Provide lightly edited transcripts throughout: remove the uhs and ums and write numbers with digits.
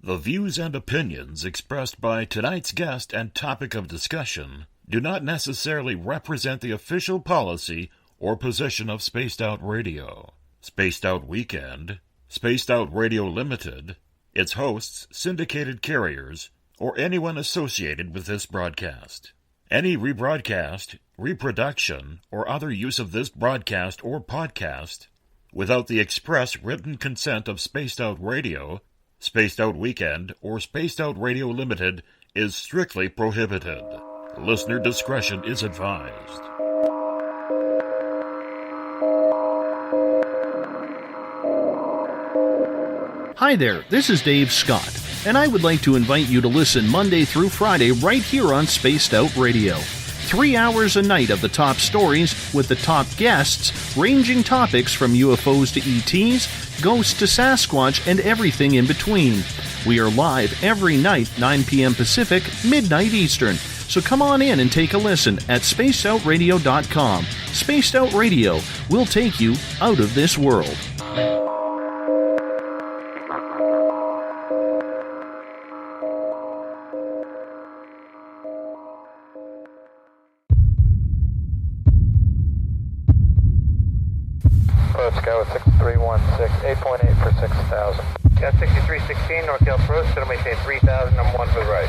The views and opinions expressed by tonight's guest and topic of discussion do not necessarily represent the official policy or position of Spaced Out Radio, Spaced Out Weekend, Spaced Out Radio Limited, its hosts, syndicated carriers, or anyone associated with this broadcast. Any rebroadcast, reproduction, or other use of this broadcast or podcast without the express written consent of Spaced Out Radio, Spaced Out Weekend, or Spaced Out Radio Limited is strictly prohibited. Listener discretion is advised. Hi there, this is Dave Scott, and I would like to invite you to listen Monday through Friday right here on Spaced Out Radio. 3 hours a night of the top stories with the top guests, ranging topics from UFOs to ETs, ghosts to Sasquatch, and everything in between. We are live every night, 9 p.m. Pacific, midnight Eastern. So come on in and take a listen at spacedoutradio.com. Spaced Out Radio will take you out of this world. Sky with 6316, 8.8 for 6,000. Got 6316, North Approach, so maintain 3,000, number 1 for the right.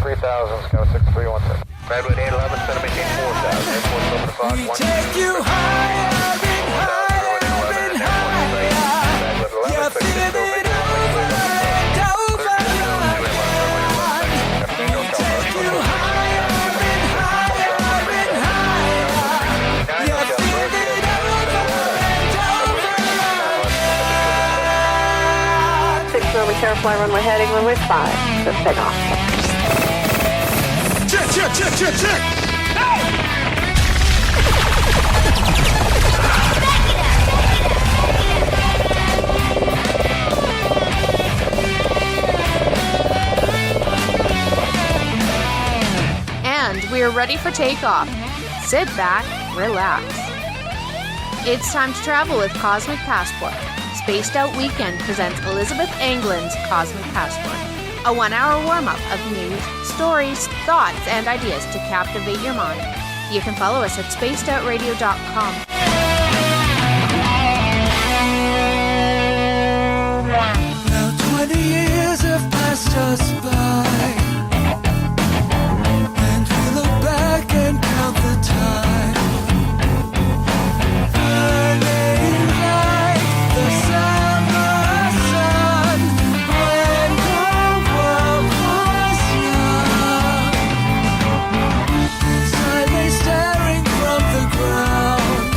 3,000, Sky with 6316. Redwood 811, so maintain 4,000. Airport open the box, 1. We take you higher and higher and higher. You feel it over and over again. We take you higher and higher and higher. You feel it over and over again. 6 Northern Carefly runway heading runway 5. Let's take off. Check! And we're ready for takeoff. Sit back, relax. It's time to travel with Cosmic Passport. Spaced Out Weekend presents Elizabeth Anglin's Cosmic Passport. A 1-hour warm-up of news, stories, thoughts, and ideas to captivate your mind. You can follow us at spacedoutradio.com. Now 20 years have passed us by, and we look back and count the time. Burning like the summer sun, when the world was young. As I lay staring from the ground,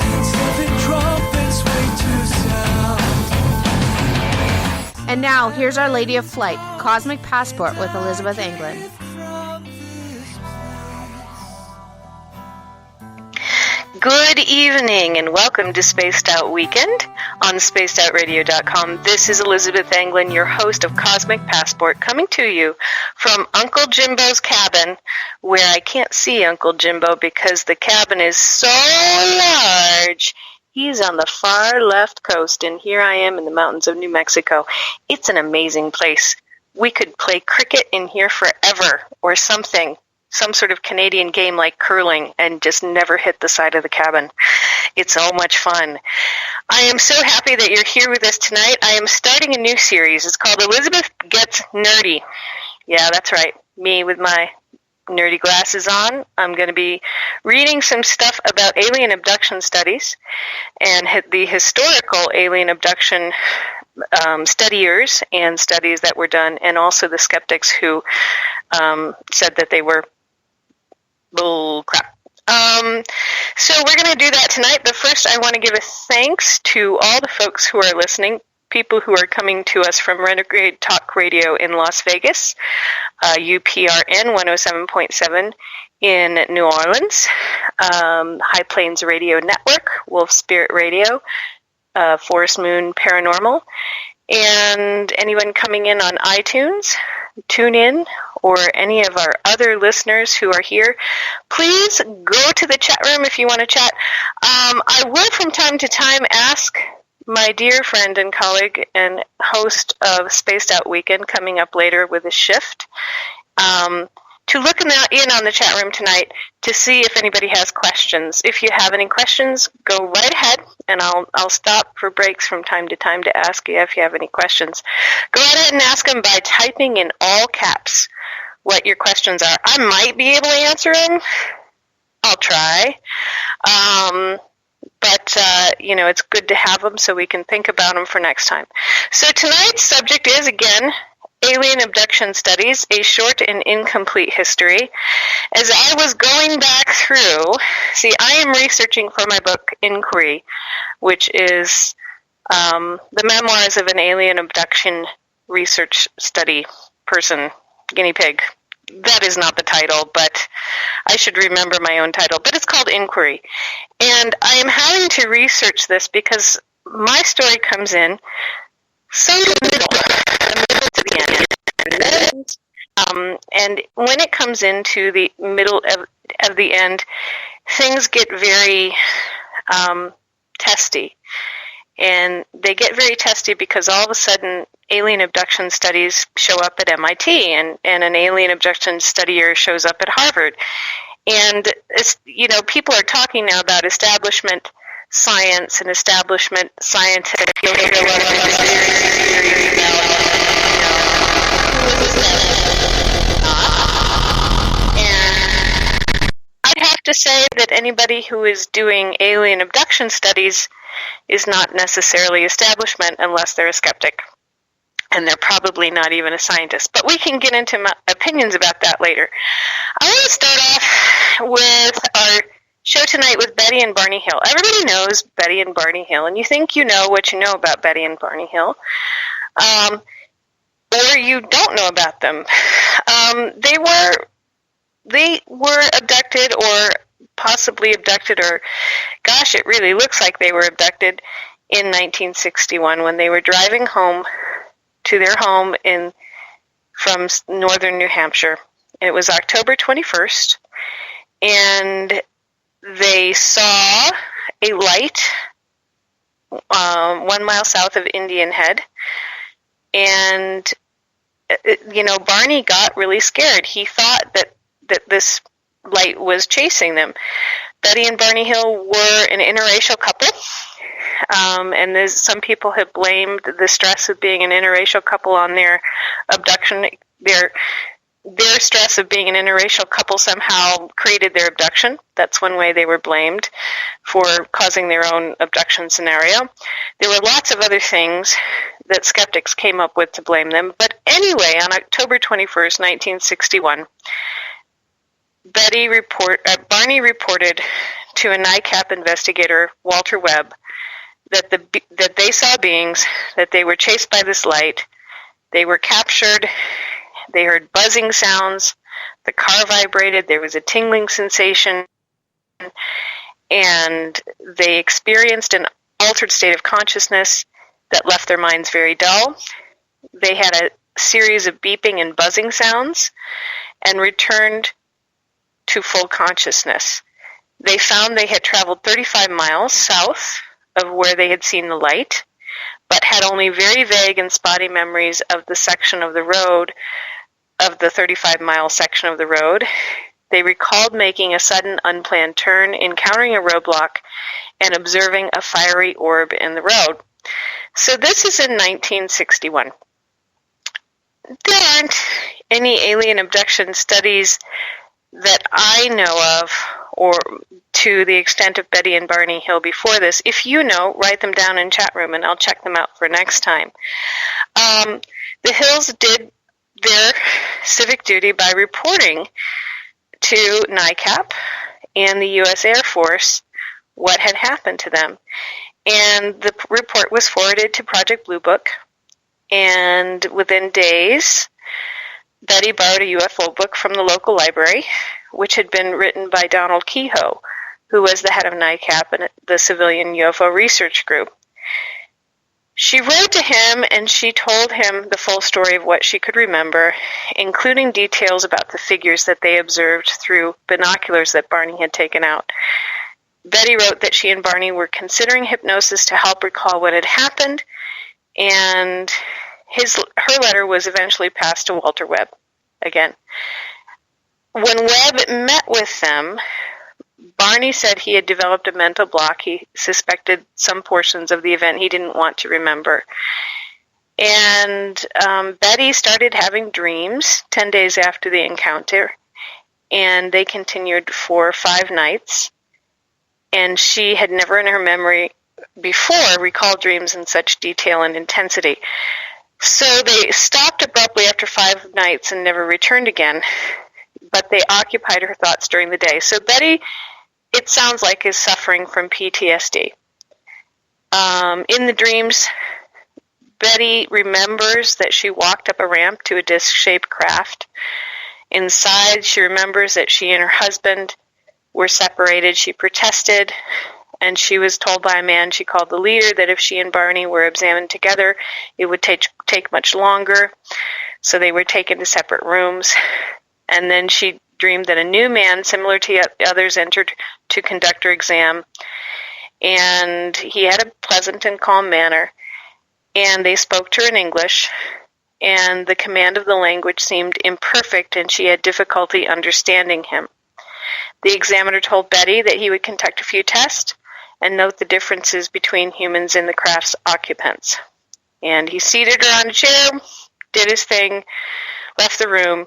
and 7 trumpets wait to sound. And now, here's Our Lady of Flight, Cosmic Passport with Elizabeth Anglin. Good evening and welcome to Spaced Out Weekend on spacedoutradio.com. This is Elizabeth Anglin, your host of Cosmic Passport, coming to you from Uncle Jimbo's cabin, where I can't see Uncle Jimbo because the cabin is so large. He's on the far left coast, and here I am in the mountains of New Mexico. It's an amazing place. We could play cricket in here forever or something. Some sort of Canadian game like curling, and just never hit the side of the cabin. It's so much fun. I am so happy that you're here with us tonight. I am starting a new series. It's called Elizabeth Gets Nerdy. Yeah, that's right. Me with my nerdy glasses on. I'm going to be reading some stuff about alien abduction studies and the historical alien abduction studiers and studies that were done, and also the skeptics who said that they were bull crap. So we're going to do that tonight, but first I want to give a thanks to all the folks who are listening, people who are coming to us from Renegade Talk Radio in Las Vegas, UPRN 107.7 in New Orleans, High Plains Radio Network, Wolf Spirit Radio, Forest Moon Paranormal, and anyone coming in on iTunes, TuneIn, or any of our other listeners who are here, please go to the chat room if you want to chat. I will from time to time ask my dear friend and colleague and host of Spaced Out Weekend, coming up later with a shift, to look in on the chat room tonight to see if anybody has questions. If you have any questions, go right ahead, and I'll stop for breaks from time to time to ask you if you have any questions. Go right ahead and ask them by typing in all caps what your questions are. I might be able to answer them. I'll try. But it's good to have them so we can think about them for next time. So tonight's subject is, again, Alien Abduction Studies, a short and incomplete history. As I was going back through, I am researching for my book, Inquiry, which is the memoirs of an alien abduction research study person, guinea pig. That is not the title, but I should remember my own title. But it's called Inquiry. And I am having to research this because my story comes in so to the middle to the end. And when it comes into the middle of the end, things get very testy. And they get very testy because all of a sudden alien abduction studies show up at MIT and an alien abduction studier shows up at Harvard. And people are talking now about establishment science and establishment scientific I'd have to say that anybody who is doing alien abduction studies is not necessarily establishment unless they're a skeptic. And they're probably not even a scientist. But we can get into my opinions about that later. I want to start off with our show tonight with Betty and Barney Hill. Everybody knows Betty and Barney Hill, and you think you know what you know about Betty and Barney Hill. Or you don't know about them. They were abducted or possibly abducted, or gosh, it really looks like they were abducted in 1961 when they were driving home to their home from northern New Hampshire. It was October 21st, and they saw a light 1 mile south of Indian Head, and Barney got really scared. He thought that this light was chasing them. Betty and Barney Hill were an interracial couple, and some people have blamed the stress of being an interracial couple on their abduction. Their stress of being an interracial couple somehow created their abduction. That's one way they were blamed for causing their own abduction scenario. There were lots of other things that skeptics came up with to blame them. But anyway, on October 21st, 1961, Barney reported to a NICAP investigator, Walter Webb, that they saw beings, that they were chased by this light, they were captured, they heard buzzing sounds, the car vibrated, there was a tingling sensation, and they experienced an altered state of consciousness that left their minds very dull. They had a series of beeping and buzzing sounds and returned to full consciousness. They found they had traveled 35 miles south of where they had seen the light, but had only very vague and spotty memories of the section of the road, of the 35-mile section of the road. They recalled making a sudden unplanned turn, encountering a roadblock, and observing a fiery orb in the road. So this is in 1961. There aren't any alien abduction studies that I know of, or to the extent of Betty and Barney Hill before this. If you know, write them down in chat room and I'll check them out for next time. The Hills did their civic duty by reporting to NICAP and the U.S. Air Force what had happened to them. And the report was forwarded to Project Blue Book, and within days, Betty borrowed a UFO book from the local library, which had been written by Donald Kehoe, who was the head of NICAP and the Civilian UFO Research Group. She wrote to him and she told him the full story of what she could remember, including details about the figures that they observed through binoculars that Barney had taken out. Betty wrote that she and Barney were considering hypnosis to help recall what had happened, and her letter was eventually passed to Walter Webb again. When Webb met with them, Barney said he had developed a mental block. He suspected some portions of the event he didn't want to remember. And Betty started having dreams 10 days after the encounter, and they continued for 5 nights. And she had never in her memory before recalled dreams in such detail and intensity. So they stopped abruptly after 5 nights and never returned again, but they occupied her thoughts during the day. So Betty, it sounds like, is suffering from PTSD. In the dreams, Betty remembers that she walked up a ramp to a disc-shaped craft. Inside, she remembers that she and her husband were separated. She protested, and she was told by a man she called the leader that if she and Barney were examined together, it would take much longer. So they were taken to separate rooms. And then she dreamed that a new man, similar to others, entered to conduct her exam. And he had a pleasant and calm manner. And they spoke to her in English. And the command of the language seemed imperfect, and she had difficulty understanding him. The examiner told Betty that he would conduct a few tests and note the differences between humans and the craft's occupants. And he seated her on a chair, did his thing, left the room,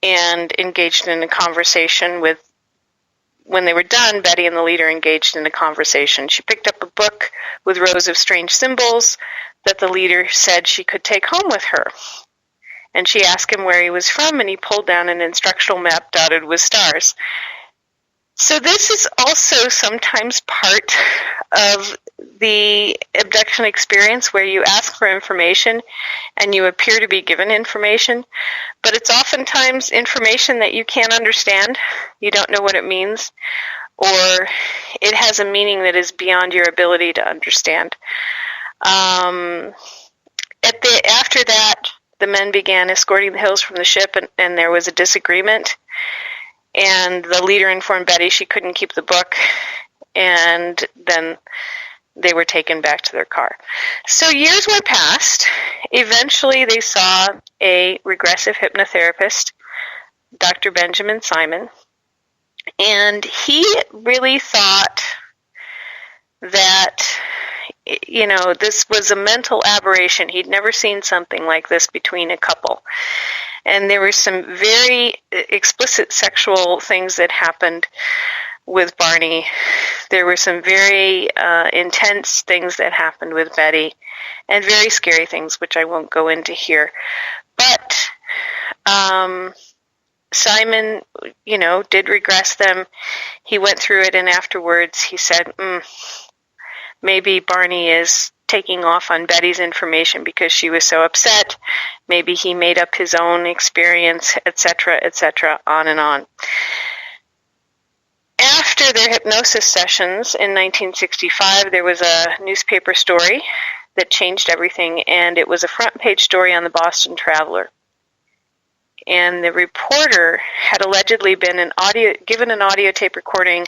and engaged in a conversation with... When they were done, Betty and the leader engaged in a conversation. She picked up a book with rows of strange symbols that the leader said she could take home with her. And she asked him where he was from, and he pulled down an instructional map dotted with stars. So this is also sometimes part of the abduction experience, where you ask for information and you appear to be given information, but it's oftentimes information that you can't understand. You don't know what it means, or it has a meaning that is beyond your ability to understand. After that, the men began escorting the Hills from the ship, and there was a disagreement. And the leader informed Betty she couldn't keep the book, and then they were taken back to their car. So years were passed. Eventually they saw a regressive hypnotherapist, Dr. Benjamin Simon, and he really thought that, this was a mental aberration. He'd never seen something like this between a couple. And there were some very explicit sexual things that happened with Barney. There were some very intense things that happened with Betty, and very scary things, which I won't go into here. But Simon, did regress them. He went through it, and afterwards he said, maybe Barney is taking off on Betty's information because she was so upset. Maybe he made up his own experience, etc., on and on. After their hypnosis sessions in 1965, there was a newspaper story that changed everything, and it was a front-page story on the Boston Traveler. And the reporter had allegedly been given an audio tape recording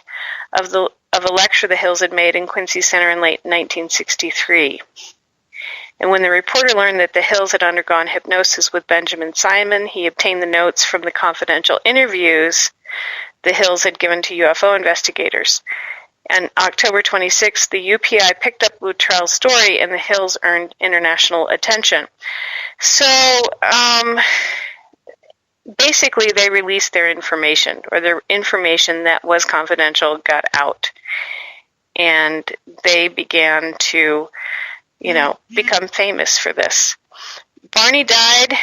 of a lecture the Hills had made in Quincy Center in late 1963. And when the reporter learned that the Hills had undergone hypnosis with Benjamin Simon, he obtained the notes from the confidential interviews the Hills had given to UFO investigators. On October 26th, the UPI picked up Luttrell's story, and the Hills earned international attention. So, basically, they released their information, or their information that was confidential got out. And they began to, become famous for this. Barney died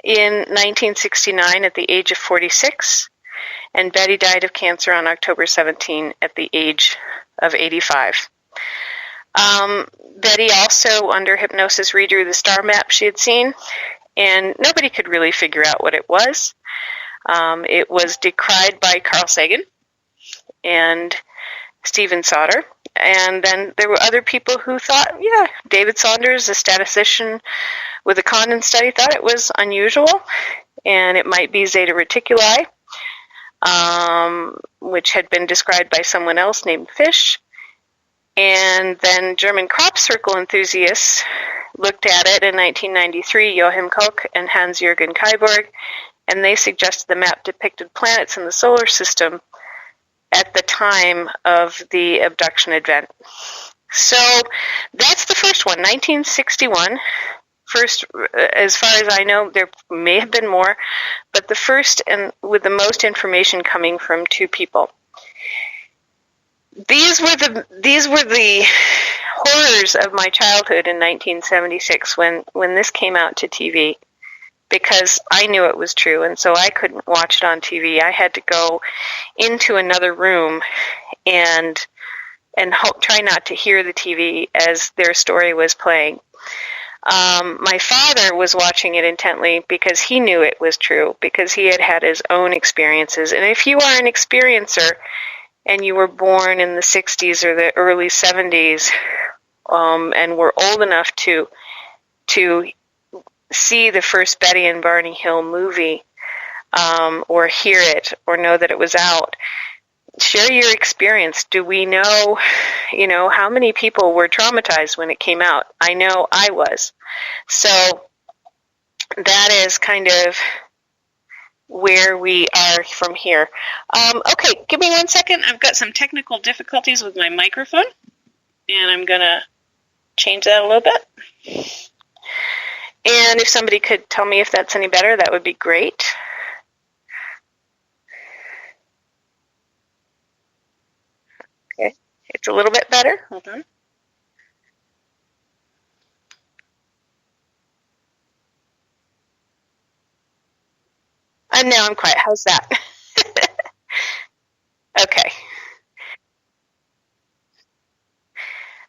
in 1969 at the age of 46, and Betty died of cancer on October 17 at the age of 85. Betty also, under hypnosis, redrew the star map she had seen, and nobody could really figure out what it was. It was decried by Carl Sagan and Stephen Sauter. And then there were other people who thought, David Saunders, a statistician with a Condon study, thought it was unusual, and it might be Zeta Reticuli. which had been described by someone else named Fish. And then German crop circle enthusiasts looked at it in 1993, Joachim Koch and Hans-Jürgen Kaiborg, and they suggested the map depicted planets in the solar system at the time of the abduction event. So that's the first one, 1961. First, as far as I know, there may have been more, but the first and with the most information coming from two people. These were the horrors of my childhood in 1976 when this came out to TV, because I knew it was true, and so I couldn't watch it on TV. I had to go into another room and try not to hear the TV as their story was playing. My father was watching it intently because he knew it was true, because he had had his own experiences. And if you are an experiencer and you were born in the 60s or the early 70s and were old enough to see the first Betty and Barney Hill movie or hear it or know that it was out, share your experience. Do we know, how many people were traumatized when it came out? I know I was. So that is kind of where we are from here. Okay, give me 1 second. I've got some technical difficulties with my microphone, and I'm going to change that a little bit. And if somebody could tell me if that's any better, that would be great. Okay, it's a little bit better. Hold on. And now I'm quiet. How's that? Okay.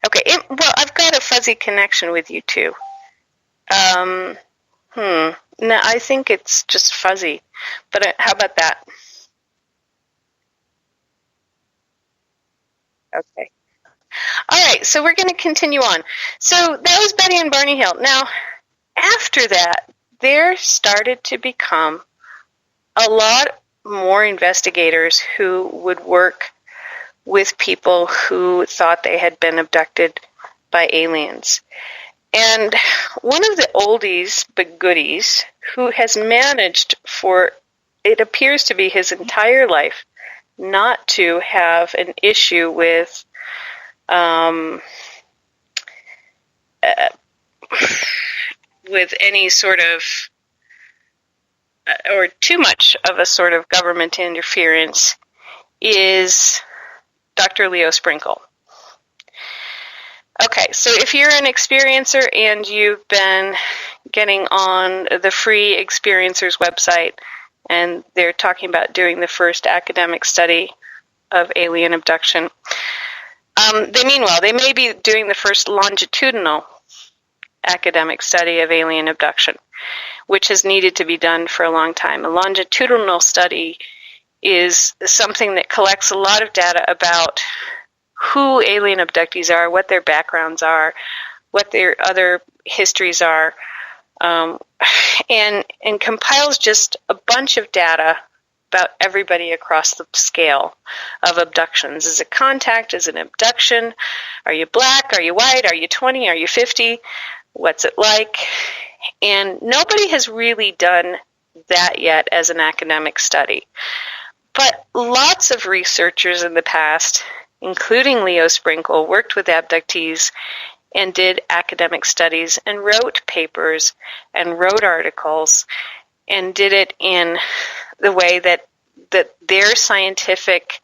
Okay. Well, I've got a fuzzy connection with you too. No, I think it's just fuzzy. But how about that? Okay. All right, so we're going to continue on. So that was Betty and Barney Hill. Now, after that, there started to become a lot more investigators who would work with people who thought they had been abducted by aliens. And one of the oldies but goodies who has managed for, it appears to be his entire life, not to have an issue with any sort of or too much of a sort of government interference is Dr. Leo Sprinkle. Okay, so if you're an experiencer and you've been getting on the free Experiencers website and they're talking about doing the first academic study of alien abduction, they may be doing the first longitudinal academic study of alien abduction, which has needed to be done for a long time. A longitudinal study is something that collects a lot of data about who alien abductees are, what their backgrounds are, what their other histories are, and compiles just a bunch of data about everybody across the scale of abductions. Is it contact? Is it abduction? Are you black? Are you white? Are you 20? Are you 50? What's it like? And nobody has really done that yet as an academic study. But lots of researchers in the past, including Leo Sprinkle, worked with abductees and did academic studies and wrote papers and wrote articles and did it in the way that their scientific,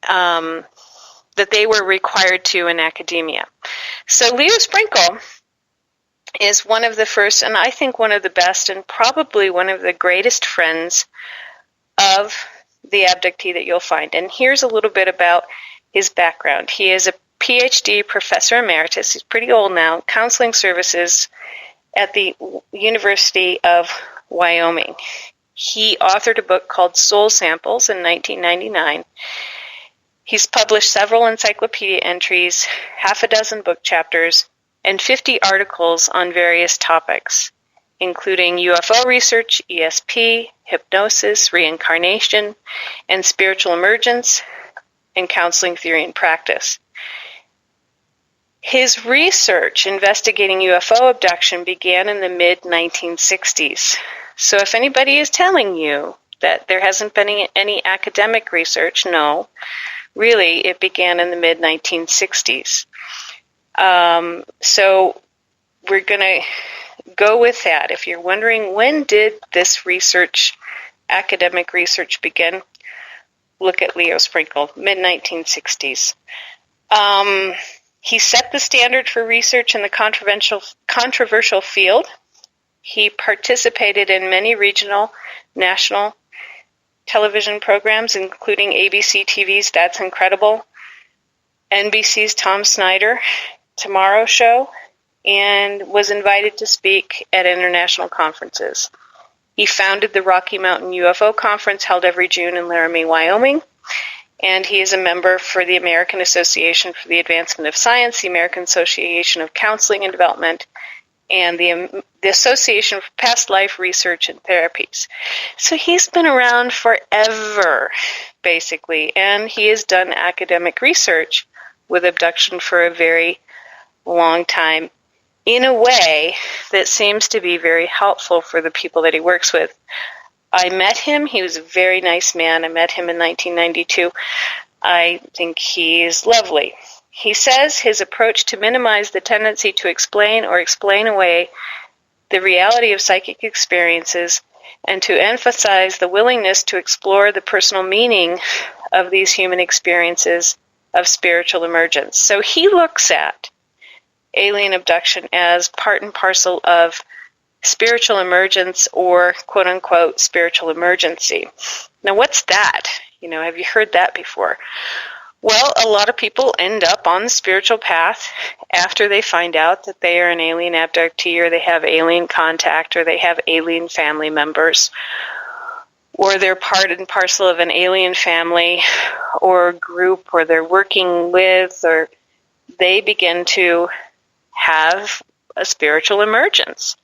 that they were required to in academia. So Leo Sprinkle is one of the first, and I think one of the best, and probably one of the greatest friends of the abductee that you'll find. And here's a little bit about his background. He is a PhD professor emeritus. He's pretty old now, counseling services at the University of Wyoming. He authored a book called Soul Samples in 1999. He's published several encyclopedia entries, half a dozen book chapters, and 50 articles on various topics. including UFO research, ESP, hypnosis, reincarnation, and spiritual emergence, and counseling theory and practice. His research investigating UFO abduction began in the mid-1960s. So if anybody is telling you that there hasn't been any academic research, no. Really, it began in the mid-1960s. So we're going to go with that. If you're wondering when did this research, academic research, begin, look at Leo Sprinkle, mid-1960s. He set the standard for research in the controversial field. He participated in many regional, national television programs, including ABC TV's That's Incredible, NBC's Tom Snyder Tomorrow Show, and was invited to speak at international conferences. He founded the Rocky Mountain UFO Conference held every June in Laramie, Wyoming, and he is a member for the American Association for the Advancement of Science, the American Association of Counseling and Development, and the Association for Past Life Research and Therapies. So he's been around forever, basically, and he has done academic research with abduction for a very long time in a way that seems to be very helpful for the people that he works with. I met him. He was a very nice man. I met him in 1992. I think he is lovely. He says his approach to minimize the tendency to explain or explain away the reality of psychic experiences and to emphasize the willingness to explore the personal meaning of these human experiences of spiritual emergence. So he looks at alien abduction as part and parcel of spiritual emergence or quote-unquote spiritual emergency. Now what's that? Have you heard that before? Well, a lot of people end up on the spiritual path after they find out that they are an alien abductee or they have alien contact or they have alien family members or they're part and parcel of an alien family or group or they're working with or they begin to have a spiritual emergence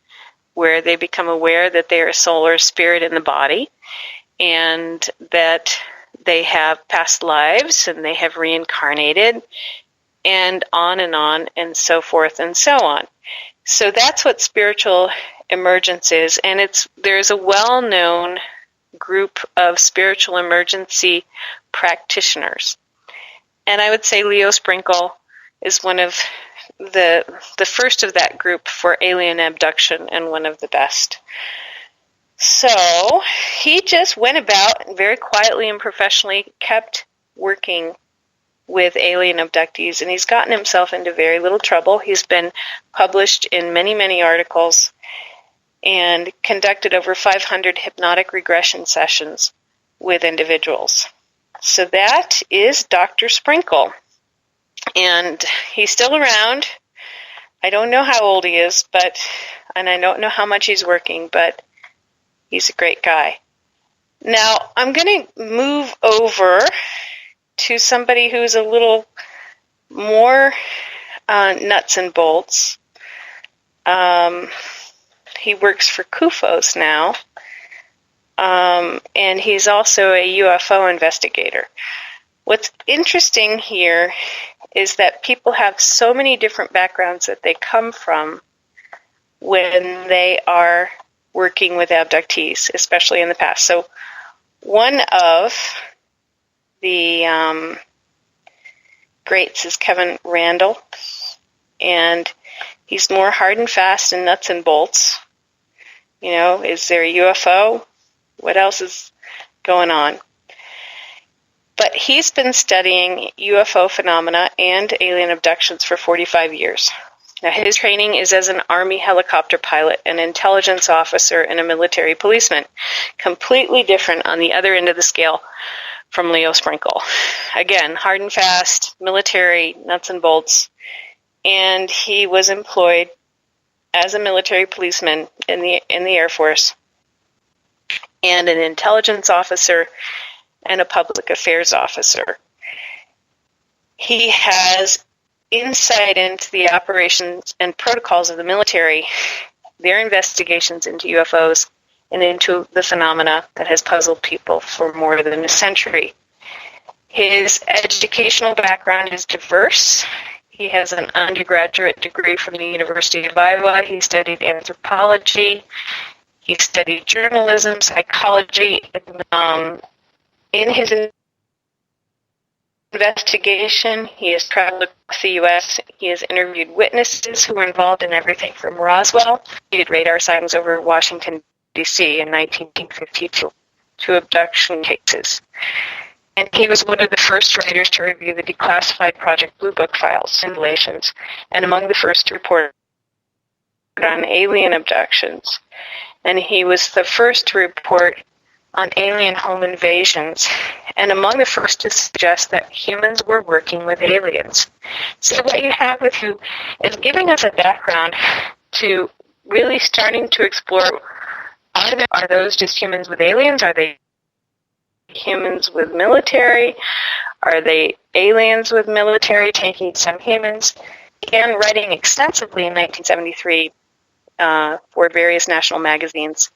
where they become aware that they are a soul or a spirit in the body and that they have past lives and they have reincarnated and on and so forth and so on. So that's what spiritual emergence is, and there's a well-known group of spiritual emergency practitioners. And I would say Leo Sprinkle is one of the first of that group for alien abduction and one of the best. So he just went about and very quietly and professionally kept working with alien abductees, and he's gotten himself into very little trouble. He's been published in many, many articles and conducted over 500 hypnotic regression sessions with individuals. So that is Dr. Sprinkle. And he's still around. I don't know how old he is, and I don't know how much he's working, but he's a great guy. Now, I'm going to move over to somebody who's a little more nuts and bolts. He works for CUFOS now, and he's also a UFO investigator. What's interesting here is that people have so many different backgrounds that they come from when they are working with abductees, especially in the past. So one of the greats is Kevin Randall, and he's more hard and fast and nuts and bolts. Is there a UFO? What else is going on? But he's been studying UFO phenomena and alien abductions for 45 years. Now, his training is as an Army helicopter pilot, an intelligence officer, and a military policeman. Completely different on the other end of the scale from Leo Sprinkle. Again, hard and fast, military, nuts and bolts. And he was employed as a military policeman in the Air Force and an intelligence officer and a public affairs officer. He has insight into the operations and protocols of the military their investigations into UFOs and into the phenomena that has puzzled people for more than a century. His educational background is diverse. He has an undergraduate degree from the University of Iowa. He studied anthropology. He studied journalism, psychology. In his investigation, he has traveled across the U.S. He has interviewed witnesses who were involved in everything from Roswell. He did radar sightings over Washington, D.C. in 1952 to abduction cases. And he was one of the first writers to review the declassified Project Blue Book files, simulations, and among the first to report on alien abductions. And he was the first to report on alien home invasions, and among the first to suggest that humans were working with aliens. So what you have with you is giving us a background to really starting to explore, are those just humans with aliens? Are they humans with military? Are they aliens with military taking some humans? And writing extensively in 1973 for various national magazines.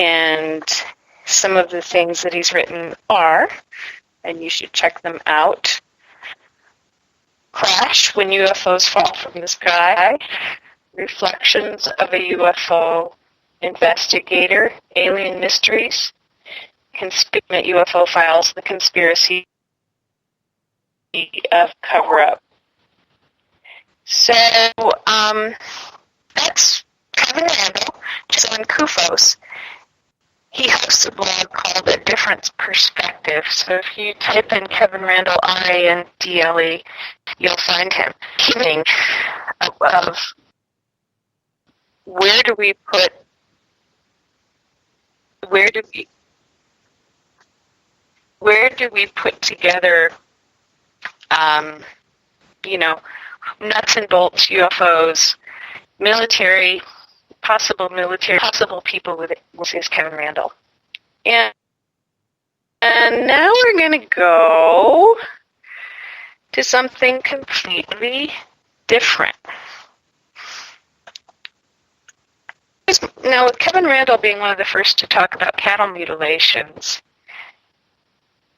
And some of the things that he's written are, and you should check them out, Crash, When UFOs Fall from the Sky, Reflections of a UFO Investigator, Alien Mysteries, UFO Files, The Conspiracy of Cover-Up. So, that's Kevin Randall, just on Kufos. He hosts a blog called A Difference Perspective. So if you type in Kevin Randall, R-A-N-D-L-E, you'll find him. Giving of where do we put together, nuts and bolts, UFOs, military, possible people with it. This is Kevin Randall. And now we're going to go to something completely different. Now, with Kevin Randall being one of the first to talk about cattle mutilations,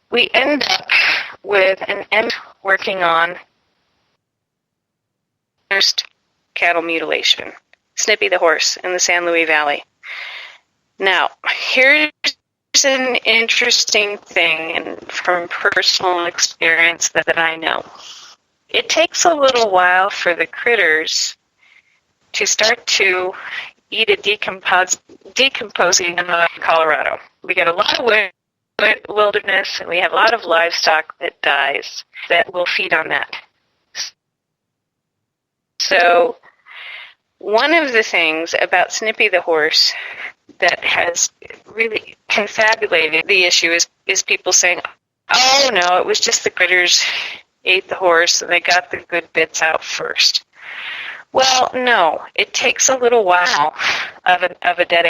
we end up with an M working on first cattle mutilation, Snippy the horse in the San Luis Valley. Now, here's an interesting thing and from personal experience that I know. It takes a little while for the critters to start to eat a decomposing in Colorado. We get a lot of wilderness, and we have a lot of livestock that dies that will feed on that. So one of the things about Snippy the horse that has really confabulated the issue is people saying, oh no, it was just the critters ate the horse and they got the good bits out first. Well, no, it takes a little while of a dead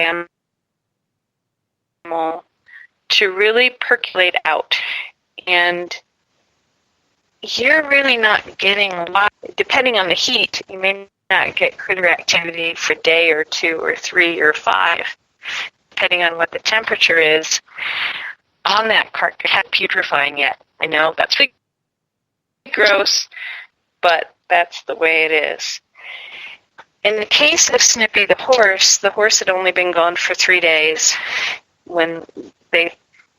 animal to really percolate out. And you're really not getting a lot, depending on the heat, you may not get critter activity for a day or 2 or 3 or 5, depending on what the temperature is on that carcass. Not putrefying yet. I know that's gross, but that's the way it is. In the case of Snippy the horse had only been gone for 3 days.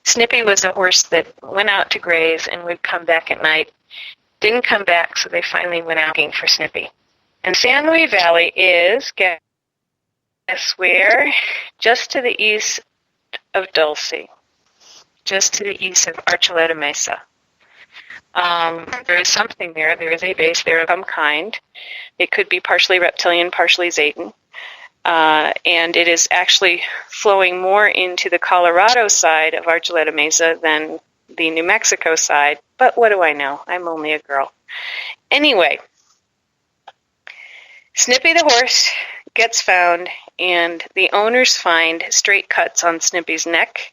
Snippy was a horse that went out to graze and would come back at night. Didn't come back, so they finally went out looking for Snippy. And San Luis Valley is, guess where? Just to the east of Dulce. Just to the east of Archuleta Mesa. There is something there. There is a base there of some kind. It could be partially reptilian, partially Zayton. And it is actually flowing more into the Colorado side of Archuleta Mesa than the New Mexico side. But what do I know? I'm only a girl. Anyway, Snippy the horse gets found, and the owners find straight cuts on Snippy's neck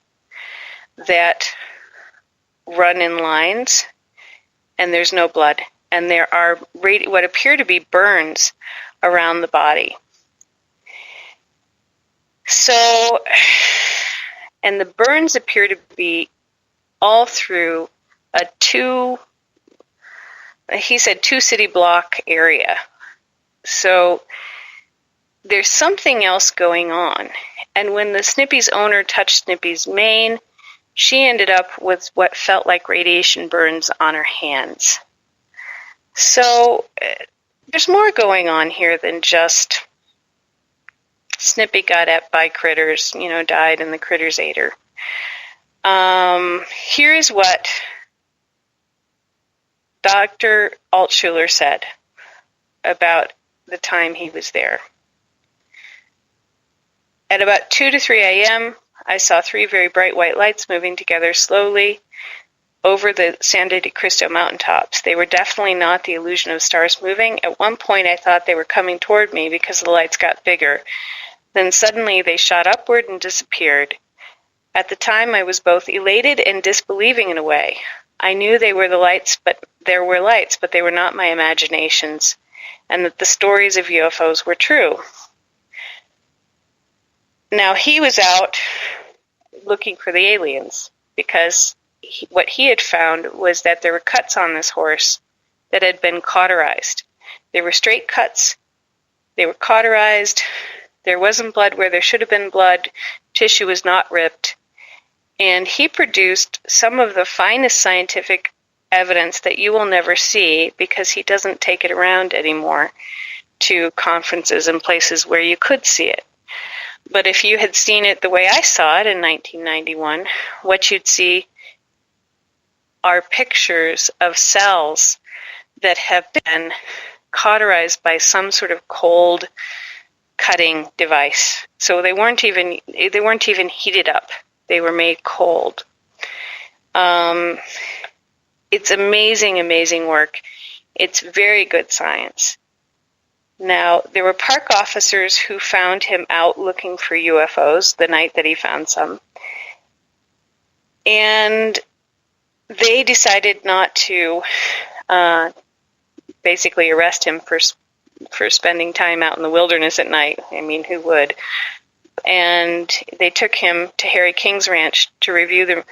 that run in lines, and there's no blood. And there are what appear to be burns around the body. So, and the burns appear to be all through a two city block area. So there's something else going on. And when the Snippy's owner touched Snippy's mane, she ended up with what felt like radiation burns on her hands. So there's more going on here than just Snippy got ate by critters, died and the critters ate her. Here's what Dr. Altschuler said about the time he was there. At about 2 to 3 a.m., I saw 3 very bright white lights moving together slowly over the San de Cristo mountaintops. They were definitely not the illusion of stars moving. At one point, I thought they were coming toward me because the lights got bigger. Then suddenly, they shot upward and disappeared. At the time, I was both elated and disbelieving in a way. I knew they were the lights, but they were not my imaginations, and that the stories of UFOs were true. Now, he was out looking for the aliens because what he had found was that there were cuts on this horse that had been cauterized. They were straight cuts. They were cauterized. There wasn't blood where there should have been blood. Tissue was not ripped. And he produced some of the finest scientific evidence that you will never see because he doesn't take it around anymore to conferences and places where you could see it. But if you had seen it the way I saw it in 1991, what you'd see are pictures of cells that have been cauterized by some sort of cold cutting device. So they weren't even heated up. They were made cold. It's amazing, amazing work. It's very good science. Now, there were park officers who found him out looking for UFOs the night that he found some. And they decided not to basically arrest him for spending time out in the wilderness at night. I mean, who would? And they took him to Harry King's ranch to review the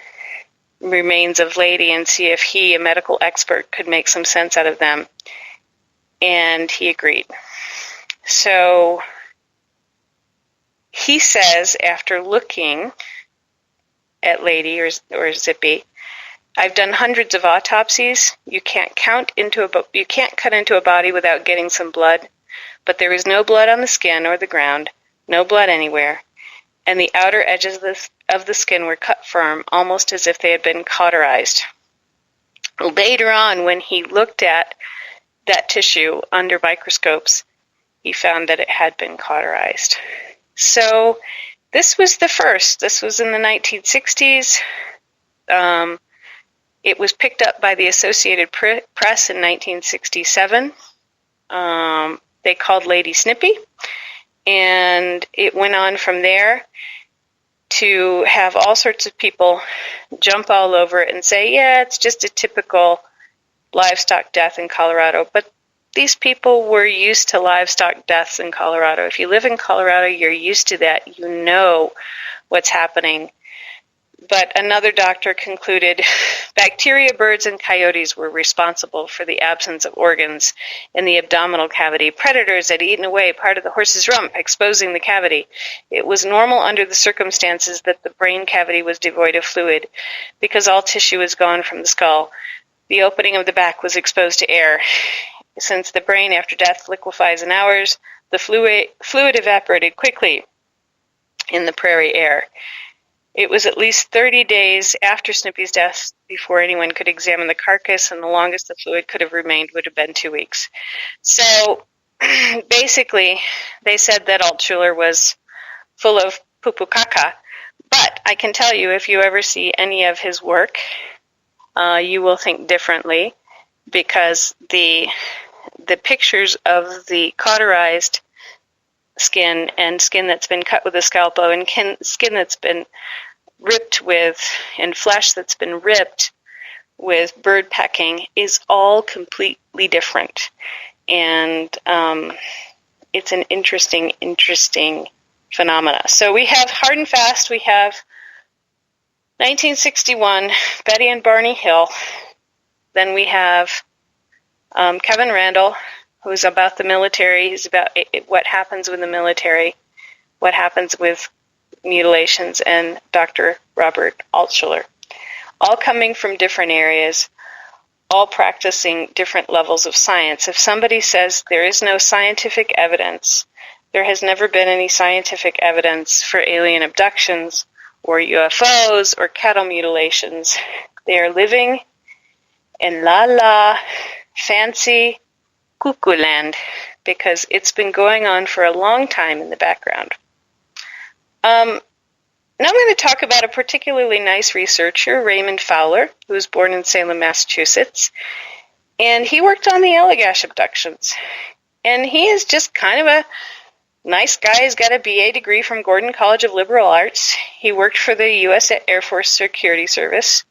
remains of Lady and see if he, a medical expert, could make some sense out of them. And he agreed. So he says, after looking at Lady or Zippy, I've done hundreds of autopsies. You can't cut into a body without getting some blood, but there was no blood on the skin or the ground, no blood anywhere, and the outer edges of the skin were cut firm, almost as if they had been cauterized. Later on, when he looked at that tissue under microscopes, he found that it had been cauterized. So this was the first. This was in the 1960s. It was picked up by the Associated Press in 1967. They called Lady Snippy, and it went on from there to have all sorts of people jump all over it and say, yeah, it's just a typical livestock death in Colorado. But these people were used to livestock deaths in Colorado. If you live in Colorado, you're used to that. You know what's happening. But another doctor concluded bacteria, birds, and coyotes were responsible for the absence of organs in the abdominal cavity. Predators had eaten away part of the horse's rump, exposing the cavity. It was normal under the circumstances that the brain cavity was devoid of fluid, because all tissue was gone from the skull. The opening of the back was exposed to air. Since the brain after death liquefies in hours, the fluid evaporated quickly in the prairie air. It was at least 30 days after Snippy's death before anyone could examine the carcass, and the longest the fluid could have remained would have been 2 weeks. So basically, they said that Altschuler was full of poo-poo caca. But I can tell you, if you ever see any of his work, you will think differently, because the pictures of the cauterized skin and skin that's been cut with a scalpel and skin that's been ripped with, and flesh that's been ripped with bird pecking is all completely different. And it's an interesting phenomena. So we have hard and fast. We have 1961, Betty and Barney Hill. Then we have Kevin Randall, who's about the military. He's about what happens with the military, what happens with mutilations, and Dr. Robert Altshuler, all coming from different areas, all practicing different levels of science. If somebody says there is no scientific evidence, there has never been any scientific evidence for alien abductions or UFOs or cattle mutilations, they are living in la fancy cuckoo land, because it's been going on for a long time in the background. Now I'm going to talk about a particularly nice researcher, Raymond Fowler, who was born in Salem, Massachusetts, and he worked on the Allagash abductions. And he is just kind of a nice guy. He's got a BA degree from Gordon College of Liberal Arts. He worked for the U.S. Air Force Security Service,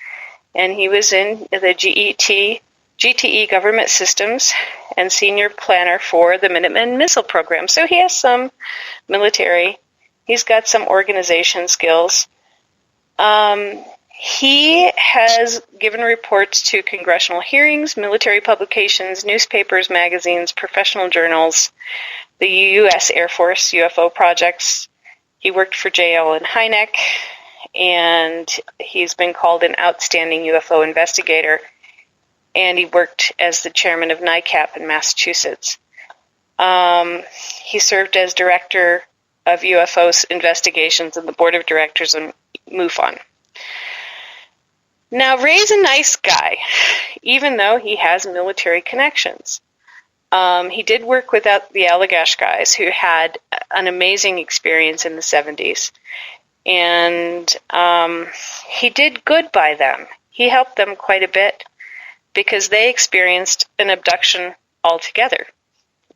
and he was in the GTE government systems and senior planner for the Minuteman missile program. So he has some military. He's got some organization skills. He has given reports to congressional hearings, military publications, newspapers, magazines, professional journals, the U.S. Air Force UFO projects. He worked for J. Allen Hynek, and he's been called an outstanding UFO investigator, and he worked as the chairman of NICAP in Massachusetts. He served as director of UFO investigations in the board of directors of MUFON. Now, Ray's a nice guy, even though he has military connections. He did work with the Allagash guys, who had an amazing experience in the 70s. And he did good by them. He helped them quite a bit because they experienced an abduction altogether.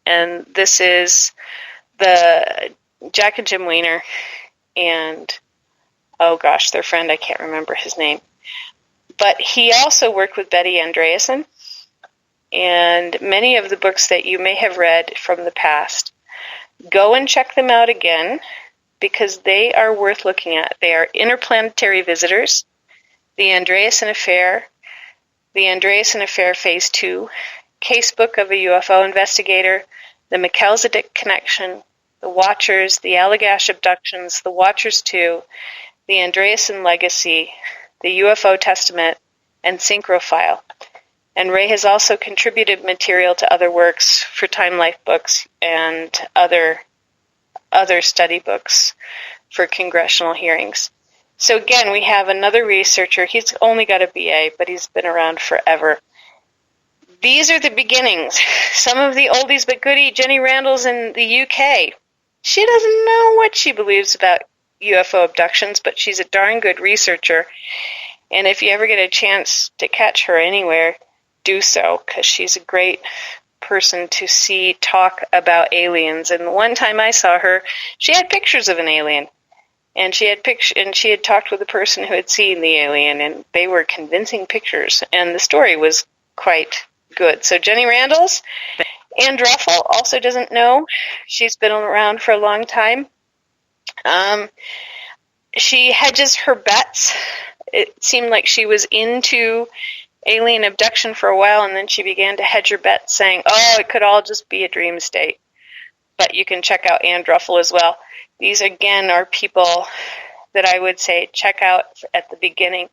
And this is the Jack and Jim Weiner and, oh gosh, their friend, I can't remember his name. But he also worked with Betty Andreasen, and many of the books that you may have read from the past. Go and check them out again, because they are worth looking at. They are Interplanetary Visitors, The Andreasen Affair, The Andreasen Affair Phase 2, Casebook of a UFO Investigator, The Melchizedek Connection, The Watchers, The Allagash Abductions, The Watchers 2, The Andreasen Legacy, The UFO Testament, and Synchrophile. And Ray has also contributed material to other works for Time Life books and other study books for congressional hearings. So again, we have another researcher. He's only got a BA, but he's been around forever. These are the beginnings. Some of the oldies but goodie. Jenny Randall's in the UK. She doesn't know what she believes about UFO abductions, but she's a darn good researcher. And if you ever get a chance to catch her anywhere, do so, because she's a great person to see talk about aliens. And the one time I saw her, she had pictures of an alien. And she had talked with a person who had seen the alien, and they were convincing pictures. And the story was quite good. So Jenny Randall's. Ann Druffel also doesn't know. She's been around for a long time. She hedges her bets. It seemed like she was into alien abduction for a while, and then she began to hedge her bets, saying, oh, it could all just be a dream state. But you can check out Ann Druffel as well. These, again, are people that I would say check out at the beginning.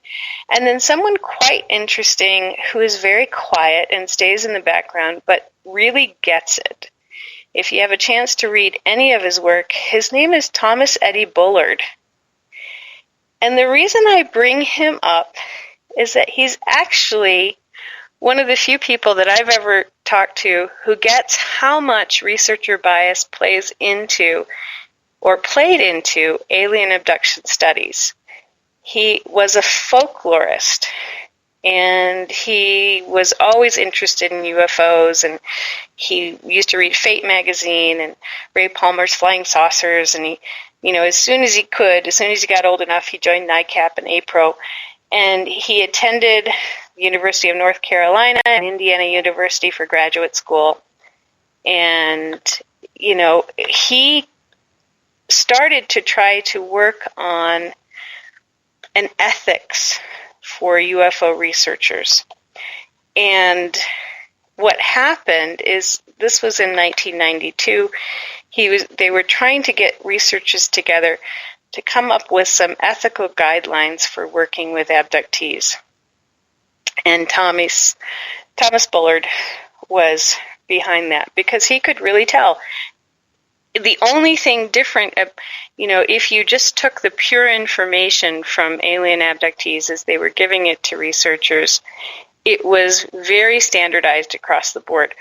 And then someone quite interesting who is very quiet and stays in the background, but really gets it. If you have a chance to read any of his work, his name is Thomas Eddie Bullard. And the reason I bring him up is that he's actually one of the few people that I've ever talked to who gets how much researcher bias plays into or played into alien abduction studies. He was a folklorist, and he was always interested in UFOs, and he used to read Fate magazine and Ray Palmer's Flying Saucers, and he, as soon as he got old enough, he joined NICAP and APRO, and he attended the University of North Carolina and Indiana University for graduate school, and he started to try to work on an ethics for UFO researchers. And what happened is, this was in 1992, they were trying to get researchers together to come up with some ethical guidelines for working with abductees. And Thomas Bullard was behind that, because he could really tell. The only thing different, if you just took the pure information from alien abductees as they were giving it to researchers, it was very standardized across the board.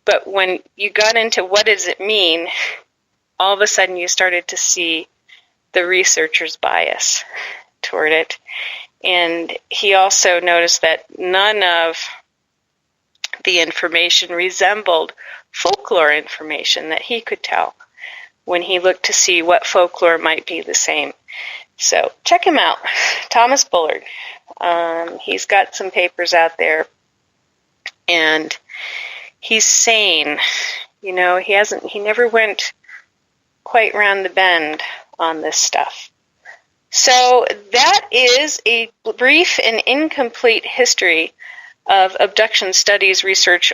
But when you got into what does it mean, all of a sudden you started to see the researcher's bias toward it. And he also noticed that none of the information resembled folklore information that he could tell when he looked to see what folklore might be the same. So check him out, Thomas Bullard. He's got some papers out there, and he's sane. He never went quite round the bend on this stuff. So that is a brief and incomplete history of abduction studies research.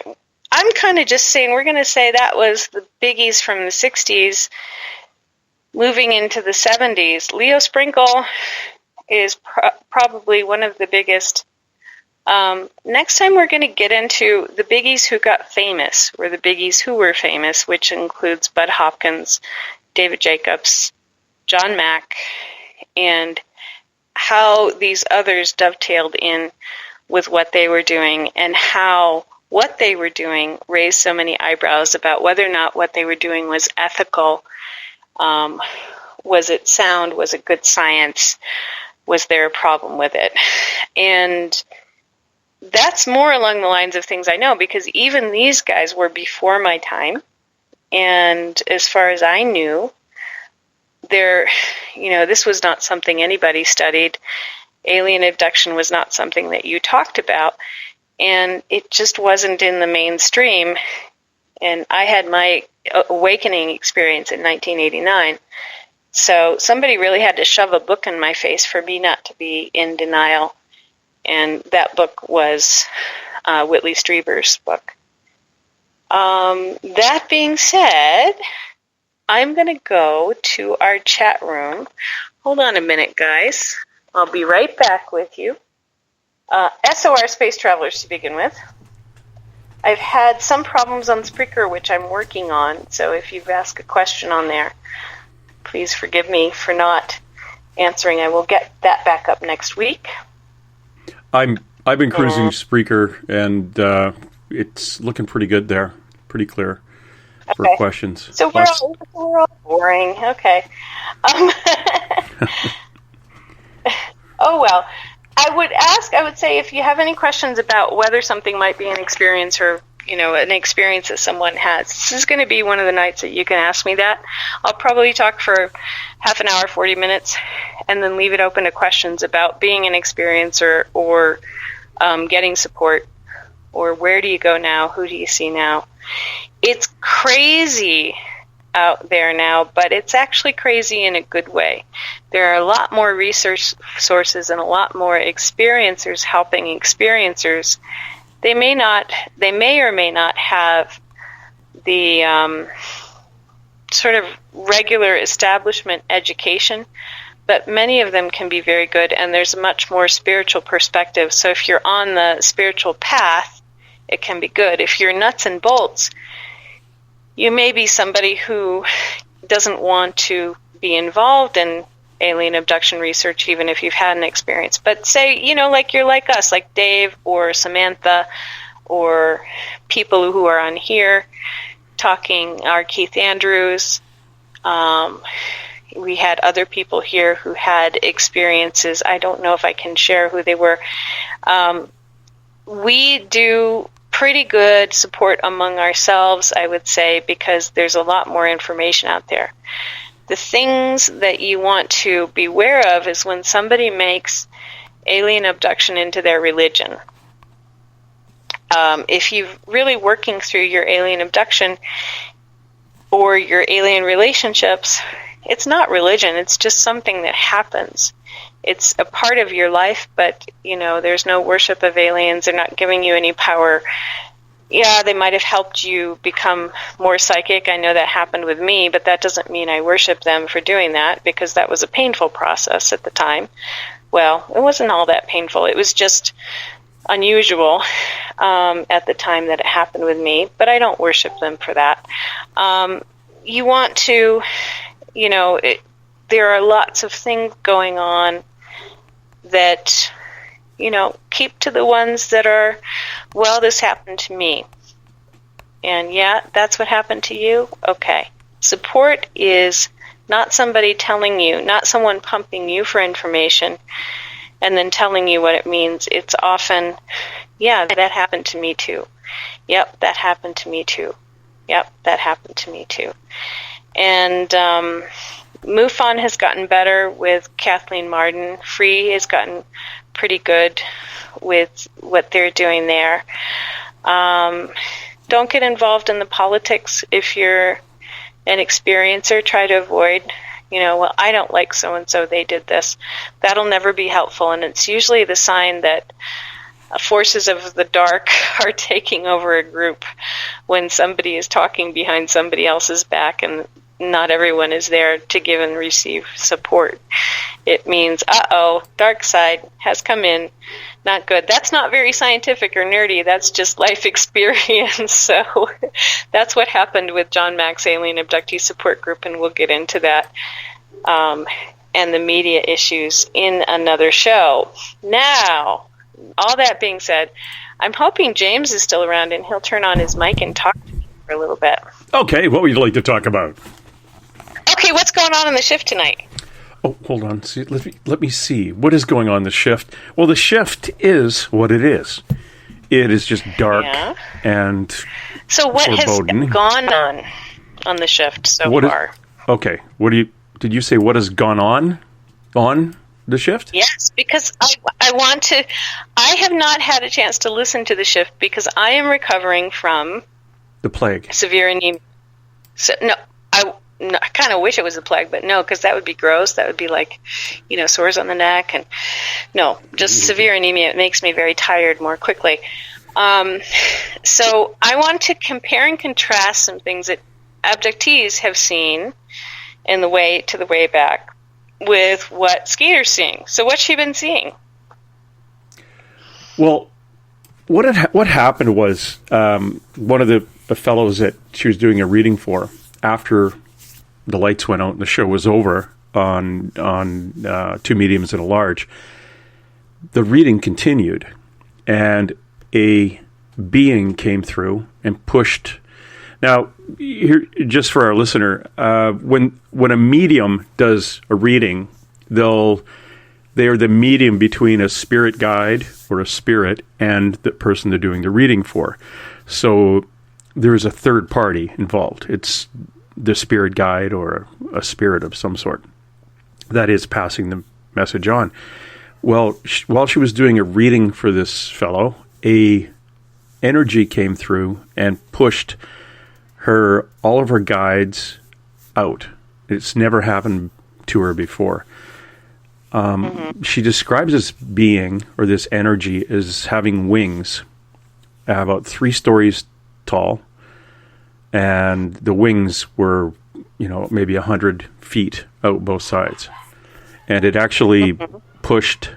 I'm kind of just saying, we're going to say that was the biggies from the 60s moving into the 70s. Leo Sprinkle is probably one of the biggest. Next time we're going to get into the biggies who got famous, or the biggies who were famous, which includes Bud Hopkins, David Jacobs, John Mack, and how these others dovetailed in with what they were doing, and how what they were doing raised so many eyebrows about whether or not what they were doing was ethical. Was it sound? Was it good science? Was there a problem with it? And that's more along the lines of things I know, because even these guys were before my time. And as far as I knew, this was not something anybody studied. Alien abduction was not something that you talked about, and it just wasn't in the mainstream. And I had my awakening experience in 1989, so somebody really had to shove a book in my face for me not to be in denial, and that book was Whitley Strieber's book. That being said, I'm going to go to our chat room. Hold on a minute, guys. I'll be right back with you. SOR Space Travelers to begin with. I've had some problems on Spreaker, which I'm working on, so if you've asked a question on there, please forgive me for not answering. I will get that back up next week. I've been cruising Spreaker, and it's looking pretty good there. Pretty clear for questions. So we're all boring. Okay. Oh, well. I would say if you have any questions about whether something might be an experience, or, an experience that someone has, this is going to be one of the nights that you can ask me that. I'll probably talk for half an hour, 40 minutes, and then leave it open to questions about being an experiencer, or getting support, or where do you go now, who do you see now. It's crazy out there now, but it's actually crazy in a good way. There are a lot more research sources and a lot more experiencers helping experiencers. They may or may not have the sort of regular establishment education, but many of them can be very good, and there's a much more spiritual perspective. So if you're on the spiritual path, it can be good. If you're nuts and bolts, you may be somebody who doesn't want to be involved in alien abduction research, even if you've had an experience. But say, like you're like us, like Dave or Samantha, or people who are on here talking, our Keith Andrews. We had other people here who had experiences. I don't know if I can share who they were. We do pretty good support among ourselves, I would say, because there's a lot more information out there. The things that you want to beware of is when somebody makes alien abduction into their religion. If you're really working through your alien abduction, or your alien relationships, it's not religion. It's just something that happens. It's a part of your life, but, there's no worship of aliens. They're not giving you any power. Yeah, they might have helped you become more psychic. I know that happened with me, but that doesn't mean I worship them for doing that, because that was a painful process at the time. Well, it wasn't all that painful. It was just unusual at the time that it happened with me, but I don't worship them for that. You want to, there are lots of things going on that, keep to the ones that are, well, this happened to me. And yeah, that's what happened to you? Okay. Support is not somebody telling you, not someone pumping you for information and then telling you what it means. It's often, yeah, that happened to me too. Yep, that happened to me too. Yep, that happened to me too. And MUFON has gotten better with Kathleen Marden. Free has gotten pretty good with what they're doing there. Don't get involved in the politics if you're an experiencer. Try to avoid, well, I don't like so-and-so, they did this. That'll never be helpful, and it's usually the sign that forces of the dark are taking over a group when somebody is talking behind somebody else's back and not everyone is there to give and receive support. It means, dark side has come in. Not good. That's not very scientific or nerdy. That's just life experience. So that's what happened with John Mack's Alien Abductee Support Group, and we'll get into that and the media issues in another show. Now, all that being said, I'm hoping James is still around and he'll turn on his mic and talk to me for a little bit. Okay, what would you like to talk about? Okay, what's going on in the shift tonight? Oh, hold on. See, let me see. What is going on in the shift? Well, the shift is what it is. It is just dark and so what foreboding. Has gone on the shift so far? Okay. Did you say what has gone on the shift? Yes, because I have not had a chance to listen to the shift because I am recovering from the plague. Severe anemia. So, I kind of wish it was a plague, but no, because that would be gross. That would be like, sores on the neck. And no, just severe anemia. It makes me very tired more quickly. So I want to compare and contrast some things that abductees have seen in the way back with what Skeeter's seeing. So what's she been seeing? Well, what happened was one of the fellows that she was doing a reading for, after the lights went out and the show was over on Two Mediums and a Large, the reading continued, and a being came through and pushed. Now, here, just for our listener, when a medium does a reading, they are the medium between a spirit guide or a spirit and the person they're doing the reading for. So there is a third party involved. It's the spirit guide or a spirit of some sort that is passing the message on. Well, while she was doing a reading for this fellow, a energy came through and pushed all of her guides out. It's never happened to her before. She describes this being or this energy as having wings, about 3 stories tall, and the wings were, maybe 100 feet out both sides. And it actually pushed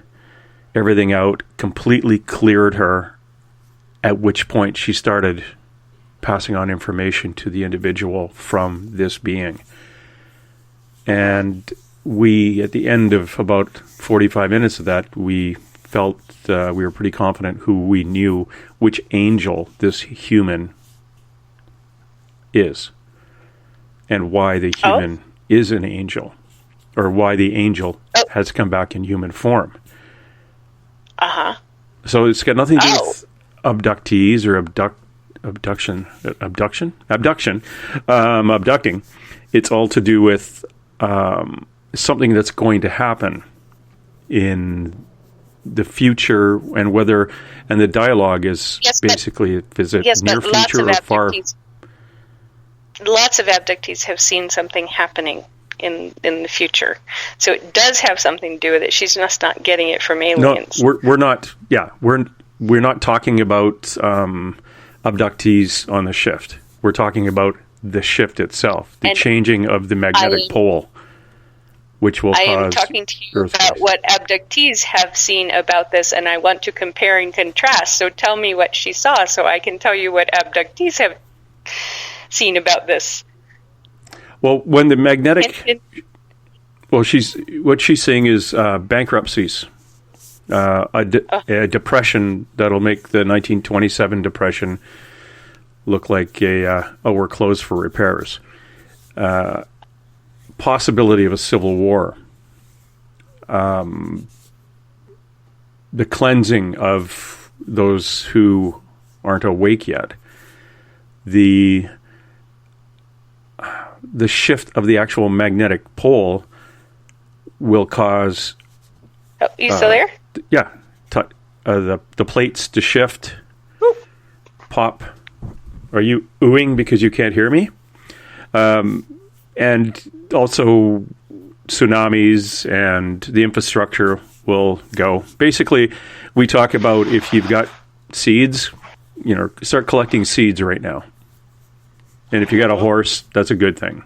everything out, completely cleared her, at which point she started passing on information to the individual from this being. And we, at the end of about 45 minutes of that, we felt we were pretty confident who we knew, which angel this human is, and why the human is an angel, or why the angel has come back in human form. So it's got nothing to do with abductees or abducting. It's all to do with something that's going to happen in the future, and the dialogue is basically, is it near future or far? lots of abductees have seen something happening in the future. So it does have something to do with it. She's just not getting it from aliens. No, we're not. Yeah, we're not talking about abductees on the shift. We're talking about the shift itself, the changing of the magnetic pole, which will cause. I am talking to you about what abductees have seen about this, and I want to compare and contrast. So tell me what she saw, so I can tell you what abductees have seen about this. Well, when the magnetic, what she's seeing is bankruptcies, a depression that'll make the 1927 depression look like we're closed for repairs. Possibility of a civil war. The cleansing of those who aren't awake yet. The shift of the actual magnetic pole will cause. Oh, you still there? Yeah, the plates to shift. Woo. Pop. Are you oohing because you can't hear me? And also tsunamis, and the infrastructure will go. Basically, we talk about if you've got seeds, start collecting seeds right now. And if you got a horse, that's a good thing.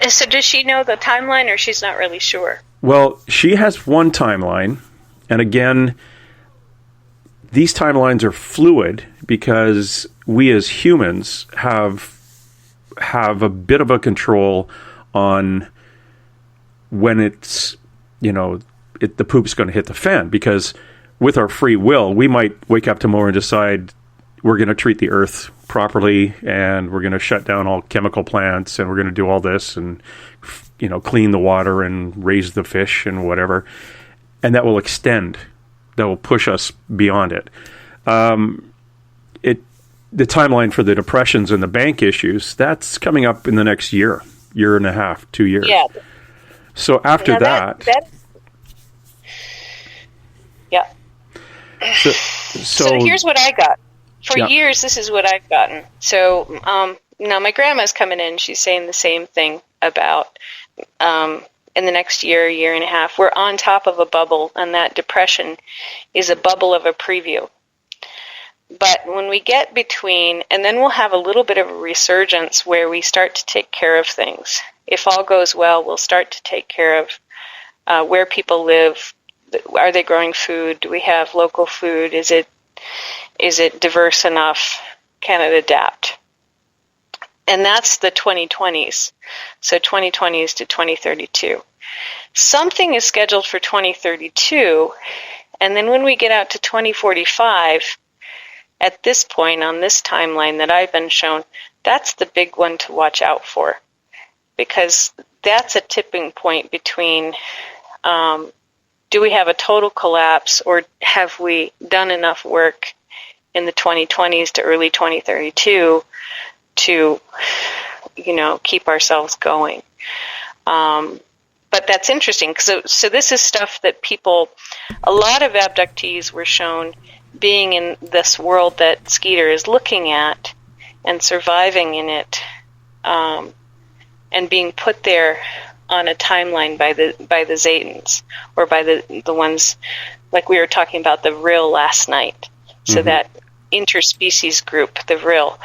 So does she know the timeline, or she's not really sure? Well, she has one timeline. And again, these timelines are fluid because we as humans have a bit of a control on when it's, the poop's going to hit the fan. Because with our free will, we might wake up tomorrow and decide we're going to treat the earth properly, and we're going to shut down all chemical plants, and we're going to do all this, and clean the water and raise the fish and whatever, and that will extend, that will push us beyond it. The timeline for the depressions and the bank issues, that's coming up in the next year and a half, 2 years. Yeah. So after that yeah. So here's what I got. For years, this is what I've gotten. So now my grandma's coming in. She's saying the same thing about in the next year and a half, we're on top of a bubble, and that depression is a bubble of a preview. But when we get between, and then we'll have a little bit of a resurgence where we start to take care of things. If all goes well, we'll start to take care of where people live. Are they growing food? Do we have local food? Is it diverse enough? Can it adapt? And that's the 2020s. So 2020s to 2032. Something is scheduled for 2032, and then when we get out to 2045, at this point on this timeline that I've been shown, that's the big one to watch out for, because that's a tipping point between do we have a total collapse, or have we done enough work in the 2020s to early 2032 to, keep ourselves going. But that's interesting. So this is stuff that a lot of abductees were shown being in this world that Skeeter is looking at and surviving in it, and being put there on a timeline by the Zetans, or by the ones like we were talking about, the Vril last night. So that interspecies group, the Vril,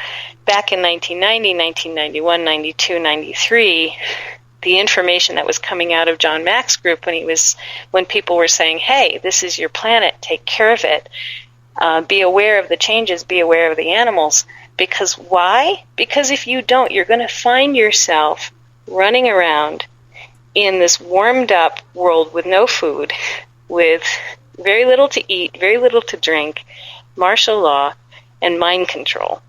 back in 1990, 1991, 92, 93, the information that was coming out of John Mack's group when people were saying, hey, this is your planet, take care of it, be aware of the changes, be aware of the animals. Because why? Because if you don't, you're going to find yourself running around in this warmed up world with no food, with very little to eat, very little to drink, martial law, and mind control.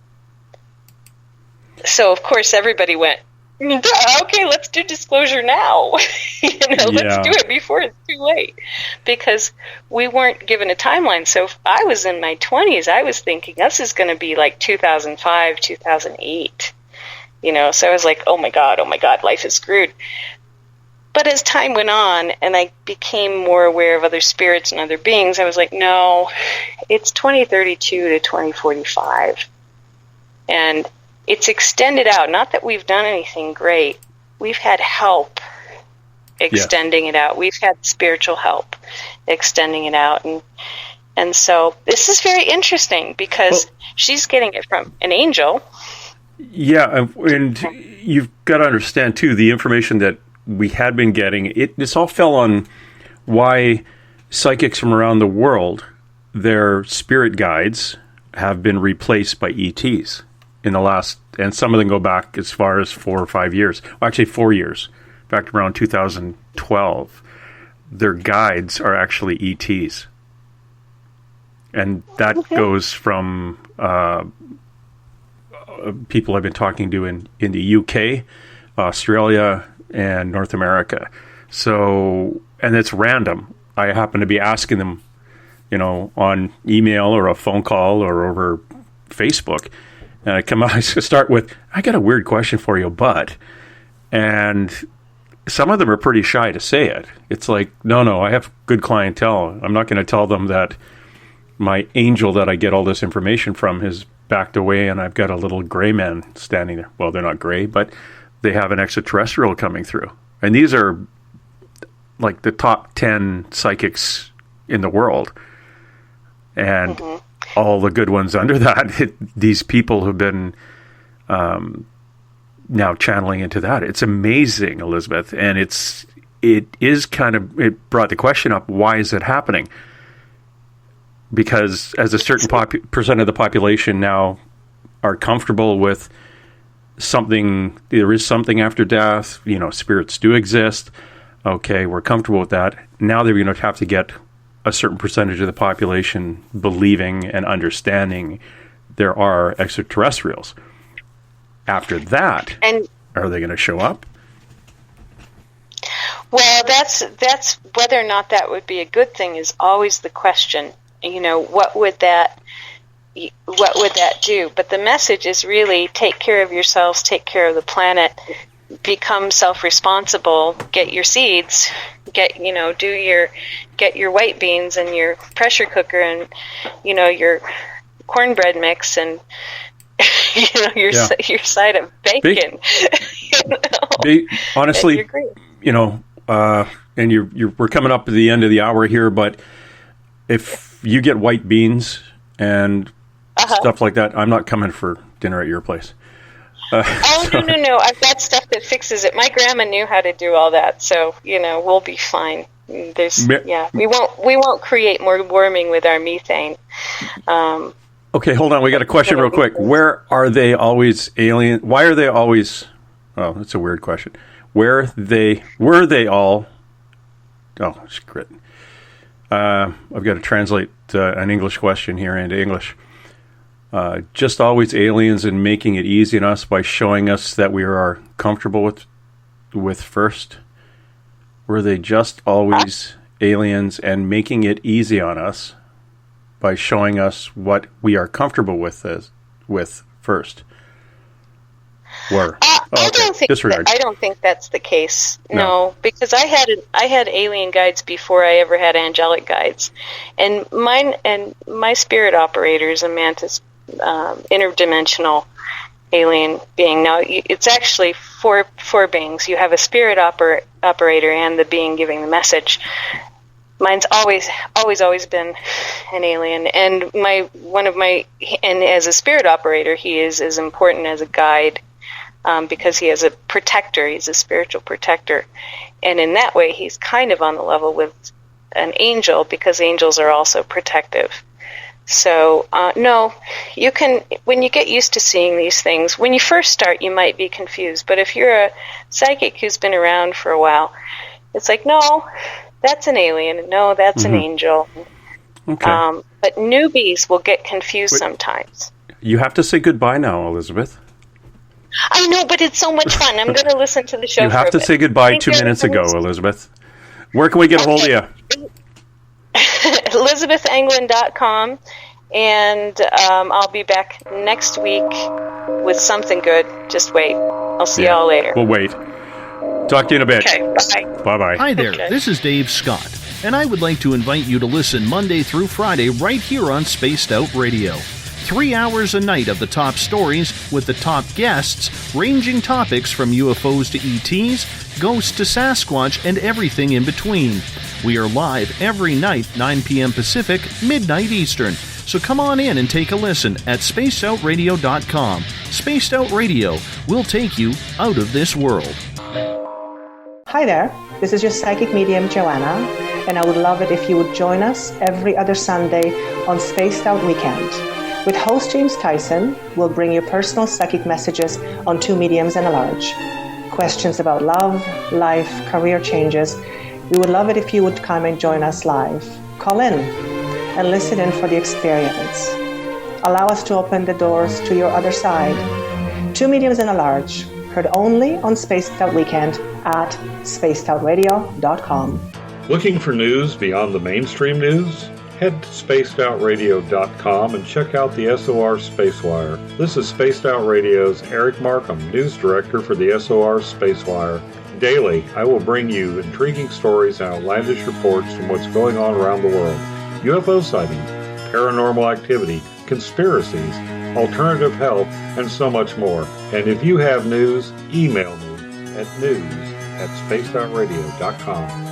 So, of course, everybody went, okay, let's do disclosure now. Let's do it before it's too late. Because we weren't given a timeline. So if I was in my 20s, I was thinking this is going to be like 2005, 2008. So I was like, oh my God, life is screwed. But as time went on and I became more aware of other spirits and other beings, I was like, no, it's 2032 to 2045. And it's extended out. Not that we've done anything great. We've had help extending it out. We've had spiritual help extending it out. And so this is very interesting because she's getting it from an angel. Yeah, and you've got to understand, too, the information that we had been getting, this all fell on why psychics from around the world, their spirit guides have been replaced by ETs in the last, and some of them go back as far as 4 or 5 years. Well, actually 4 years, back around 2012. Their guides are actually ETs. And that goes from people I've been talking to in the UK, Australia, and North America. So, and it's random. I happen to be asking them, on email or a phone call or over Facebook. And I start with, I got a weird question for you, but, and some of them are pretty shy to say it. It's like, no, I have good clientele. I'm not going to tell them that my angel that I get all this information from has backed away and I've got a little gray man standing there. Well, they're not gray, but they have an extraterrestrial coming through. And these are like the top 10 psychics in the world. And all the good ones under that, these people have been now channeling into that. It's amazing, Elizabeth. And it brought the question up, why is it happening? Because as a certain percent of the population now are comfortable with something, there is something after death, spirits do exist. Okay, we're comfortable with that. Now they're going to have to get a certain percentage of the population believing and understanding there are extraterrestrials. After that, are they going to show up? Well, that's whether or not that would be a good thing is always the question. What would that do? But the message is really take care of yourselves, take care of the planet, become self-responsible, get your seeds, get your white beans and your pressure cooker and your cornbread mix and your side of bacon. Honestly, and we're coming up to the end of the hour here, but if you get white beans and stuff like that, I'm not coming for dinner at your place. No. I've got stuff that fixes it. My grandma knew how to do all that, so, we'll be fine. We won't create more warming with our methane. Okay, hold on. We got a question real quick. Where are they always alien? Why are they always, that's a weird question. Were they all, screw it. I've got to translate an English question here into English. Just always aliens and making it easy on us by showing us that we are comfortable with first? Were they just always aliens and making it easy on us by showing us what we are comfortable with first? I don't think that's the case. No, because I had alien guides before I ever had angelic guides, and my spirit operator is a mantis, interdimensional alien being. Now it's actually four beings. You have a spirit operator and the being giving the message. Mine's always been an alien, and and as a spirit operator, he is as important as a guide. Because he has a protector, he's a spiritual protector. And in that way, he's kind of on the level with an angel because angels are also protective. So, no, you can, when you get used to seeing these things, when you first start, you might be confused. But if you're a psychic who's been around for a while, it's like, no, that's an alien. No, that's an angel. Okay. But newbies will get confused sometimes. You have to say goodbye now, Elizabeth. I know, but it's so much fun. I'm going to listen to the show. You have to say goodbye 2 minutes ago, Elizabeth. Where can we get a hold of you? ElizabethAnglin.com, and I'll be back next week with something good. Just wait. I'll see y'all later. We'll wait. Talk to you in a bit. Okay, bye. Bye-bye. Hi there, This is Dave Scott, and I would like to invite you to listen Monday through Friday right here on Spaced Out Radio. 3 hours a night of the top stories with the top guests, ranging topics from UFOs to ETs, ghosts to Sasquatch, and everything in between. We are live every night, 9 p.m. Pacific, midnight Eastern. So come on in and take a listen at spacedoutradio.com. Spaced Out Radio will take you out of this world. Hi there, this is your psychic medium Joanna, and I would love it if you would join us every other Sunday on Spaced Out Weekend. With host James Tyson, we'll bring you personal psychic messages on two mediums and a large. Questions about love, life, career changes. We would love it if you would come and join us live. Call in and listen in for the experience. Allow us to open the doors to your other side. Two mediums and a large, heard only on Spaced Out Weekend at spacedoutradio.com. Looking for news beyond the mainstream news? Head to spacedoutradio.com and check out the SOR Spacewire. This is Spaced Out Radio's Eric Markham, News Director for the SOR Spacewire. Daily, I will bring you intriguing stories and outlandish reports from what's going on around the world. UFO sightings, paranormal activity, conspiracies, alternative health, and so much more. And if you have news, email me at news@spacedoutradio.com.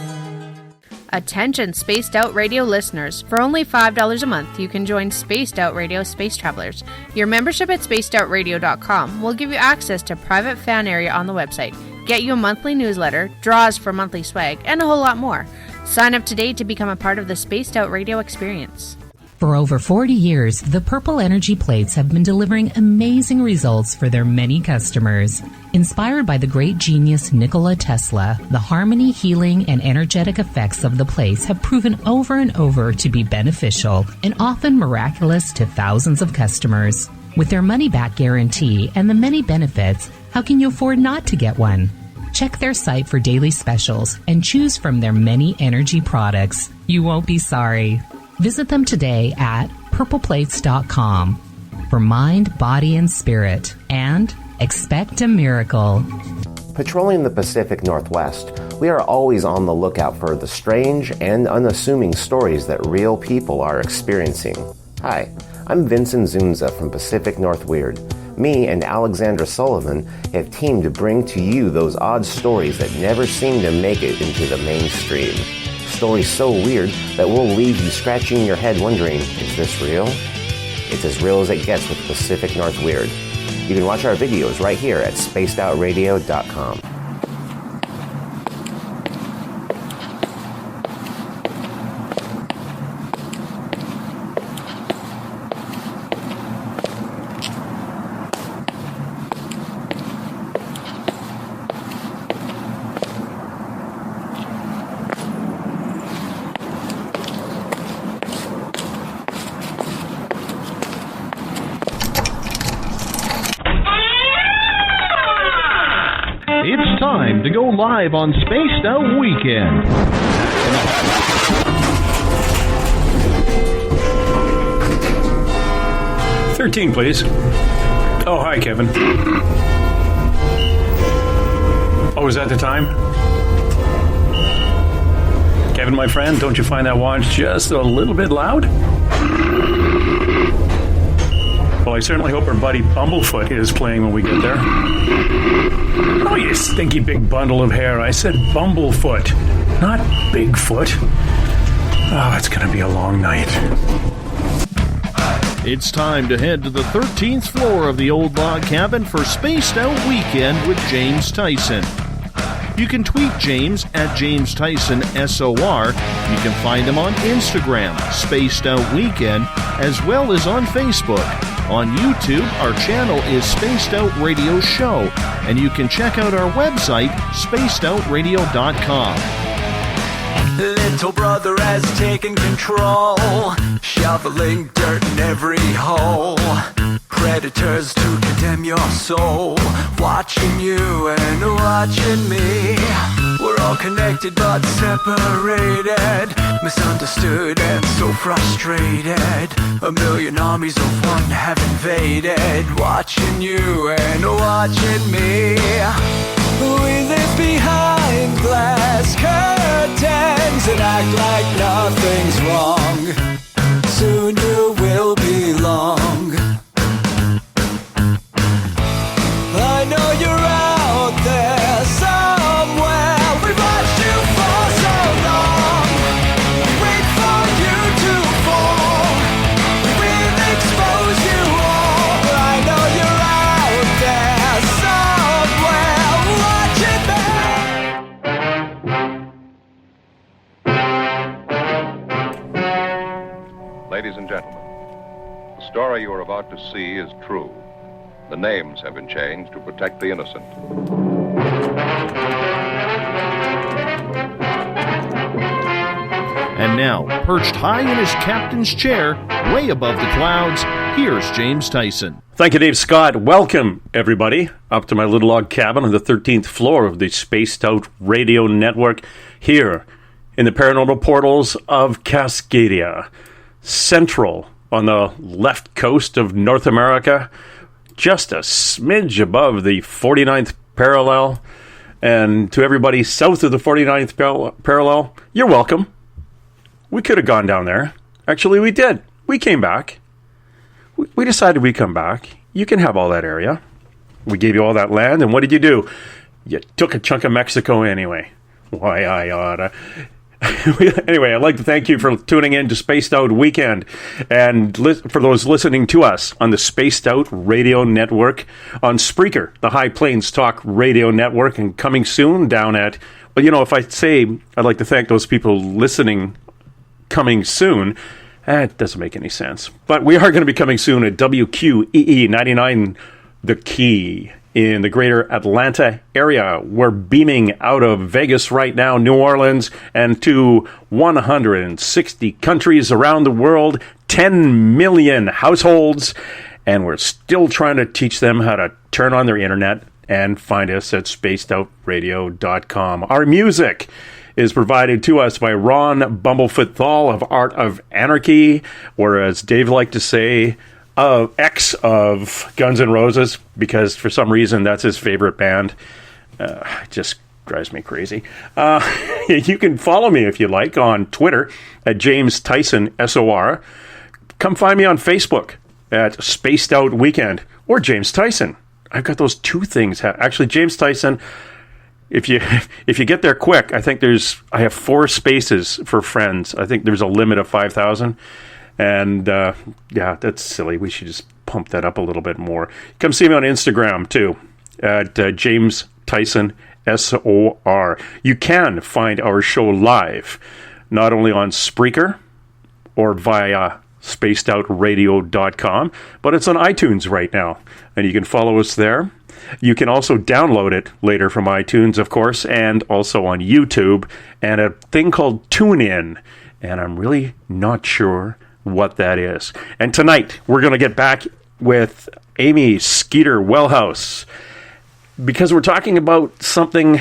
Attention Spaced Out Radio listeners. For only $5 a month, you can join Spaced Out Radio Space Travelers. Your membership at spacedoutradio.com will give you access to private fan area on the website, get you a monthly newsletter, draws for monthly swag, and a whole lot more. Sign up today to become a part of the Spaced Out Radio experience. For over 40 years, the Purple Energy Plates have been delivering amazing results for their many customers. Inspired by the great genius Nikola Tesla, the harmony, healing, and energetic effects of the plates have proven over and over to be beneficial and often miraculous to thousands of customers. With their money-back guarantee and the many benefits, how can you afford not to get one? Check their site for daily specials and choose from their many energy products. You won't be sorry. Visit them today at purpleplates.com for mind, body, and spirit, and expect a miracle. Patrolling the Pacific Northwest, we are always on the lookout for the strange and unassuming stories that real people are experiencing. Hi, I'm Vincent Zunza from Pacific North Weird. Me and Alexandra Sullivan have teamed to bring to you those odd stories that never seem to make it into the mainstream. Stories so weird that will leave you scratching your head wondering, is this real? It's as real as it gets with Pacific North Weird. You can watch our videos right here at spacedoutradio.com. It's time to go live on Spaced Out Weekend. 13, please. Oh, hi, Kevin. Oh, is that the time? Kevin, my friend, don't you find that watch just a little bit loud? Well, I certainly hope our buddy Bumblefoot is playing when we get there. Oh, you stinky big bundle of hair. I said Bumblefoot, not Bigfoot. Oh, it's going to be a long night. It's time to head to the 13th floor of the old log cabin for Spaced Out Weekend with James Tyson. You can tweet James at James Tyson SOR. You can find him on Instagram, Spaced Out Weekend, as well as on Facebook. On YouTube, our channel is Spaced Out Radio Show, and you can check out our website, spacedoutradio.com. Little brother has taken control, shoveling dirt in every hole. Predators to condemn your soul, watching you and watching me. We're all connected but separated, misunderstood and so frustrated. A million armies of one have invaded, watching you and watching me. We live behind glass curtains and act like nothing's wrong. Soon you will belong about to see is true. The names have been changed to protect the innocent. And now, perched high in his captain's chair, way above the clouds, here's James Tyson. Thank you, Dave Scott. Welcome, everybody, up to my little log cabin on the 13th floor of the Spaced Out Radio Network here in the paranormal portals of Cascadia, central on the left coast of North America, just a smidge above the 49th parallel. And to everybody south of the 49th parallel, you're welcome. We could have gone down there. Actually, we did. We came back. We decided we'd come back. You can have all that area. We gave you all that land, and what did you do? You took a chunk of Mexico anyway. Why, I oughta. Anyway, I'd like to thank you for tuning in to Spaced Out Weekend, and for those listening to us on the Spaced Out Radio Network, on Spreaker, the High Plains Talk Radio Network, and coming soon down at, well, you know, if I say I'd like to thank those people listening coming soon, that doesn't make any sense. But we are going to be coming soon at WQEE 99 The Key in the greater Atlanta area. We're beaming out of Vegas right now, New Orleans, and to 160 countries around the world, 10 million households, and we're still trying to teach them how to turn on their internet and find us at spacedoutradio.com. Our music is provided to us by Ron Bumblefoot Thal of Art of Anarchy, or as Dave liked to say, ex of Guns N' Roses, because for some reason that's his favorite band. It just drives me crazy. You can follow me if you like on Twitter at James Tyson SOR. Come find me on Facebook at Spaced Out Weekend or James Tyson. I've got those two things. Actually, James Tyson. If you get there quick, I think I have 4 spaces for friends. I think there's a limit of 5,000. And, yeah, that's silly. We should just pump that up a little bit more. Come see me on Instagram, too, at James Tyson SOR. You can find our show live, not only on Spreaker or via spacedoutradio.com, but it's on iTunes right now, and you can follow us there. You can also download it later from iTunes, of course, and also on YouTube, and a thing called TuneIn, and I'm really not sure what that is. And tonight, we're going to get back with Amy Skeeter Welhouse, because we're talking about something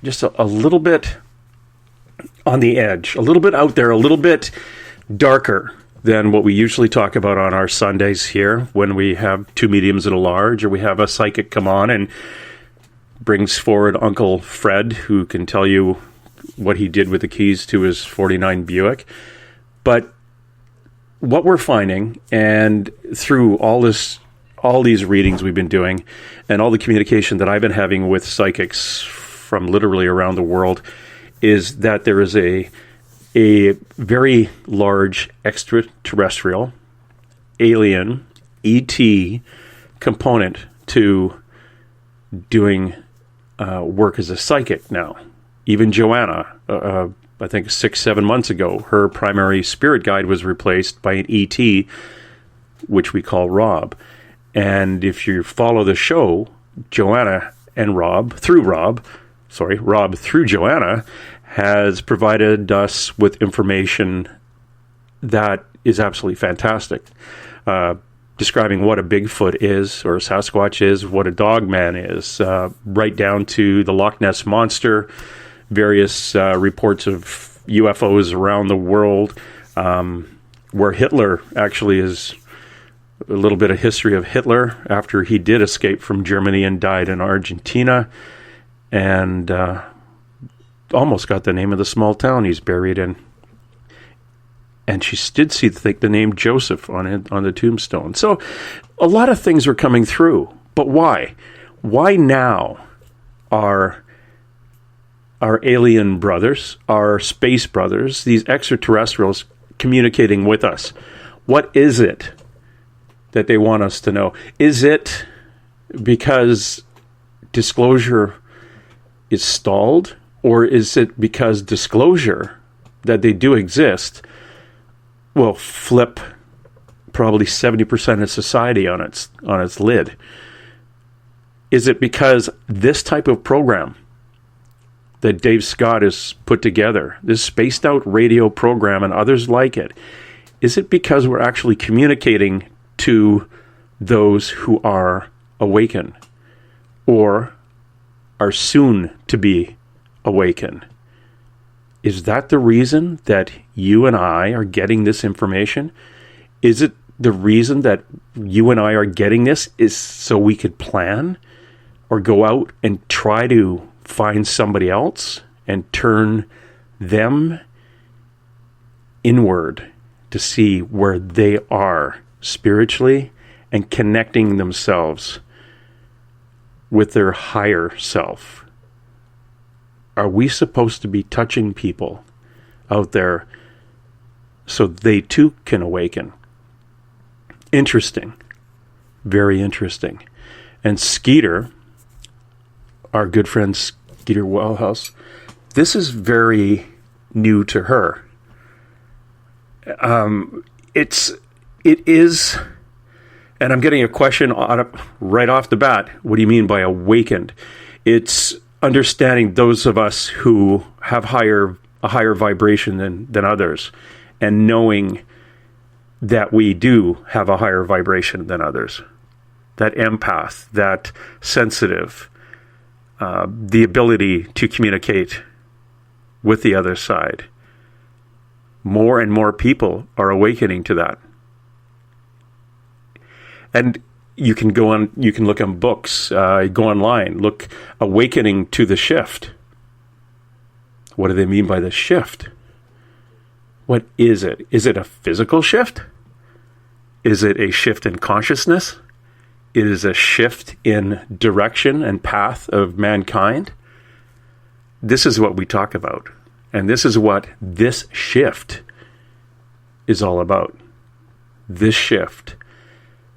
just a little bit on the edge, a little bit out there, a little bit darker than what we usually talk about on our Sundays here when we have 2 mediums and a large, or we have a psychic come on and brings forward Uncle Fred, who can tell you what he did with the keys to his 49 Buick. But what we're finding, and through all these readings we've been doing, and all the communication that I've been having with psychics from literally around the world, is that there is a very large extraterrestrial, alien, ET component to doing work as a psychic now. Even Joanna, I think 6-7 months ago, her primary spirit guide was replaced by an ET, which we call Rob. And if you follow the show, Joanna and Rob through Joanna, has provided us with information that is absolutely fantastic. Describing what a Bigfoot is, or a Sasquatch is, what a Dogman is, right down to the Loch Ness Monster, various reports of UFOs around the world, where Hitler actually is a little bit of history of Hitler after he did escape from Germany and died in Argentina, and almost got the name of the small town he's buried in. And she did think the name Joseph on the tombstone. So a lot of things are coming through. But why? Why now are our alien brothers, our space brothers, these extraterrestrials communicating with us? What is it that they want us to know? Is it because disclosure is stalled? Or is it because disclosure that they do exist will flip probably 70% of society on its lid. Is it because this type of program that Dave Scott has put together, this spaced out radio program and others like it, is it because we're actually communicating to those who are awakened or are soon to be awakened? Is that the reason that you and I are getting this information? Is it the reason that you and I are getting this is so we could plan or go out and try to find somebody else and turn them inward to see where they are spiritually and connecting themselves with their higher self? Are we supposed to be touching people out there so they too can awaken? Interesting. Very interesting. And Skeeter, our good friend Skeeter Welhouse, this is very new to her. It is, and I'm getting a question right off the bat. What do you mean by awakened? It's understanding those of us who have a higher vibration than others, and knowing that we do have a higher vibration than others. That empath, that sensitive, the ability to communicate with the other side. More and more people are awakening to that. And you can look on books, go online, look, awakening to the shift. What do they mean by the shift? What is it? Is it a physical shift? Is it a shift in consciousness? Is a shift in direction and path of mankind? This is what we talk about. And this is what this shift is all about. This shift.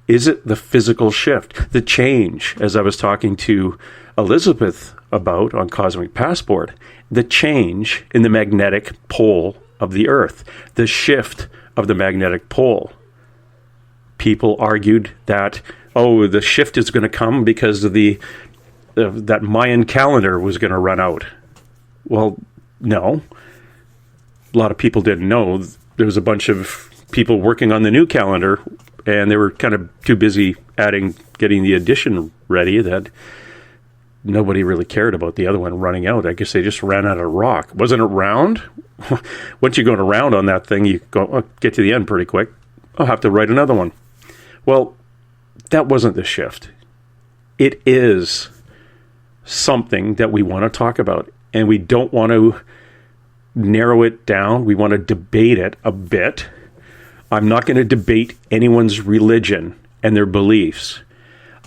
Is it the physical shift? The change, as I was talking to Elizabeth about on Cosmic Passport, the change in the magnetic pole of the Earth, the shift of the magnetic pole. People argued that, the shift is going to come because of that Mayan calendar was going to run out. Well, no. A lot of people didn't know. There was a bunch of people working on the new calendar, and they were kind of too busy getting the edition ready that nobody really cared about the other one running out. I guess they just ran out of rock. Wasn't it round? Once you go to round on that thing, you get to the end pretty quick. I'll have to write another one. Well, that wasn't the shift. It is something that we want to talk about, and we don't want to narrow it down. We want to debate it a bit. I'm not going to debate anyone's religion and their beliefs.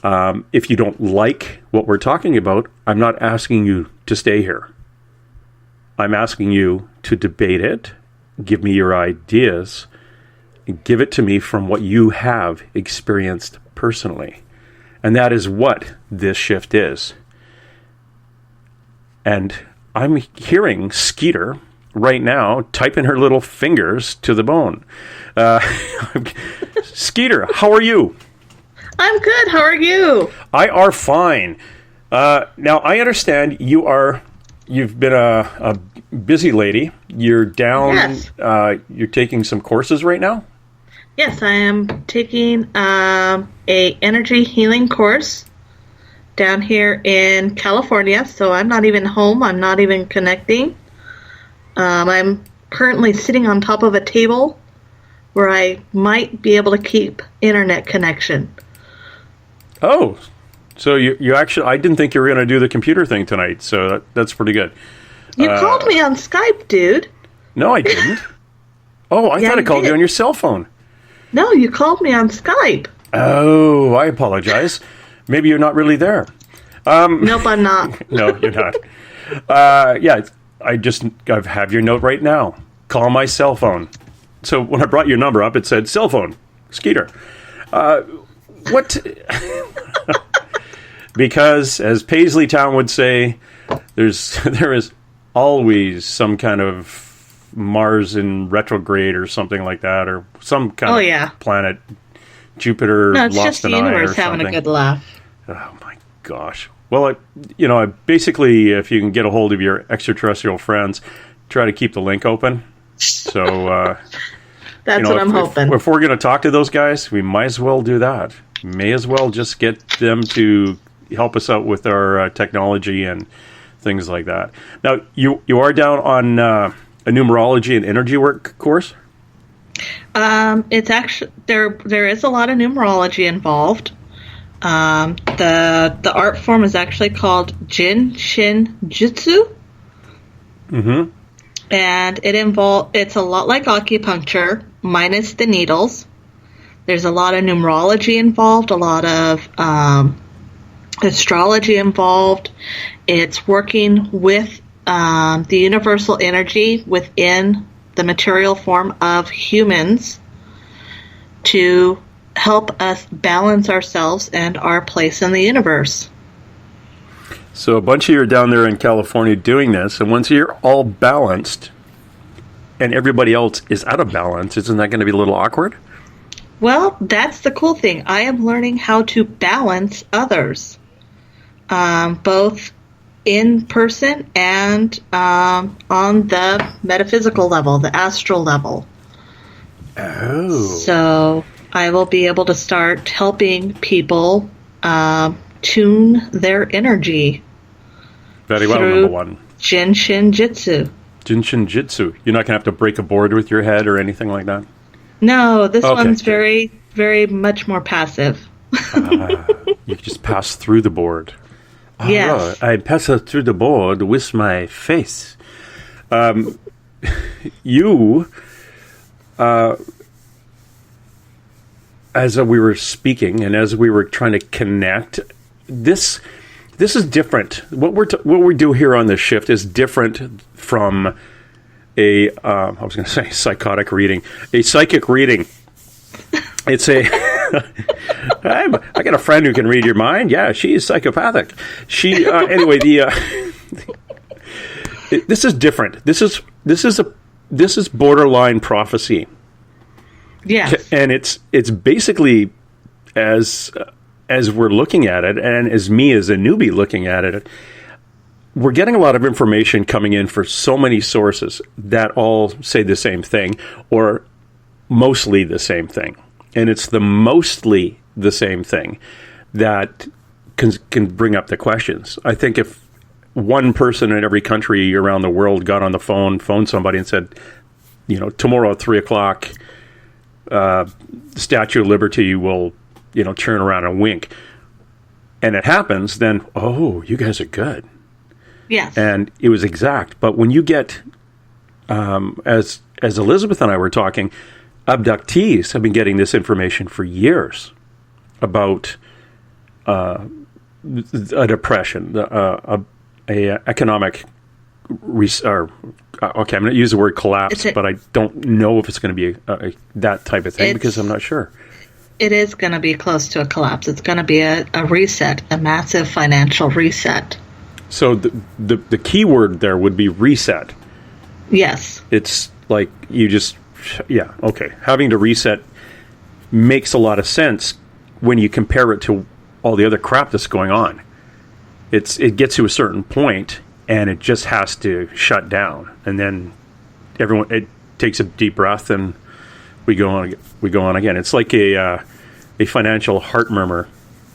If you don't like what we're talking about, I'm not asking you to stay here. I'm asking you to debate it, give me your ideas, and give it to me from what you have experienced personally. And that is what this shift is. And I'm hearing Skeeter right now typing her little fingers to the bone. Skeeter, how are you? I'm good. How are you? I are fine. Now, I understand you've been a busy lady. You're down. Yes. You're taking some courses right now? Yes, I am taking a energy healing course down here in California. So I'm not even home. I'm not even connecting. I'm currently sitting on top of a table where I might be able to keep internet connection. Oh, so you actually, I didn't think you were going to do the computer thing tonight, so that's pretty good. You called me on Skype, dude. No, I didn't. Oh, I thought I called you on your cell phone. No, you called me on Skype. Oh, I apologize. Maybe you're not really there. Nope, I'm not. No, you're not. Yeah, I have your note right now. Call my cell phone. So when I brought your number up, it said cell phone, Skeeter. What? Because, as Paisley Town would say, there is always some kind of Mars in retrograde or something like that, or some kind of planet Jupiter No, it's lost just the an eye or universe having something. a good laugh. Oh my gosh. Well, basically, if you can get a hold of your extraterrestrial friends, try to keep the link open. So That's what I'm hoping. If we're going to talk to those guys, we might as well do that. May as well just get them to help us out with our technology and things like that. Now, you are down on a numerology and energy work course? It's actually there is a lot of numerology involved. The art form is actually called Jin Shin Jutsu. Mm-hmm. And it's a lot like acupuncture, minus the needles. There's a lot of numerology involved, a lot of astrology involved. It's working with the universal energy within the material form of humans to help us balance ourselves and our place in the universe. So a bunch of you are down there in California doing this, and once you're all balanced and everybody else is out of balance, isn't that going to be a little awkward? Well, that's the cool thing. I am learning how to balance others, both in person and on the metaphysical level, the astral level. Oh. So I will be able to start helping people tune their energy. Very well, number one. Jinshin Jitsu. Jinshin Jitsu. You're not going to have to break a board with your head or anything like that? No, this one's very, very much more passive. You just pass through the board. Yes. I pass through the board with my face. You, as we were speaking and as we were trying to connect, this is different. What we do here on this shift is different from I was going to say psychotic reading, a psychic reading. It's a. I got a friend who can read your mind. Yeah, she is psychopathic. She anyway. This is different. This is borderline prophecy. Yes, and it's basically as we're looking at it, and as me as a newbie looking at it, we're getting a lot of information coming in for so many sources that all say the same thing, or mostly the same thing. And it's the mostly the same thing that can bring up the questions. I think if one person in every country around the world got on the phoned somebody and said, tomorrow at 3:00, Statue of Liberty will, turn around and wink, and it happens, then, oh, you guys are good. Yes. And it was exact. But when you get, as Elizabeth and I were talking, abductees have been getting this information for years about a depression, a economic okay, I'm going to use the word collapse, but I don't know if it's going to be that type of thing because I'm not sure. It is going to be close to a collapse. It's going to be a reset, a massive financial reset. So the key word there would be reset. Yes. It's like you just, yeah, okay. Having to reset makes a lot of sense when you compare it to all the other crap that's going on. It gets to a certain point and it just has to shut down, and then it takes a deep breath and we go on again. It's like a financial heart murmur,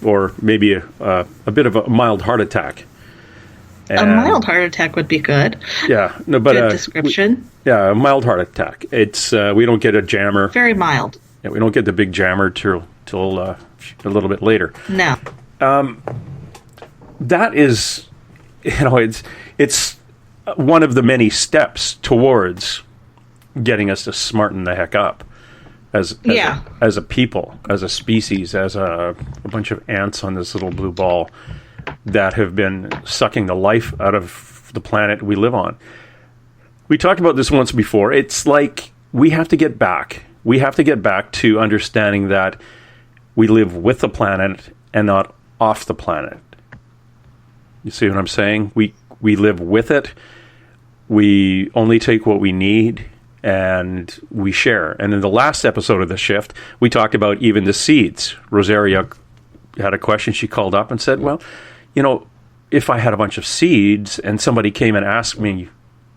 or maybe a bit of a mild heart attack. A mild heart attack would be good. Yeah, no, but good description. A mild heart attack. It's we don't get a jammer. Very mild. Yeah, we don't get the big jammer till a little bit later. No. That is, it's one of the many steps towards getting us to smarten the heck up as a people, as a species, as a bunch of ants on this little blue ball that have been sucking the life out of the planet we live on. We talked about this once before. It's like we have to get back. We have to get back to understanding that we live with the planet and not off the planet. You see what I'm saying? We live with it. We only take what we need, and we share. And in the last episode of The Shift, we talked about even the seeds. Rosaria had a question. She called up and said, well, if I had a bunch of seeds and somebody came and asked me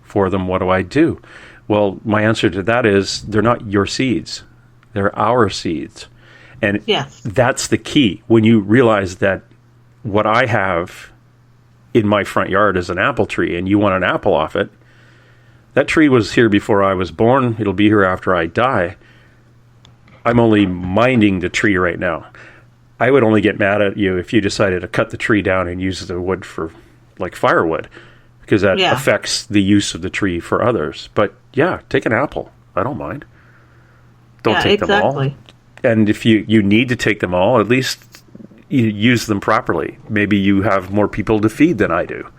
for them, what do I do? Well, my answer to that is they're not your seeds. They're our seeds. And that's the key. When you realize that what I have in my front yard is an apple tree and you want an apple off it, that tree was here before I was born. It'll be here after I die. I'm only minding the tree right now. I would only get mad at you if you decided to cut the tree down and use the wood for like firewood, because that affects the use of the tree for others. But yeah, take an apple. I don't mind. Don't take them all. And if you need to take them all, at least you use them properly. Maybe you have more people to feed than I do.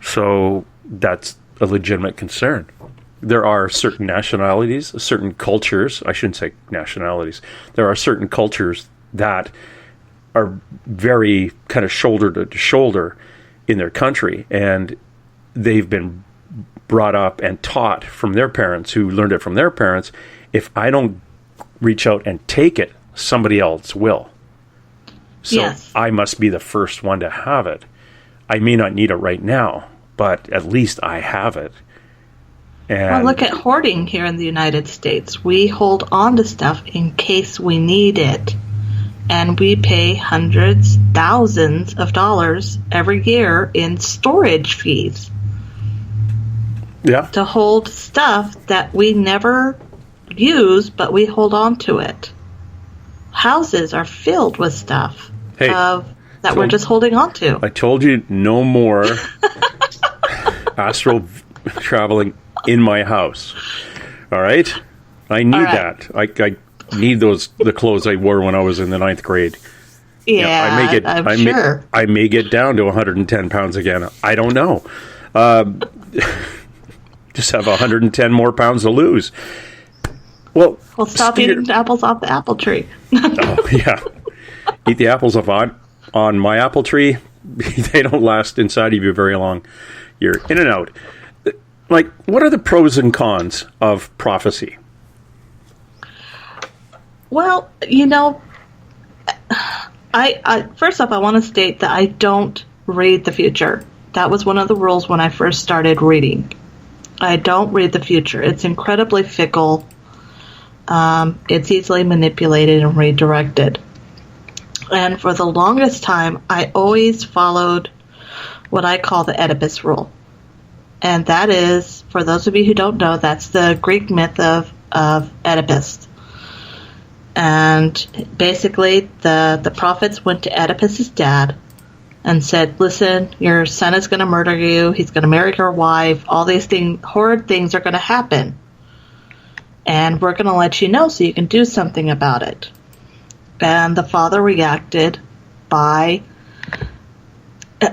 So that's a legitimate concern. There are certain nationalities, certain cultures, I shouldn't say nationalities, there are certain cultures that are very kind of shoulder to shoulder in their country, and they've been brought up and taught from their parents, who learned it from their parents, if I don't reach out and take it, somebody else will. So I must be the first one to have it. I may not need it right now, but at least I have it. And well, look at hoarding here in the United States. We hold on to stuff in case we need it. And we pay hundreds, thousands of dollars every year in storage fees. Yeah. To hold stuff that we never use, but we hold on to it. Houses are filled with stuff that we're just holding on to. I told you no more astral traveling in my house. All right? I need that. I need the clothes I wore when I was in the 9th grade. I may get down to 110 pounds again. I don't know. Just have 110 more pounds to lose. Well, stop eating apples off the apple tree. Oh, yeah. Eat the apples off on my apple tree. They don't last inside of you very long. You're in and out. Like, what are the pros and cons of prophecy? Well, I first off, I want to state that I don't read the future. That was one of the rules when I first started reading. I don't read the future. It's incredibly fickle. It's easily manipulated and redirected. And for the longest time, I always followed what I call the Oedipus rule. And that is, for those of you who don't know, that's the Greek myth of Oedipus. And basically, the prophets went to Oedipus's dad and said, listen, your son is going to murder you. He's going to marry your wife. All these horrid things are going to happen. And we're going to let you know so you can do something about it. And the father reacted by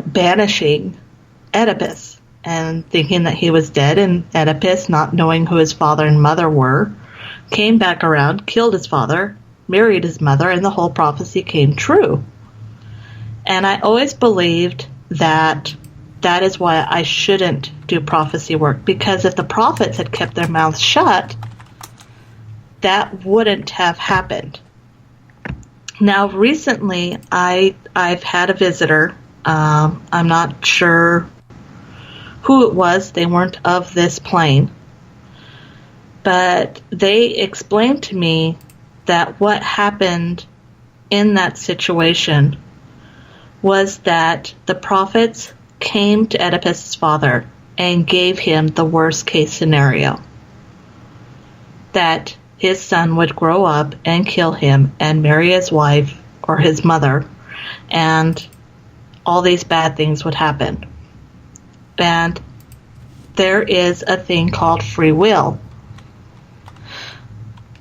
banishing Oedipus and thinking that he was dead. And Oedipus, not knowing who his father and mother were, came back around, killed his father, married his mother, and the whole prophecy came true. And I always believed that that is why I shouldn't do prophecy work, because if the prophets had kept their mouths shut, that wouldn't have happened. Now, recently, I've had a visitor. I'm not sure who it was. They weren't of this plane. But they explained to me that what happened in that situation was that the prophets came to Oedipus' father and gave him the worst case scenario. That his son would grow up and kill him and marry his wife or his mother, and all these bad things would happen. And there is a thing called free will.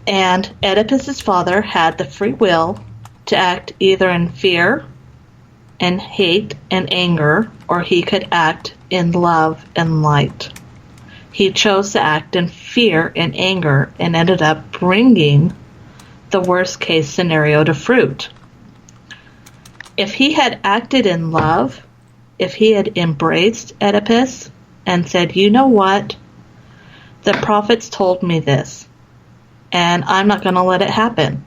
And Oedipus' father had the free will to act either in fear and hate and anger, or he could act in love and light. He chose to act in fear and anger and ended up bringing the worst case scenario to fruit. If he had acted in love, if he had embraced Oedipus and said, you know what, The prophets told me this, and I'm not going to let it happen.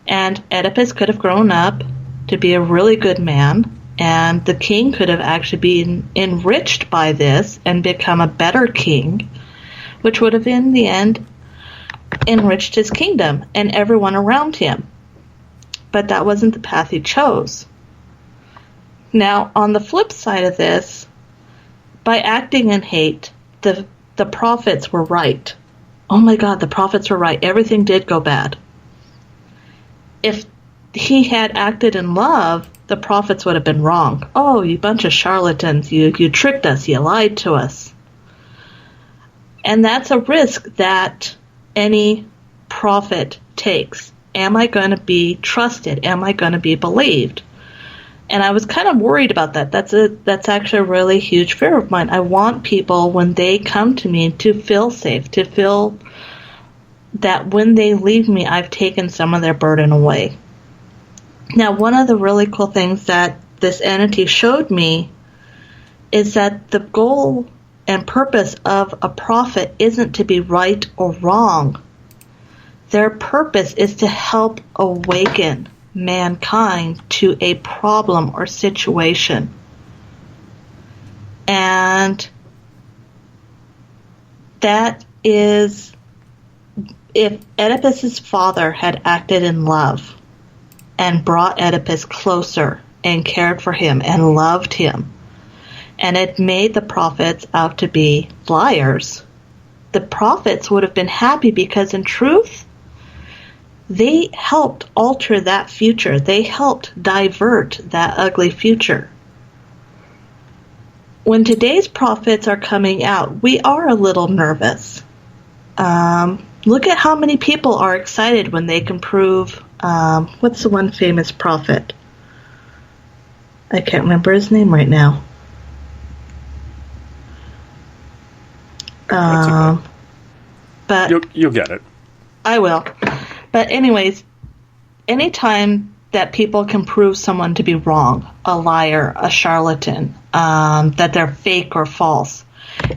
And Oedipus could have grown up to be a really good man, and the king could have actually been enriched by this and become a better king, which would have in the end enriched his kingdom and everyone around him. But that wasn't the path he chose. Now, on the flip side of this, by acting in hate, the prophets were right. Oh my God, the prophets were right. Everything did go bad. If he had acted in love, the prophets would have been wrong. Oh, you bunch of charlatans. You tricked us. You lied to us. And that's a risk that any prophet takes. Am I going to be trusted? Am I going to be believed? And I was kind of worried about that. That's actually a really huge fear of mine. I want people, when they come to me, to feel safe, to feel that when they leave me, I've taken some of their burden away. Now, one of the really cool things that this entity showed me is that the goal and purpose of a prophet isn't to be right or wrong. Their purpose is to help awaken mankind to a problem or situation. And that is, if Oedipus's father had acted in love and brought Oedipus closer and cared for him and loved him, and it made the prophets out to be liars, the prophets would have been happy, because in truth, they helped alter that future. They helped divert that ugly future. When today's prophets are coming out, we are a little nervous. Look at how many people are excited when they can prove, what's the one famous prophet? I can't remember his name right now. But you'll get it. I will. But anyways, anytime that people can prove someone to be wrong, a liar, a charlatan, that they're fake or false,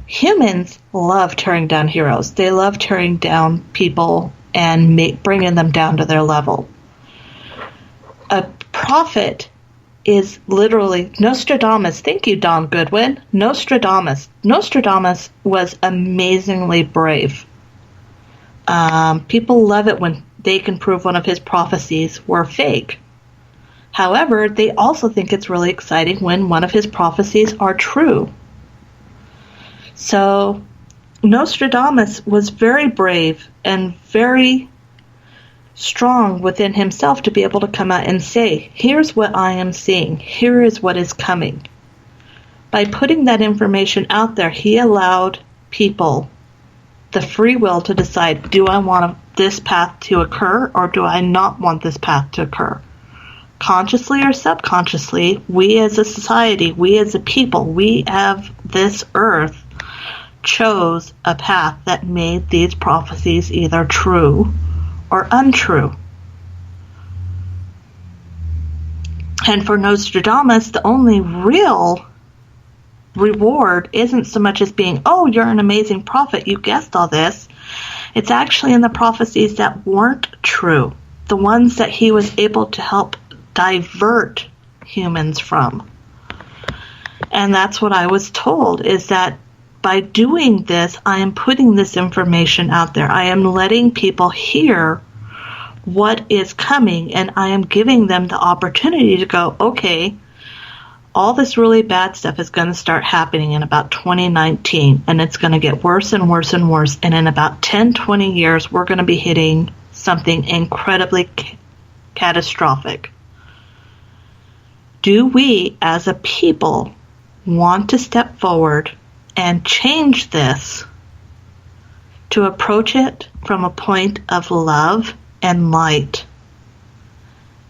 humans love tearing down heroes. They love tearing down people and bringing them down to their level. A prophet is literally Nostradamus. Thank you, Don Goodwin. Nostradamus. Nostradamus was amazingly brave. People love it when they can prove one of his prophecies were fake. However, they also think it's really exciting when one of his prophecies are true. So, Nostradamus was very brave and very strong within himself to be able to come out and say, here's what I am seeing, here is what is coming. By putting that information out there, he allowed people the free will to decide, do I want this path to occur or do I not want this path to occur? Consciously or subconsciously, we as a society, we as a people, we have this earth chose a path that made these prophecies either true or untrue. And for Nostradamus, the only real reward isn't so much as being, oh, you're an amazing prophet, you guessed all this. It's actually in the prophecies that weren't true, the ones that he was able to help divert humans from. And that's what I was told, is that by doing this, I am putting this information out there. I am letting people hear what is coming, and I am giving them the opportunity to go, okay, all this really bad stuff is going to start happening in about 2019, and it's going to get worse and worse and worse, and in about 10, 20 years, we're going to be hitting something incredibly catastrophic. Do we, as a people, want to step forward and change this to approach it from a point of love and light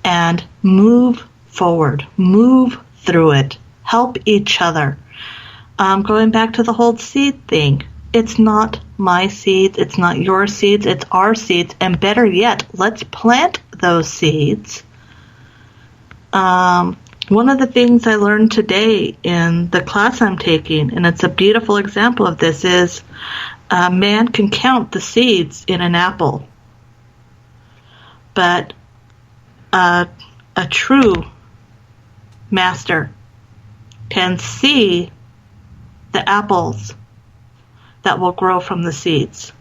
and move forward, move through it, help each other? Going back to the whole seed thing, it's not my seeds, it's not your seeds, it's our seeds, and better yet, let's plant those seeds. One of the things I learned today in the class I'm taking, and it's a beautiful example of this, is a man can count the seeds in an apple. But a true master can see the apples that will grow from the seeds,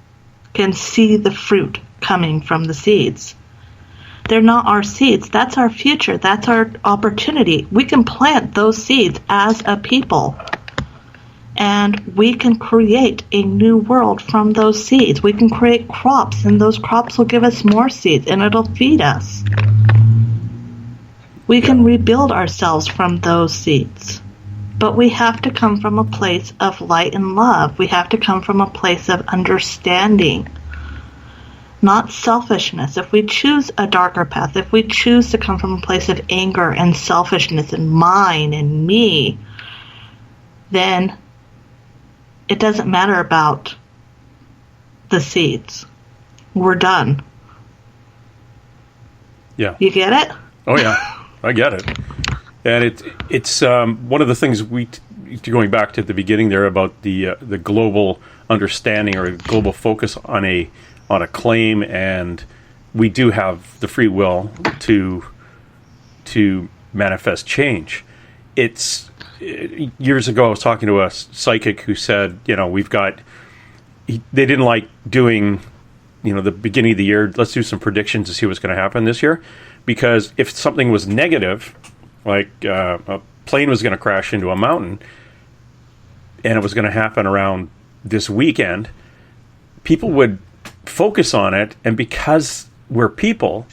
can see the fruit coming from the seeds. They're not our seeds. That's our future. That's our opportunity. We can plant those seeds as a people, and we can create a new world from those seeds. We can create crops, and those crops will give us more seeds, and it'll feed us. We can rebuild ourselves from those seeds. But we have to come from a place of light and love. We have to come from a place of understanding, not selfishness. If we choose a darker path, if we choose to come from a place of anger and selfishness and mine and me, then it doesn't matter about the seeds. We're done. Yeah. You get it? Oh, yeah. I get it. And it's one of the things going back to the beginning there about the global understanding or global focus on a claim, and we do have the free will to manifest change. It's years ago I was talking to a psychic who said, they didn't like doing, the beginning of the year, let's do some predictions to see what's going to happen this year, because if something was negative, like a plane was going to crash into a mountain and it was going to happen around this weekend, people would focus on it, and because we're people,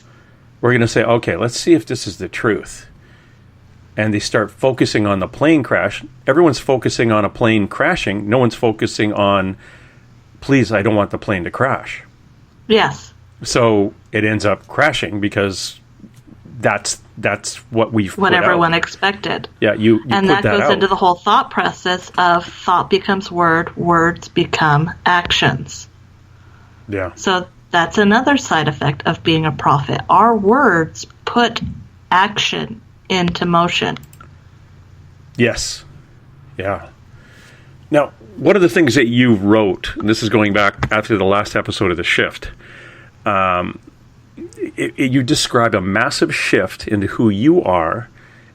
we're going to say, okay, let's see if this is the truth. And they start focusing on the plane crash. Everyone's focusing on a plane crashing. No one's focusing on, please, I don't want the plane to crash. Yes. So it ends up crashing because that's what we've what put everyone out. Expected. Yeah, you and put that goes out. into the whole thought process of thought becomes word, words become actions. Yeah. So that's another side effect of being a prophet. Our words put action into motion. Yes. Yeah. Now, one of the things that you wrote, and this is going back after the last episode of The Shift, you describe a massive shift into who you are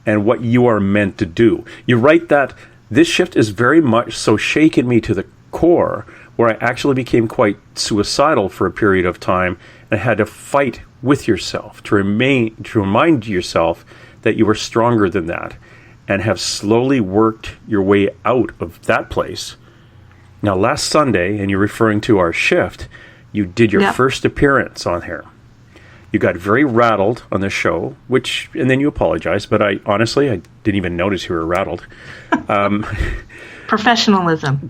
and what you are meant to do. You write that this shift is very much so shaken me to the core, where I actually became quite suicidal for a period of time and had to fight with yourself to remind yourself that you were stronger than that, and have slowly worked your way out of that place. Now, last Sunday, and you're referring to our shift, you did your first appearance on here. You got very rattled on the show, and then you apologized, but I didn't even notice you were rattled. Professionalism.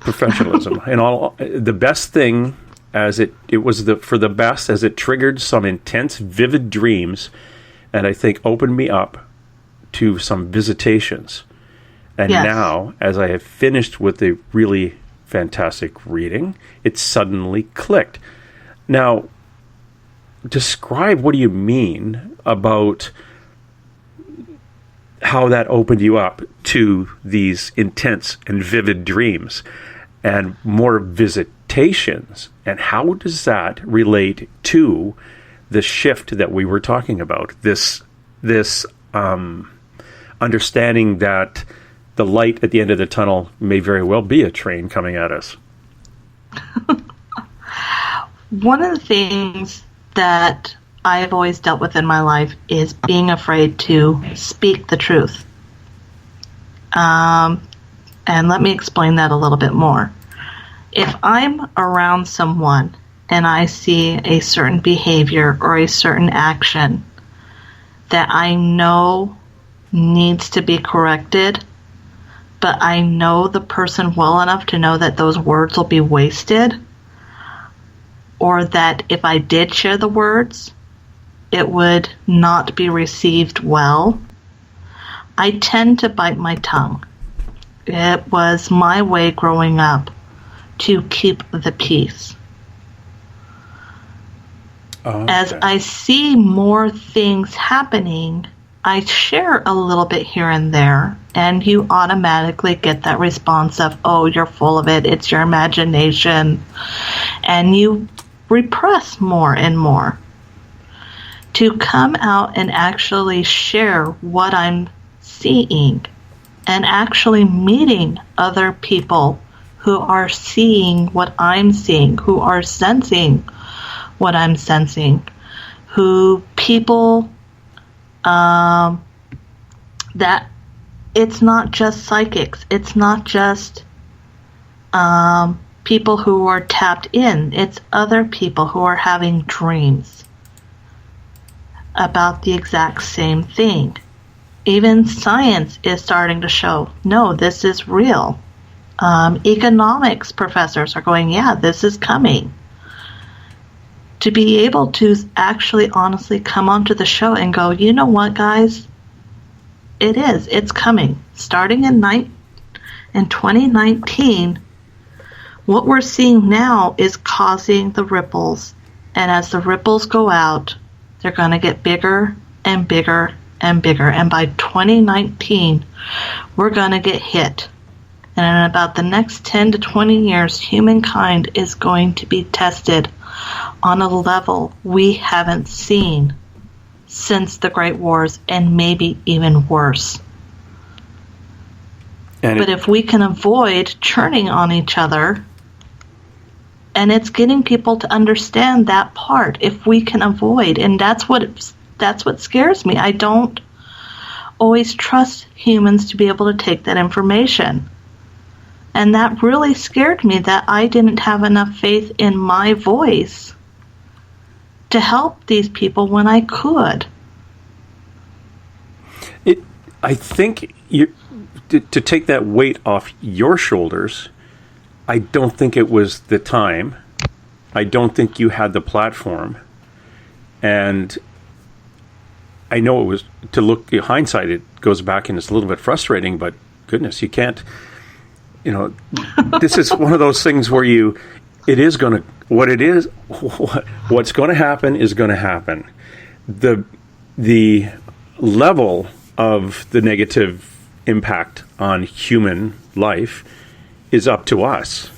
And all the best thing, as it was for the best, as it triggered some intense, vivid dreams, and I think opened me up to some visitations. And now, as I have finished with a really fantastic reading, it suddenly clicked. Now, describe what do you mean about how that opened you up to these intense and vivid dreams and more visitations, and how does that relate to the shift that we were talking about, this understanding that the light at the end of the tunnel may very well be a train coming at us? One of the things that I've always dealt with in my life is being afraid to speak the truth. And let me explain that a little bit more. If I'm around someone and I see a certain behavior or a certain action that I know needs to be corrected, but I know the person well enough to know that those words will be wasted, or that if I did share the words, it would not be received well, I tend to bite my tongue. It was my way growing up to keep the peace. Okay. As I see more things happening, I share a little bit here and there, and you automatically get that response of, oh, you're full of it, it's your imagination, and you repress more and more. To come out and actually share what I'm seeing and actually meeting other people who are seeing what I'm seeing, who are sensing what I'm sensing, who people that it's not just psychics, it's not just people who are tapped in, it's other people who are having dreams about the exact same thing. Even science is starting to show, no, this is real. Economics professors are going, yeah, this is coming. To be able to actually honestly come onto the show and go, you know what, guys? It's coming. Starting in 2019, what we're seeing now is causing the ripples. And as the ripples go out, they're going to get bigger and bigger and bigger. And by 2019, we're going to get hit. And in about the next 10 to 20 years, humankind is going to be tested on a level we haven't seen since the Great Wars, and maybe even worse. But if we can avoid churning on each other, and it's getting people to understand that part, if we can avoid, and that's what scares me. I don't always trust humans to be able to take that information. And that really scared me, that I didn't have enough faith in my voice to help these people when I could. I think to take that weight off your shoulders, I don't think it was the time. I don't think you had the platform. And I know it was, to look in hindsight, it goes back and it's a little bit frustrating, but goodness, you can't, this is one of those things where what's going to happen is going to happen. The level of the negative impact on human life is up to us.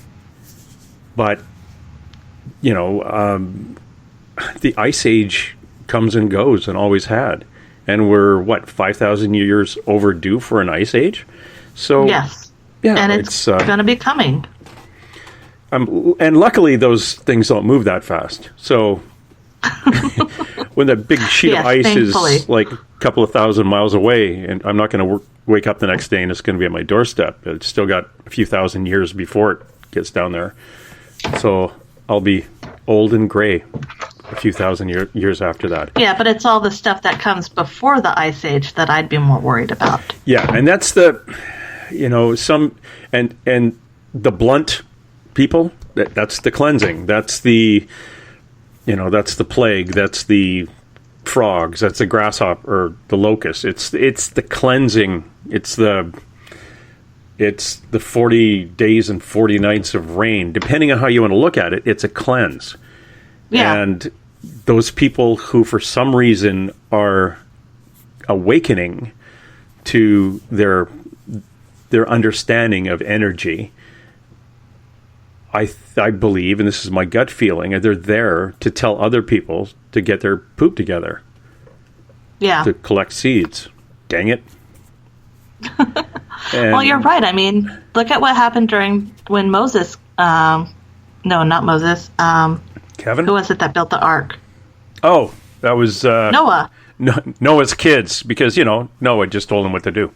But, the Ice Age comes and goes and always had. And we're, 5,000 years overdue for an Ice Age? So, yes. Yeah, and it's going to be coming. And luckily, those things don't move that fast. So when that big sheet of ice is like a couple of thousand miles away, and I'm not going to wake up the next day and it's going to be at my doorstep. It's still got a few thousand years before it gets down there. So I'll be old and gray a few thousand years after that. Yeah, but it's all the stuff that comes before the Ice Age that I'd be more worried about. Yeah, and that's the, and the blunt people, that's the cleansing. That's the, that's the plague. That's the frogs. That's the grasshopper, or the locust. It's the cleansing. It's the 40 days and 40 nights of rain. Depending on how you want to look at it, it's a cleanse. Yeah. And those people who, for some reason, are awakening to their understanding of energy, I believe, and this is my gut feeling, they're there to tell other people to get their poop together. Yeah. To collect seeds. Dang it. Well, you're right. I mean, look at what happened when Moses, no, not Moses. Kevin? Who was it that built the ark? Oh, that was... Noah. Noah's kids, because, Noah just told them what to do.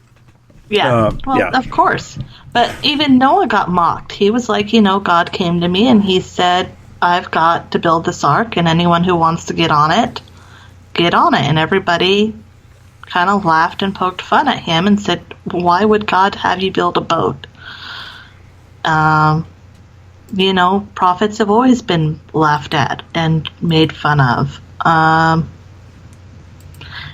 Yeah, Of course. But even Noah got mocked. He was like, God came to me and he said, I've got to build this ark, and anyone who wants to get on it. And everybody kind of laughed and poked fun at him and said, why would God have you build a boat? Prophets have always been laughed at and made fun of.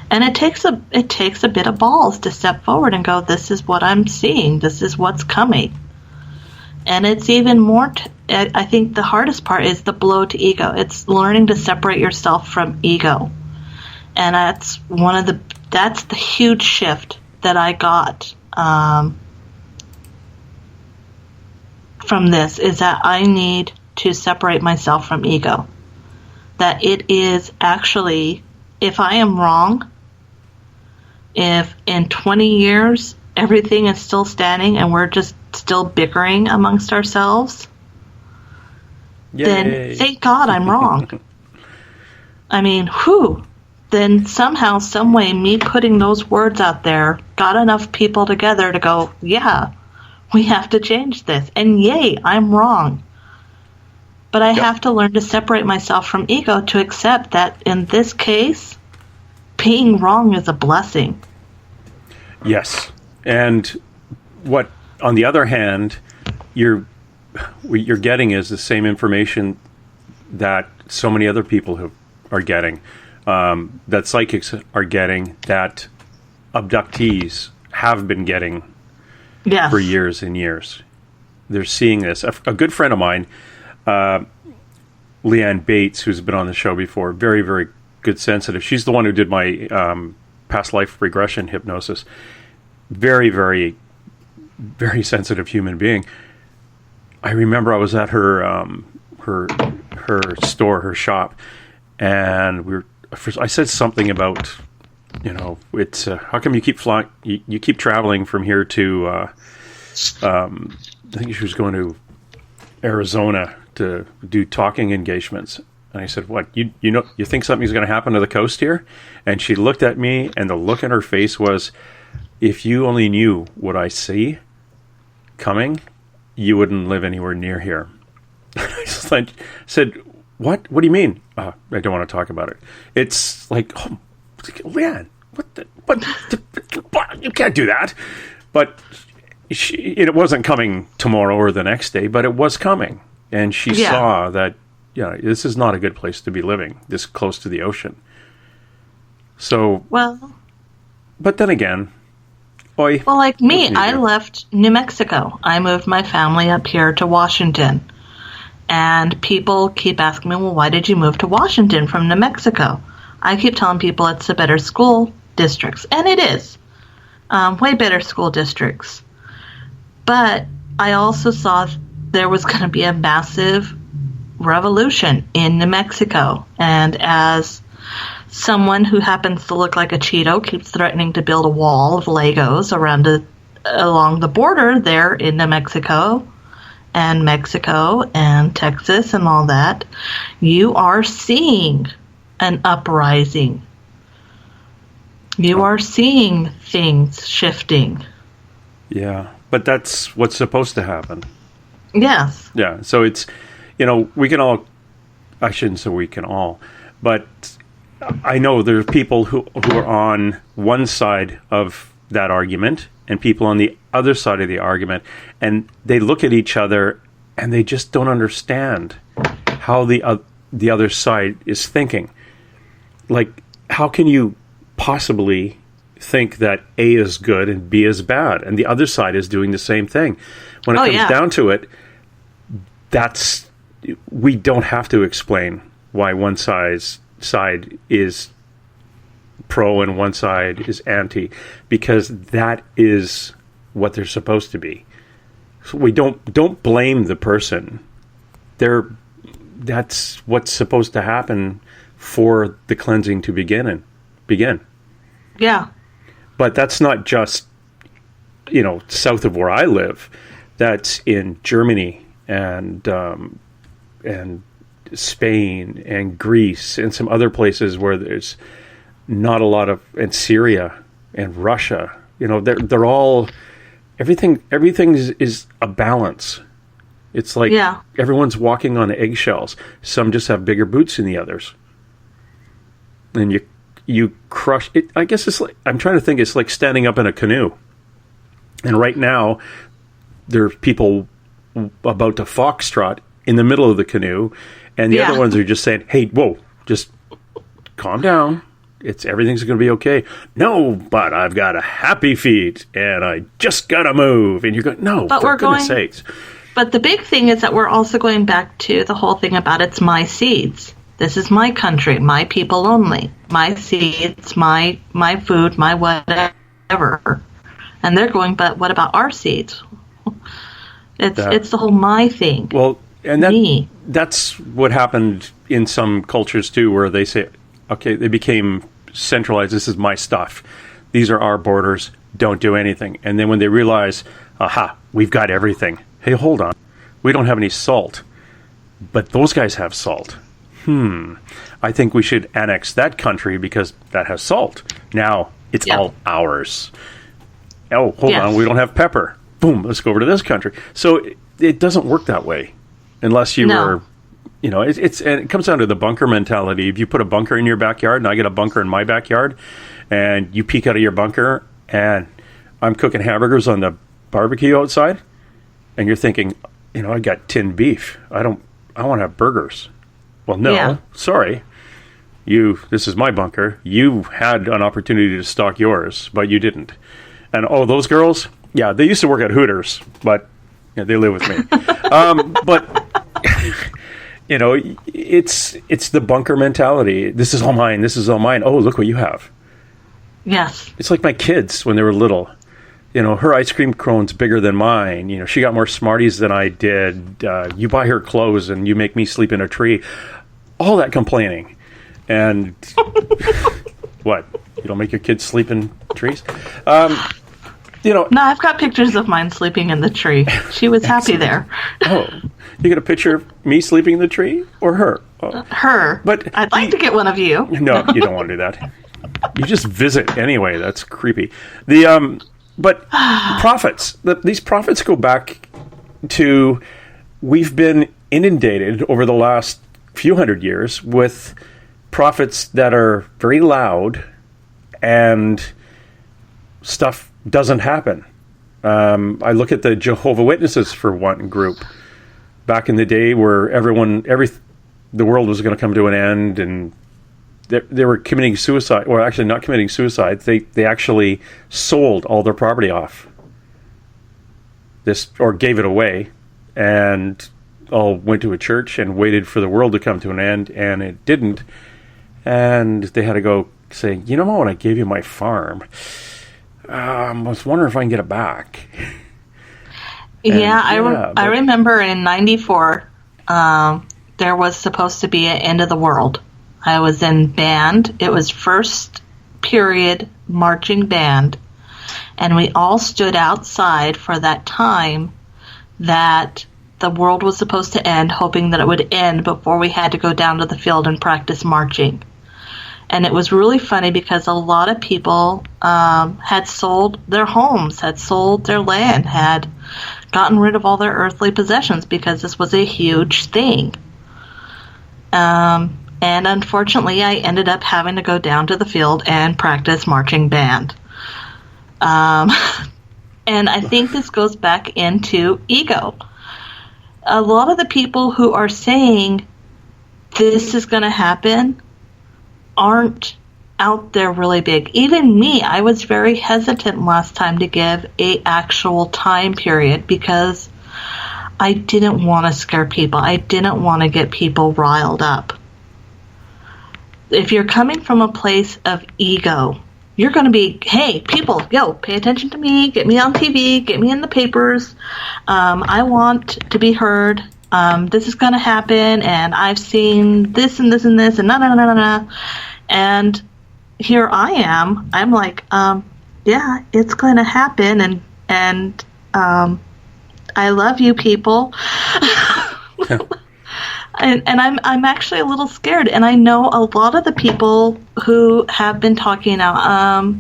And it takes a bit of balls to step forward and go, this is what I'm seeing. This is what's coming. And it's even more, I think the hardest part is the blow to ego. It's learning to separate yourself from ego. And that's one of that's the huge shift that I got from this, is that I need to separate myself from ego. That it is actually, if I am wrong, if in 20 years everything is still standing and we're just still bickering amongst ourselves, then thank God I'm wrong. I mean, then somehow, some way, me putting those words out there got enough people together to go, yeah, we have to change this. And yay, I'm wrong. But I have to learn to separate myself from ego to accept that in this case, being wrong is a blessing. Yes. And what, on the other hand, you're getting is the same information that so many other people are getting, that psychics are getting, that abductees have been getting for years and years. They're seeing this. A good friend of mine, Leanne Bates, who's been on the show before, very, very good sensitive. She's the one who did my past life regression hypnosis. Very, very, very sensitive human being. I remember I was at her store, her shop, and I said something about, it's how come you keep flying? You keep traveling from here to. I think she was going to Arizona to do talking engagements. And I said, what, you think something's going to happen to the coast here? And she looked at me, and the look in her face was, if you only knew what I see coming, you wouldn't live anywhere near here. I said, what do you mean? I don't want to talk about it. It's like, oh, Leanne, what, you can't do that. But it wasn't coming tomorrow or the next day, but it was coming. And she saw that, this is not a good place to be living, this close to the ocean. So, but then again, well, like me, I left New Mexico. I moved my family up here to Washington. And people keep asking me, well, why did you move to Washington from New Mexico? I keep telling people it's a better school districts. And it is. Way better school districts. But I also saw there was going to be a massive revolution in New Mexico. And as someone who happens to look like a Cheeto keeps threatening to build a wall of Legos along the border there in New Mexico and Texas and all that, you are seeing an uprising. You are seeing things shifting. Yeah, but that's what's supposed to happen. Yes. Yeah, so it's, we can all, I shouldn't say we can all, but I know there's people who are on one side of that argument and people on the other side of the argument, and they look at each other and they just don't understand how the other side is thinking. Like, how can you possibly think that A is good and B is bad, and the other side is doing the same thing? When it comes down to it, we don't have to explain why one side is pro and one side is anti, because that is what they're supposed to be. So we don't blame the person. That's what's supposed to happen for the cleansing to begin. Yeah. But that's not just south of where I live. That's in Germany and Spain and Greece and some other places where there's not a lot of, and Syria and Russia. They're all, everything is a balance. It's like everyone's walking on eggshells. Some just have bigger boots than the others, and you crush it. I guess it's like, I'm trying to think, it's like standing up in a canoe, and right now there's people about to foxtrot in the middle of the canoe, and the other ones are just saying, hey, whoa, just calm down. Everything's going to be okay. No, but I've got a happy feet, and I just got to move. And you're going, no, but for goodness sakes. But the big thing is that we're also going back to the whole thing about it's my seeds. This is my country, my people only, my seeds, my food, my whatever. And they're going, but what about our seeds? It's the whole my thing. Well, and that's what happened in some cultures too, where they say, okay, they became centralized. This is my stuff. These are our borders. Don't do anything. And then when they realize, aha, we've got everything. Hey, hold on. We don't have any salt, but those guys have salt. I think we should annex that country because that has salt. Now it's all ours. Oh, hold on. We don't have pepper. Boom. Let's go over to this country. So it doesn't work that way unless you are, and it comes down to the bunker mentality. If you put a bunker in your backyard and I get a bunker in my backyard and you peek out of your bunker and I'm cooking hamburgers on the barbecue outside and you're thinking, I got tinned beef. I want to have burgers. Well, no, sorry. This is my bunker. You had an opportunity to stock yours, but you didn't. And those girls, they used to work at Hooters, but they live with me. But it's the bunker mentality. This is all mine. This is all mine. Oh, look what you have. Yes. It's like my kids when they were little. Her ice cream cone's bigger than mine. She got more Smarties than I did. You buy her clothes and you make me sleep in a tree. All that complaining. And what? You don't make your kids sleep in trees? No, I've got pictures of mine sleeping in the tree. She was happy there. Oh, you get a picture of me sleeping in the tree or her? Oh. Her. But I'd like to get one of you. No, you don't want to do that. You just visit anyway. That's creepy. But prophets, these prophets go back to, we've been inundated over the last few hundred years with prophets that are very loud and stuff doesn't happen. I look at the Jehovah's Witnesses for one group. Back in the day where the world was going to come to an end and they were committing suicide, or actually not committing suicide. They actually sold all their property off, or gave it away, and all went to a church and waited for the world to come to an end, and it didn't. And they had to go say, when I gave you my farm, I was wondering if I can get it back. I remember in '94, there was supposed to be an end of the world. I was in band. It was first period marching band. And we all stood outside for that time that the world was supposed to end, hoping that it would end before we had to go down to the field and practice marching. And it was really funny because a lot of people had sold their homes, had sold their land, had gotten rid of all their earthly possessions because this was a huge thing. And unfortunately, I ended up having to go down to the field and practice marching band. And I think this goes back into ego. A lot of the people who are saying this is going to happen aren't out there really big. Even me, I was very hesitant last time to give an actual time period because I didn't want to scare people. I didn't want to get people riled up. If you're coming from a place of ego, you're going to be, hey, people, pay attention to me, get me on TV, get me in the papers. I want to be heard. This is going to happen, and I've seen this and this and this, and na. And here I am. I'm like, it's going to happen, and I love you, people. And I'm actually a little scared, and I know a lot of the people who have been talking out,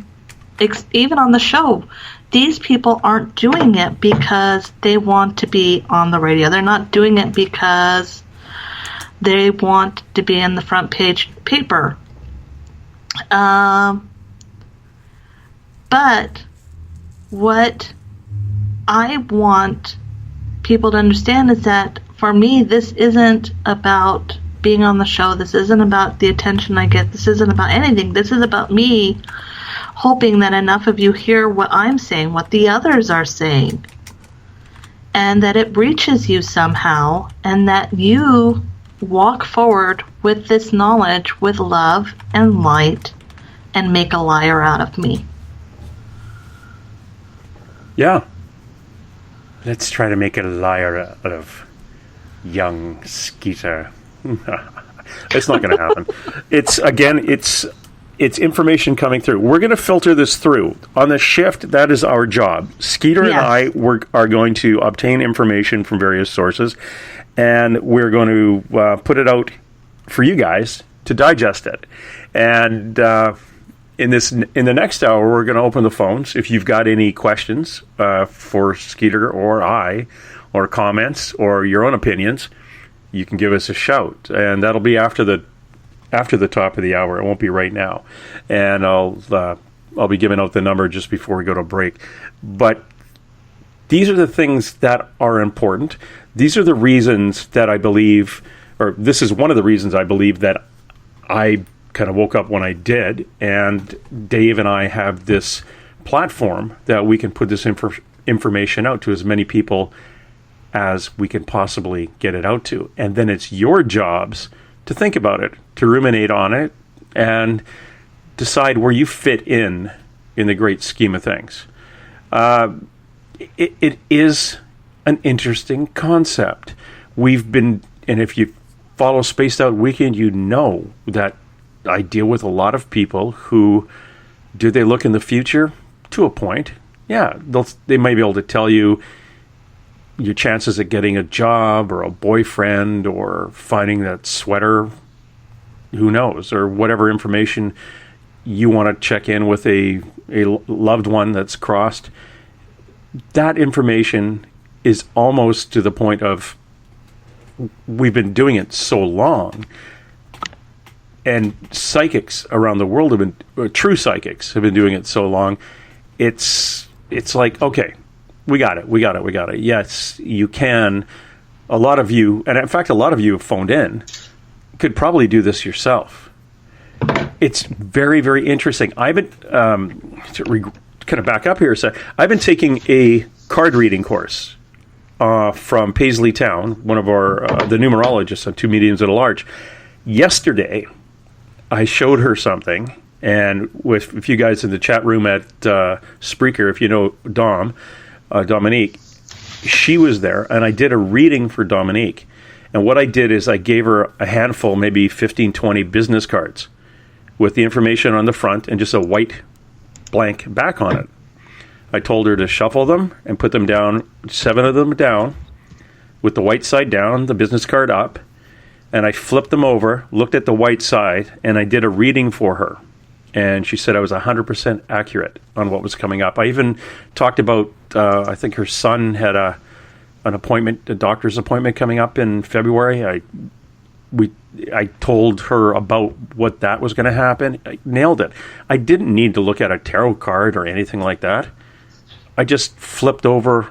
even on the show, these people aren't doing it because they want to be on the radio. They're not doing it because they want to be in the front page paper. But what I want people to understand is that for me, this isn't about being on the show. This isn't about the attention I get. This isn't about anything. This is about me hoping that enough of you hear what I'm saying, what the others are saying, and that it reaches you somehow, and that you walk forward with this knowledge with love and light and make a liar out of me. Yeah. Let's try to make a liar out of young Skeeter. It's not going to happen. It's information coming through. We're going to filter this through. On the shift, that is our job. Skeeter and I are going to obtain information from various sources, and we're going to put it out for you guys to digest it. And in the next hour, we're going to open the phones. If you've got any questions for Skeeter or I, or comments, or your own opinions, you can give us a shout. And that'll be after the top of the hour. It won't be right now. And I'll be giving out the number just before we go to break. But these are the things that are important. These are the reasons that I believe, or this is one of the reasons I believe that I kind of woke up when I did. And Dave and I have this platform that we can put this information out to as many people as we can possibly get it out to. And then it's your jobs to think about it, to ruminate on it, and decide where you fit in the great scheme of things. It is an interesting concept. And if you follow Spaced Out Weekend, you know that I deal with a lot of people who, do they look in the future? To a point. Yeah, they might be able to tell you your chances of getting a job or a boyfriend or finding that sweater, who knows, or whatever information you want to check in with a loved one that's crossed. That information is almost to the point of, we've been doing it so long, and psychics around the world true psychics have been doing it so long, it's like, okay, we got it. Yes, you can. A lot of you, and in fact, a lot of you have phoned in, could probably do this yourself. It's very, very interesting. I've been, kind of back up here a sec, I've been taking a card reading course from Paisley Town, one of our, the numerologists on Two Mediums at a Large. Yesterday, I showed her something, and with you guys in the chat room at Spreaker, if you know Dominique, she was there, and I did a reading for Dominique. And what I did is I gave her a handful, maybe 15, 20 business cards with the information on the front and just a white blank back on it. I told her to shuffle them and put them down, 7 of them down, with the white side down, the business card up, and I flipped them over, looked at the white side, and I did a reading for her. And she said I was 100% accurate on what was coming up. I even talked about, I think her son had a doctor's appointment coming up in February. I told her about what that was going to happen. I nailed it. I didn't need to look at a tarot card or anything like that. I just flipped over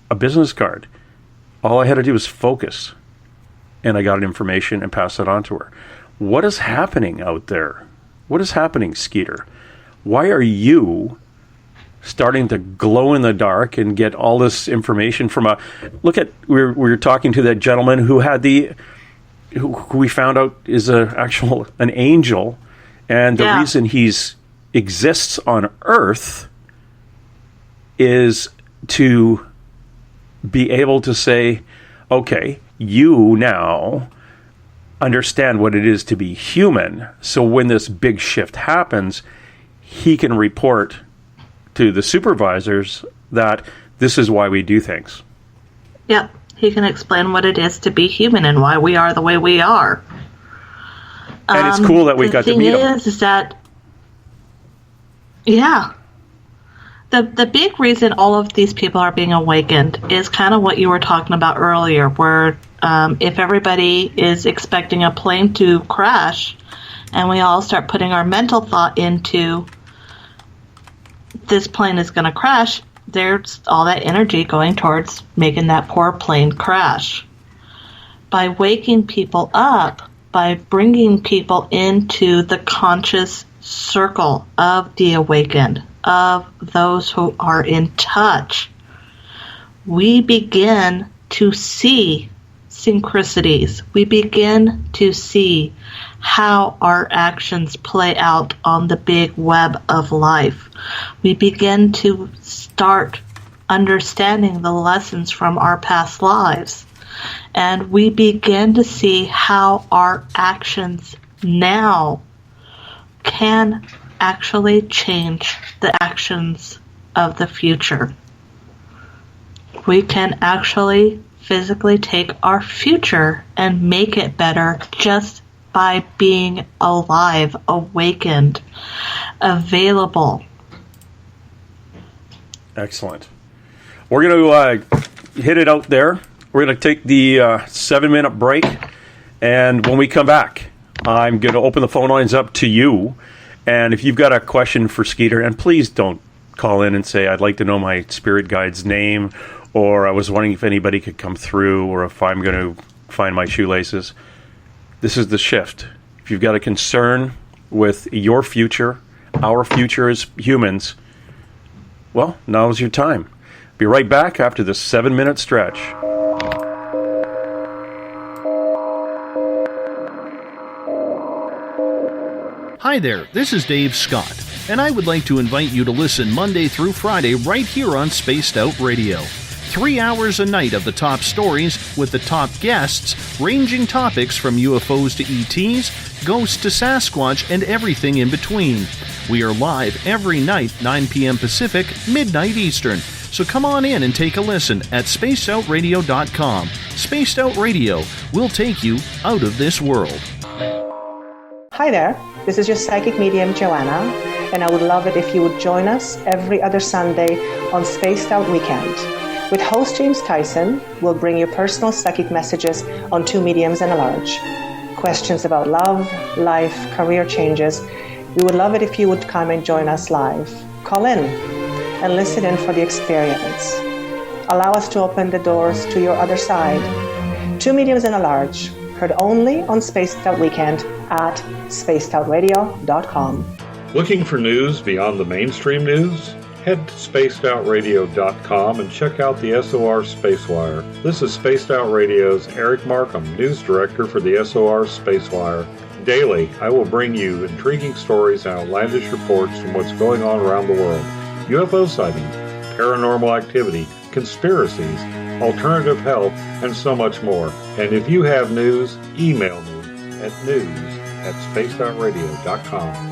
a business card. All I had to do was focus, and I got information and passed it on to her. What is happening out there? What is happening, Skeeter? Why are you starting to glow in the dark and get all this information from we were talking to that gentleman who had who we found out is an angel, and the reason he's exists on Earth is to be able to say, okay, you now understand what it is to be human. So when this big shift happens, he can report to the supervisors that this is why we do things. Yep. He can explain what it is to be human and why we are the way we are. And it's cool that we got to meet him. The thing is that, yeah. The big reason all of these people are being awakened is kind of what you were talking about earlier, where if everybody is expecting a plane to crash and we all start putting our mental thought into this plane is going to crash, there's all that energy going towards making that poor plane crash. By waking people up, by bringing people into the conscious circle of the awakened, of those who are in touch, we begin to see synchronicities. We begin to see how our actions play out on the big web of life. We begin to start understanding the lessons from our past lives. And we begin to see how our actions now can actually change the actions of the future. We can actually physically take our future and make it better just by being alive, awakened, available. Excellent. We're going to hit it out there. We're going to take the 7-minute break, and when we come back, I'm going to open the phone lines up to you. And if you've got a question for Skeeter, and please don't call in and say, I'd like to know my spirit guide's name, or I was wondering if anybody could come through, or if I'm going to find my shoelaces. This is the shift. If you've got a concern with your future, our future as humans, well, now's your time. Be right back after this 7-minute stretch. Hi there, this is Dave Scott, and I would like to invite you to listen Monday through Friday right here on Spaced Out Radio. 3 hours a night of the top stories with the top guests, ranging topics from UFOs to ETs, ghosts to Sasquatch, and everything in between. We are live every night, 9 p.m. Pacific, midnight Eastern. So come on in and take a listen at spacedoutradio.com. Spaced Out Radio will take you out of this world. Hi there, this is your psychic medium Joanna, and I would love it if you would join us every other Sunday on Spaced Out Weekend. With host James Tyson, we'll bring you personal psychic messages on 2 mediums and a large. Questions about love, life, career changes. We would love it if you would come and join us live. Call in and listen in for the experience. Allow us to open the doors to your other side. 2 mediums and a large, heard only on Spaced Out Weekend at spacedoutradio.com. Looking for news beyond the mainstream news? Head to spacedoutradio.com and check out the SOR Spacewire. This is Spaced Out Radio's Eric Markham, News Director for the SOR Spacewire. Daily, I will bring you intriguing stories and outlandish reports from what's going on around the world. UFO sightings, paranormal activity, conspiracies, alternative health, and so much more. And if you have news, email me at news@spacedoutradio.com.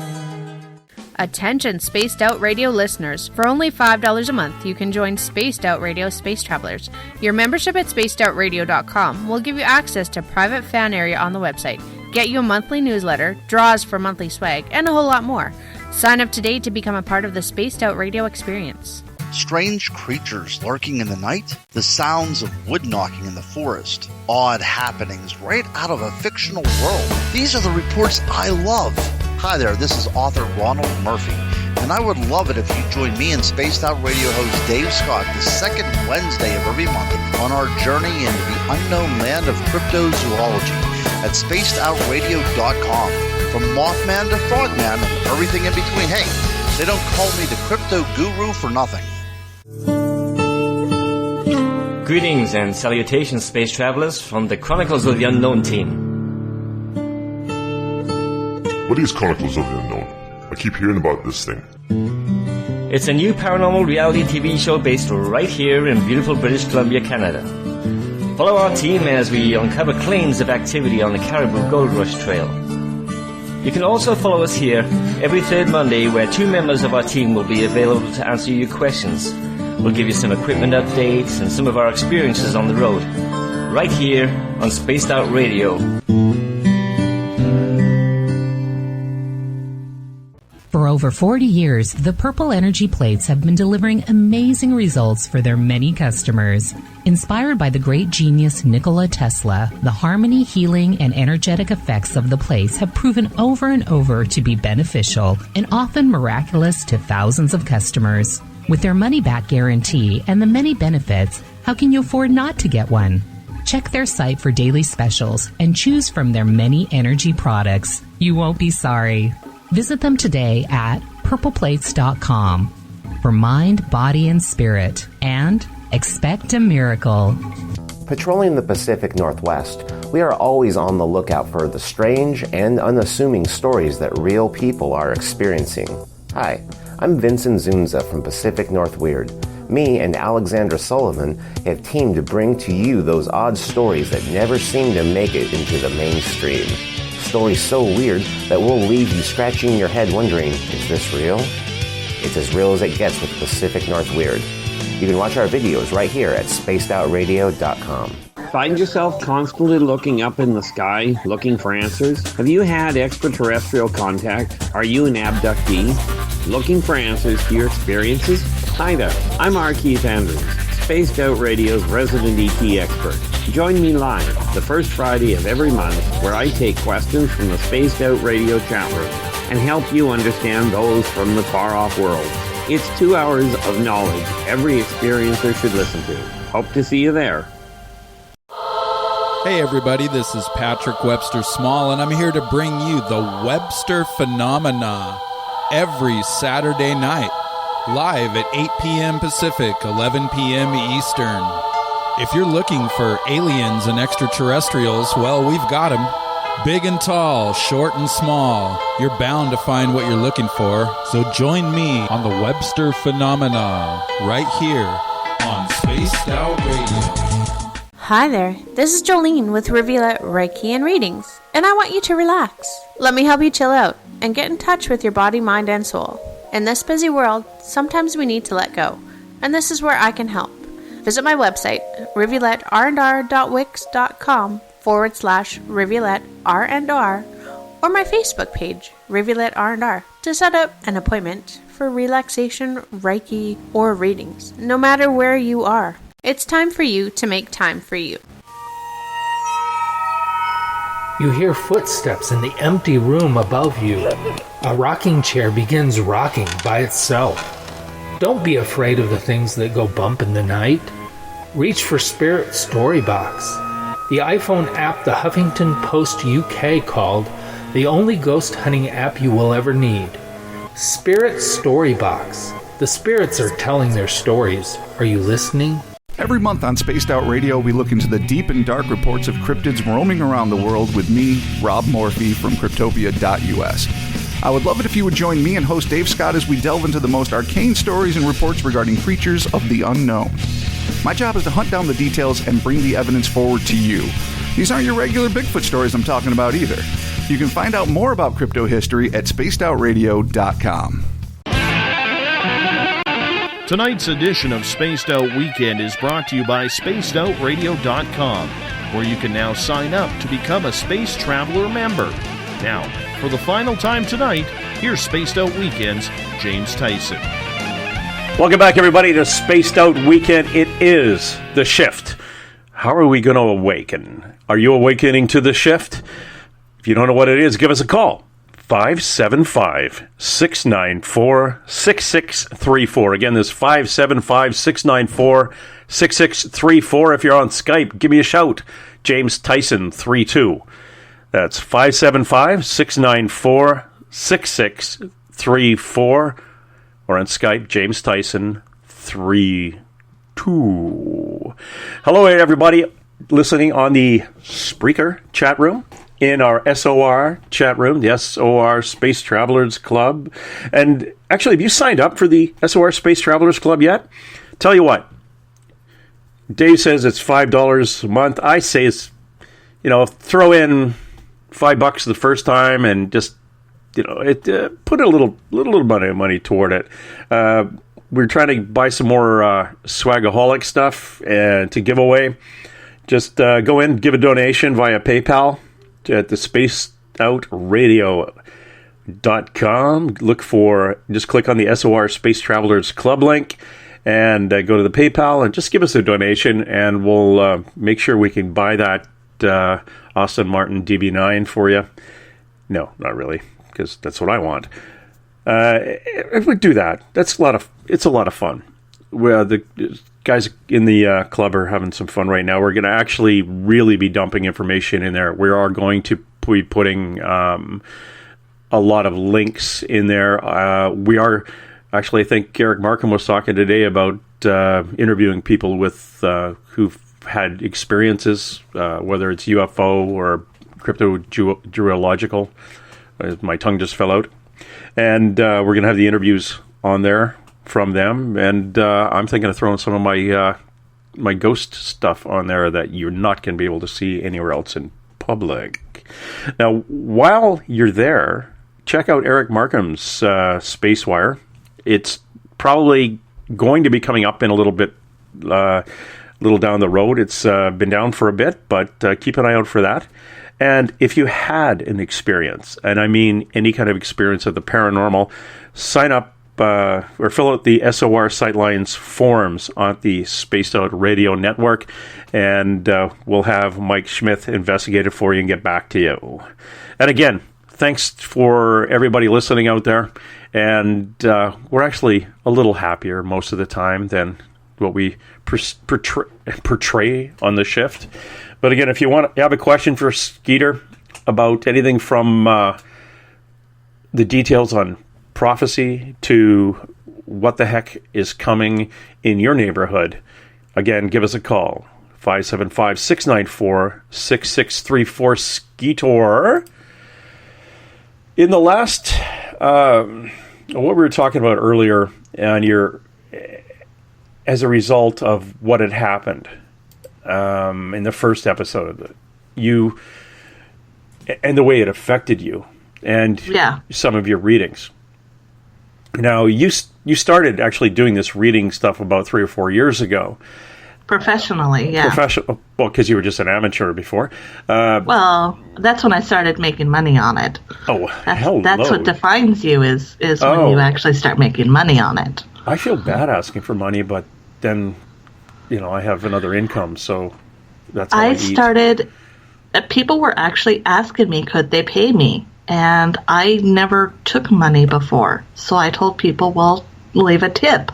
Attention Spaced Out Radio listeners. For only $5 a month, you can join Spaced Out Radio Space Travelers. Your membership at spacedoutradio.com will give you access to private fan area on the website, get you a monthly newsletter, draws for monthly swag, and a whole lot more. Sign up today to become a part of the Spaced Out Radio experience. Strange creatures lurking in the night, the sounds of wood knocking in the forest, odd happenings right out of a fictional world. These are the reports I love. Hi there, this is author Ronald Murphy, and I would love it if you join me and Spaced Out Radio host Dave Scott the second Wednesday of every month on our journey into the unknown land of cryptozoology at spacedoutradio.com. From Mothman to Frogman and everything in between. Hey, they don't call me the crypto guru for nothing. Greetings and salutations, space travelers, from the Chronicles of the Unknown team. What is Chronicles of the Unknown? I keep hearing about this thing. It's a new paranormal reality TV show based right here in beautiful British Columbia, Canada. Follow our team as we uncover claims of activity on the Caribou Gold Rush Trail. You can also follow us here every third Monday, where 2 members of our team will be available to answer your questions. We'll give you some equipment updates and some of our experiences on the road, right here on Spaced Out Radio. For over 40 years, the Purple Energy Plates have been delivering amazing results for their many customers. Inspired by the great genius Nikola Tesla, the harmony, healing, and energetic effects of the plates have proven over and over to be beneficial and often miraculous to thousands of customers. With their money-back guarantee and the many benefits, how can you afford not to get one? Check their site for daily specials and choose from their many energy products. You won't be sorry. Visit them today at purpleplates.com for mind, body, and spirit, and expect a miracle. Patrolling the Pacific Northwest, we are always on the lookout for the strange and unassuming stories that real people are experiencing. Hi, I'm Vincent Zunza from Pacific North Weird. Me and Alexandra Sullivan have teamed to bring to you those odd stories that never seem to make it into the mainstream. Stories so weird that will leave you scratching your head wondering, is this real? It's as real as it gets with Pacific North Weird. You can watch our videos right here at spacedoutradio.com. Find yourself constantly looking up in the sky, looking for answers? Have you had extraterrestrial contact? Are you an abductee? Looking for answers to your experiences? Hi there, I'm R. Keith Andrews, Spaced Out Radio's resident ET expert. Join me live the first Friday of every month where I take questions from the Spaced Out Radio chat room and help you understand those from the far-off world. It's 2 hours of knowledge every experiencer should listen to. Hope to see you there. Hey everybody, this is Patrick Webster Small, and I'm here to bring you the Webster Phenomena every Saturday night, live at 8 p.m. Pacific, 11 p.m. Eastern. If you're looking for aliens and extraterrestrials, well, we've got them. Big and tall, short and small. You're bound to find what you're looking for. So join me on the Webster Phenomena right here on Spaced Out Radio. Hi there, this is Jolene with Reveal Reiki and Readings, and I want you to relax. Let me help you chill out and get in touch with your body, mind, and soul. In this busy world, sometimes we need to let go, and this is where I can help. Visit my website, rivuletrr.wix.com/rivuletrr&r, or my Facebook page, Rivulet R&R, to set up an appointment for relaxation, Reiki, or readings, no matter where you are. It's time for you to make time for you. You hear footsteps in the empty room above you. A rocking chair begins rocking by itself. Don't be afraid of the things that go bump in the night. Reach for Spirit Storybox, the iPhone app the Huffington Post UK called the only ghost hunting app you will ever need. Spirit Storybox. The spirits are telling their stories. Are you listening? Every month on Spaced Out Radio, we look into the deep and dark reports of cryptids roaming around the world with me, Rob Morphy, from Cryptopia.us. I would love it if you would join me and host Dave Scott as we delve into the most arcane stories and reports regarding creatures of the unknown. My job is to hunt down the details and bring the evidence forward to you. These aren't your regular Bigfoot stories I'm talking about either. You can find out more about crypto history at spacedoutradio.com. Tonight's edition of Spaced Out Weekend is brought to you by spacedoutradio.com, where you can now sign up to become a Space Traveler member. Now, for the final time tonight, here's Spaced Out Weekend's James Tyson. Welcome back, everybody, to Spaced Out Weekend. It is the shift. How are we going to awaken? Are you awakening to the shift? If you don't know what it is, give us a call. 575-694-6634. Again, this 575-694-6634. If you're on Skype, give me a shout. James Tyson 32. That's 575-694-6634. Or on Skype, James Tyson 32. Hello, everybody listening on the Spreaker chat room. In our SOR chat room, the SOR Space Travelers Club. And actually, have you signed up for the SOR Space Travelers Club yet? Tell you what, Dave says it's $5 a month. I say it's, throw in $5 the first time and just, put a little money toward it. We're trying to buy some more swagaholic stuff to give away. Just go in, give a donation via PayPal. At the spacedoutradio.com. Just click on the SOR Space Travelers Club link and go to the PayPal and just give us a donation, and we'll make sure we can buy that Aston Martin DB9 for you. No, not really, because that's what I want. If we do that, it's a lot of fun. The guys in the club are having some fun right now. We're going to actually really be dumping information in there. We are going to be putting a lot of links in there. We are actually, I think Eric Markham was talking today about interviewing people with who've had experiences, whether it's UFO or cryptozoological. My tongue just fell out. And we're going to have the interviews on there from them. And I'm thinking of throwing some of my ghost stuff on there that you're not going to be able to see anywhere else in public. Now, while you're there, check out Eric Markham's Spacewire. It's probably going to be coming up in a little bit, little down the road. It's been down for a bit, but keep an eye out for that. And if you had an experience, and I mean any kind of experience of the paranormal, sign up or fill out the SOR Sightlines forms on the Spaced Out Radio Network, and we'll have Mike Schmidt investigate it for you and get back to you. And again, thanks for everybody listening out there. And we're actually a little happier most of the time than what we portray on the shift. But again, if you have a question for Skeeter about anything from the details on prophecy to what the heck is coming in your neighborhood, again, give us a call. 575-694-6634 Skeeter. In the last, what we were talking about earlier, and as a result of what had happened in the first episode, and the way it affected you, and some of your readings. Now, you started actually doing this reading stuff about 3 or 4 years ago. Professionally, yeah. Well, because you were just an amateur before. Well, that's when I started making money on it. Oh, that's what defines you is when you actually start making money on it. I feel bad asking for money, but then, I have another income, so that's how I started. People were actually asking me, could they pay me? And I never took money before. So I told people, well, leave a tip.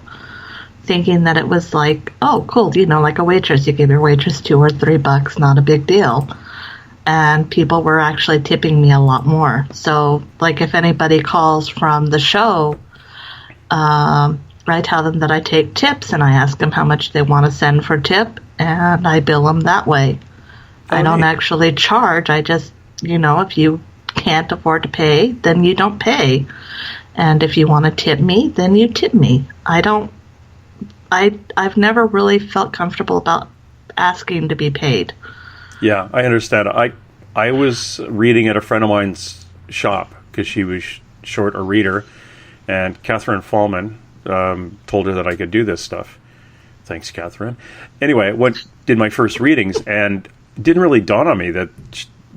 Thinking that it was like, oh, cool, like a waitress. You give your waitress $2 or $3, not a big deal. And people were actually tipping me a lot more. So, like, if anybody calls from the show, I tell them that I take tips, and I ask them how much they want to send for tip, and I bill them that way. I don't actually charge. I just, if you can't afford to pay, then you don't pay. And if you want to tip me, then you tip me. I've never really felt comfortable about asking to be paid. Yeah, I understand. I was reading at a friend of mine's shop because she was short a reader, and Catherine Fallman told her that I could do this stuff. Thanks, Catherine. Anyway, did my first readings, and it didn't really dawn on me that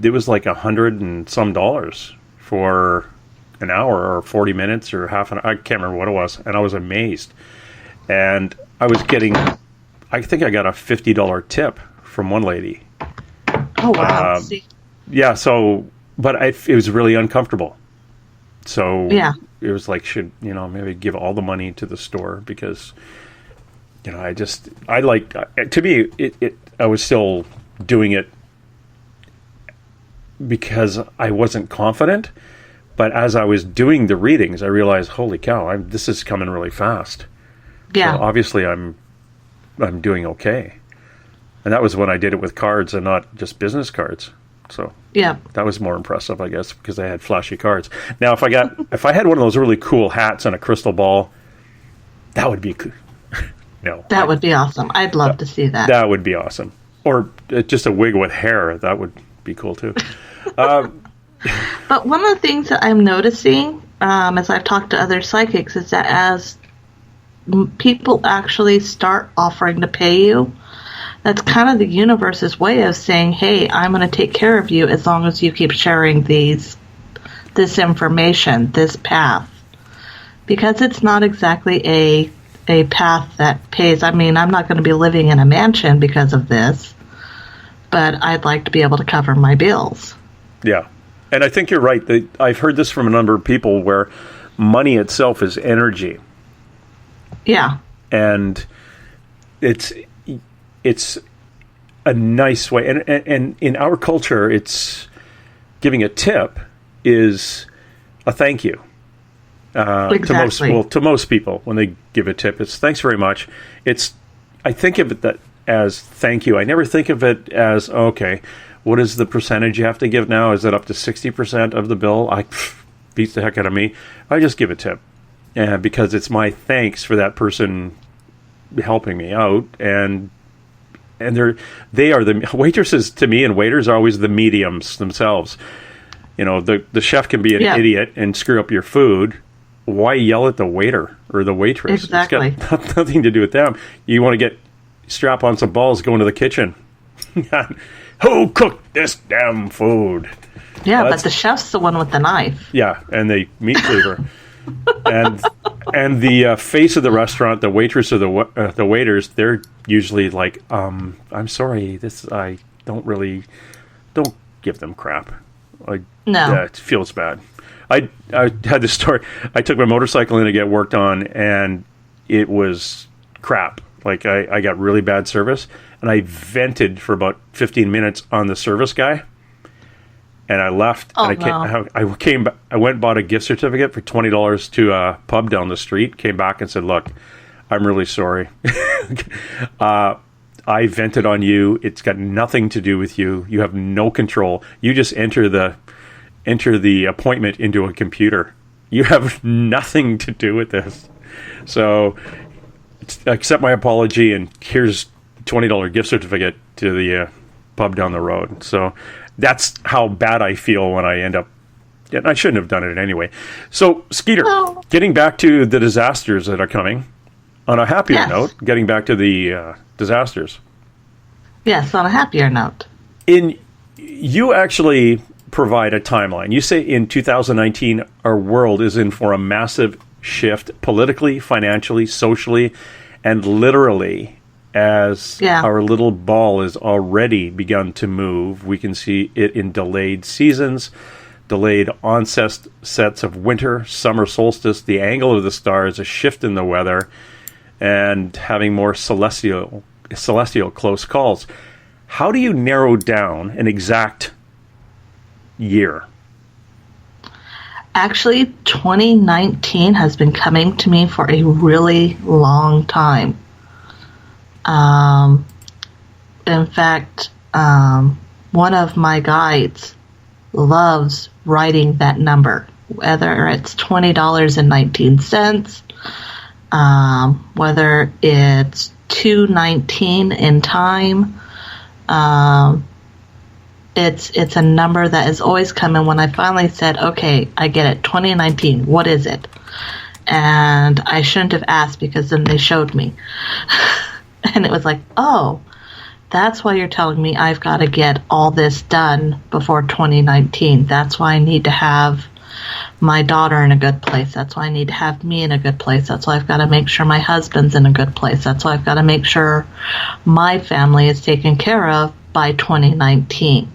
it was like $100 and some for an hour or 40 minutes or half an hour. I can't remember what it was, and I was amazed. And I was getting, I think I got a $50 tip from one lady. Oh, wow. Yeah, so, but it was really uncomfortable. So it was like, should, maybe give all the money to the store because, I was still doing it because I wasn't confident. But as I was doing the readings, I realized, holy cow, this is coming really fast. Yeah. So obviously, I'm doing okay. And that was when I did it with cards and not just business cards. So that was more impressive, I guess, because I had flashy cards. Now, if I had one of those really cool hats and a crystal ball, that would be cool. That would be awesome. I'd love to see that. That would be awesome. Or just a wig with hair. That would be cool too. But one of the things that I'm noticing as I've talked to other psychics is that as people actually start offering to pay you, that's kind of the universe's way of saying, hey, I'm going to take care of you as long as you keep sharing this information, this path. Because it's not exactly a path that pays. I mean, I'm not going to be living in a mansion because of this, but I'd like to be able to cover my bills. Yeah. And I think you're right. I've heard this from a number of people where money itself is energy. Yeah. And it's a nice way. And in our culture, it's giving a tip is a thank you. Exactly. To most people, when they give a tip, it's thanks very much. I think of it as thank you. I never think of it as, okay, what is the percentage you have to give now? Is it up to 60% of the bill? Beats the heck out of me. I just give a tip. Because it's my thanks for that person helping me out. And they are the waitresses to me, and waiters are always the mediums themselves. You know, the chef can be an idiot and screw up your food. Why yell at the waiter or the waitress? Exactly. It's got nothing to do with them. You want to strap on some balls, go into the kitchen. Who cooked this damn food? Yeah, but the chef's the one with the knife. Yeah, and the meat cleaver. and the face of the restaurant, the waitress or the waiters, they're usually like, I'm sorry, I don't give them crap. No. It feels bad. I had this story. I took my motorcycle in to get worked on, and it was crap. Like, I got really bad service, and I vented for about 15 minutes on the service guy. And I left, I went and bought a gift certificate for $20 to a pub down the street, came back and said, look, I'm really sorry. I vented on you. It's got nothing to do with you. You have no control. You just enter the appointment into a computer. You have nothing to do with this. So accept my apology, and here's $20 gift certificate to the pub down the road. So that's how bad I feel when I end up. And I shouldn't have done it anyway. So, Skeeter, getting back to the disasters that are coming, on a happier note, getting back to the disasters. Yes, on a happier note. You actually provide a timeline. You say in 2019, our world is in for a massive shift politically, financially, socially, and literally. As our little ball has already begun to move, we can see it in delayed seasons, delayed onsets of winter, summer solstice, the angle of the stars, a shift in the weather, and having more celestial close calls. How do you narrow down an exact year? Actually, 2019 has been coming to me for a really long time. In fact, one of my guides loves writing that number, whether it's $20.19, whether it's 219 in time. It's a number that is always coming. When I finally said, okay, I get it, 2019, what is it? And I shouldn't have asked, because then they showed me. And it was like, oh, that's why you're telling me I've got to get all this done before 2019. That's why I need to have my daughter in a good place. That's why I need to have me in a good place. That's why I've got to make sure my husband's in a good place. That's why I've got to make sure my family is taken care of by 2019.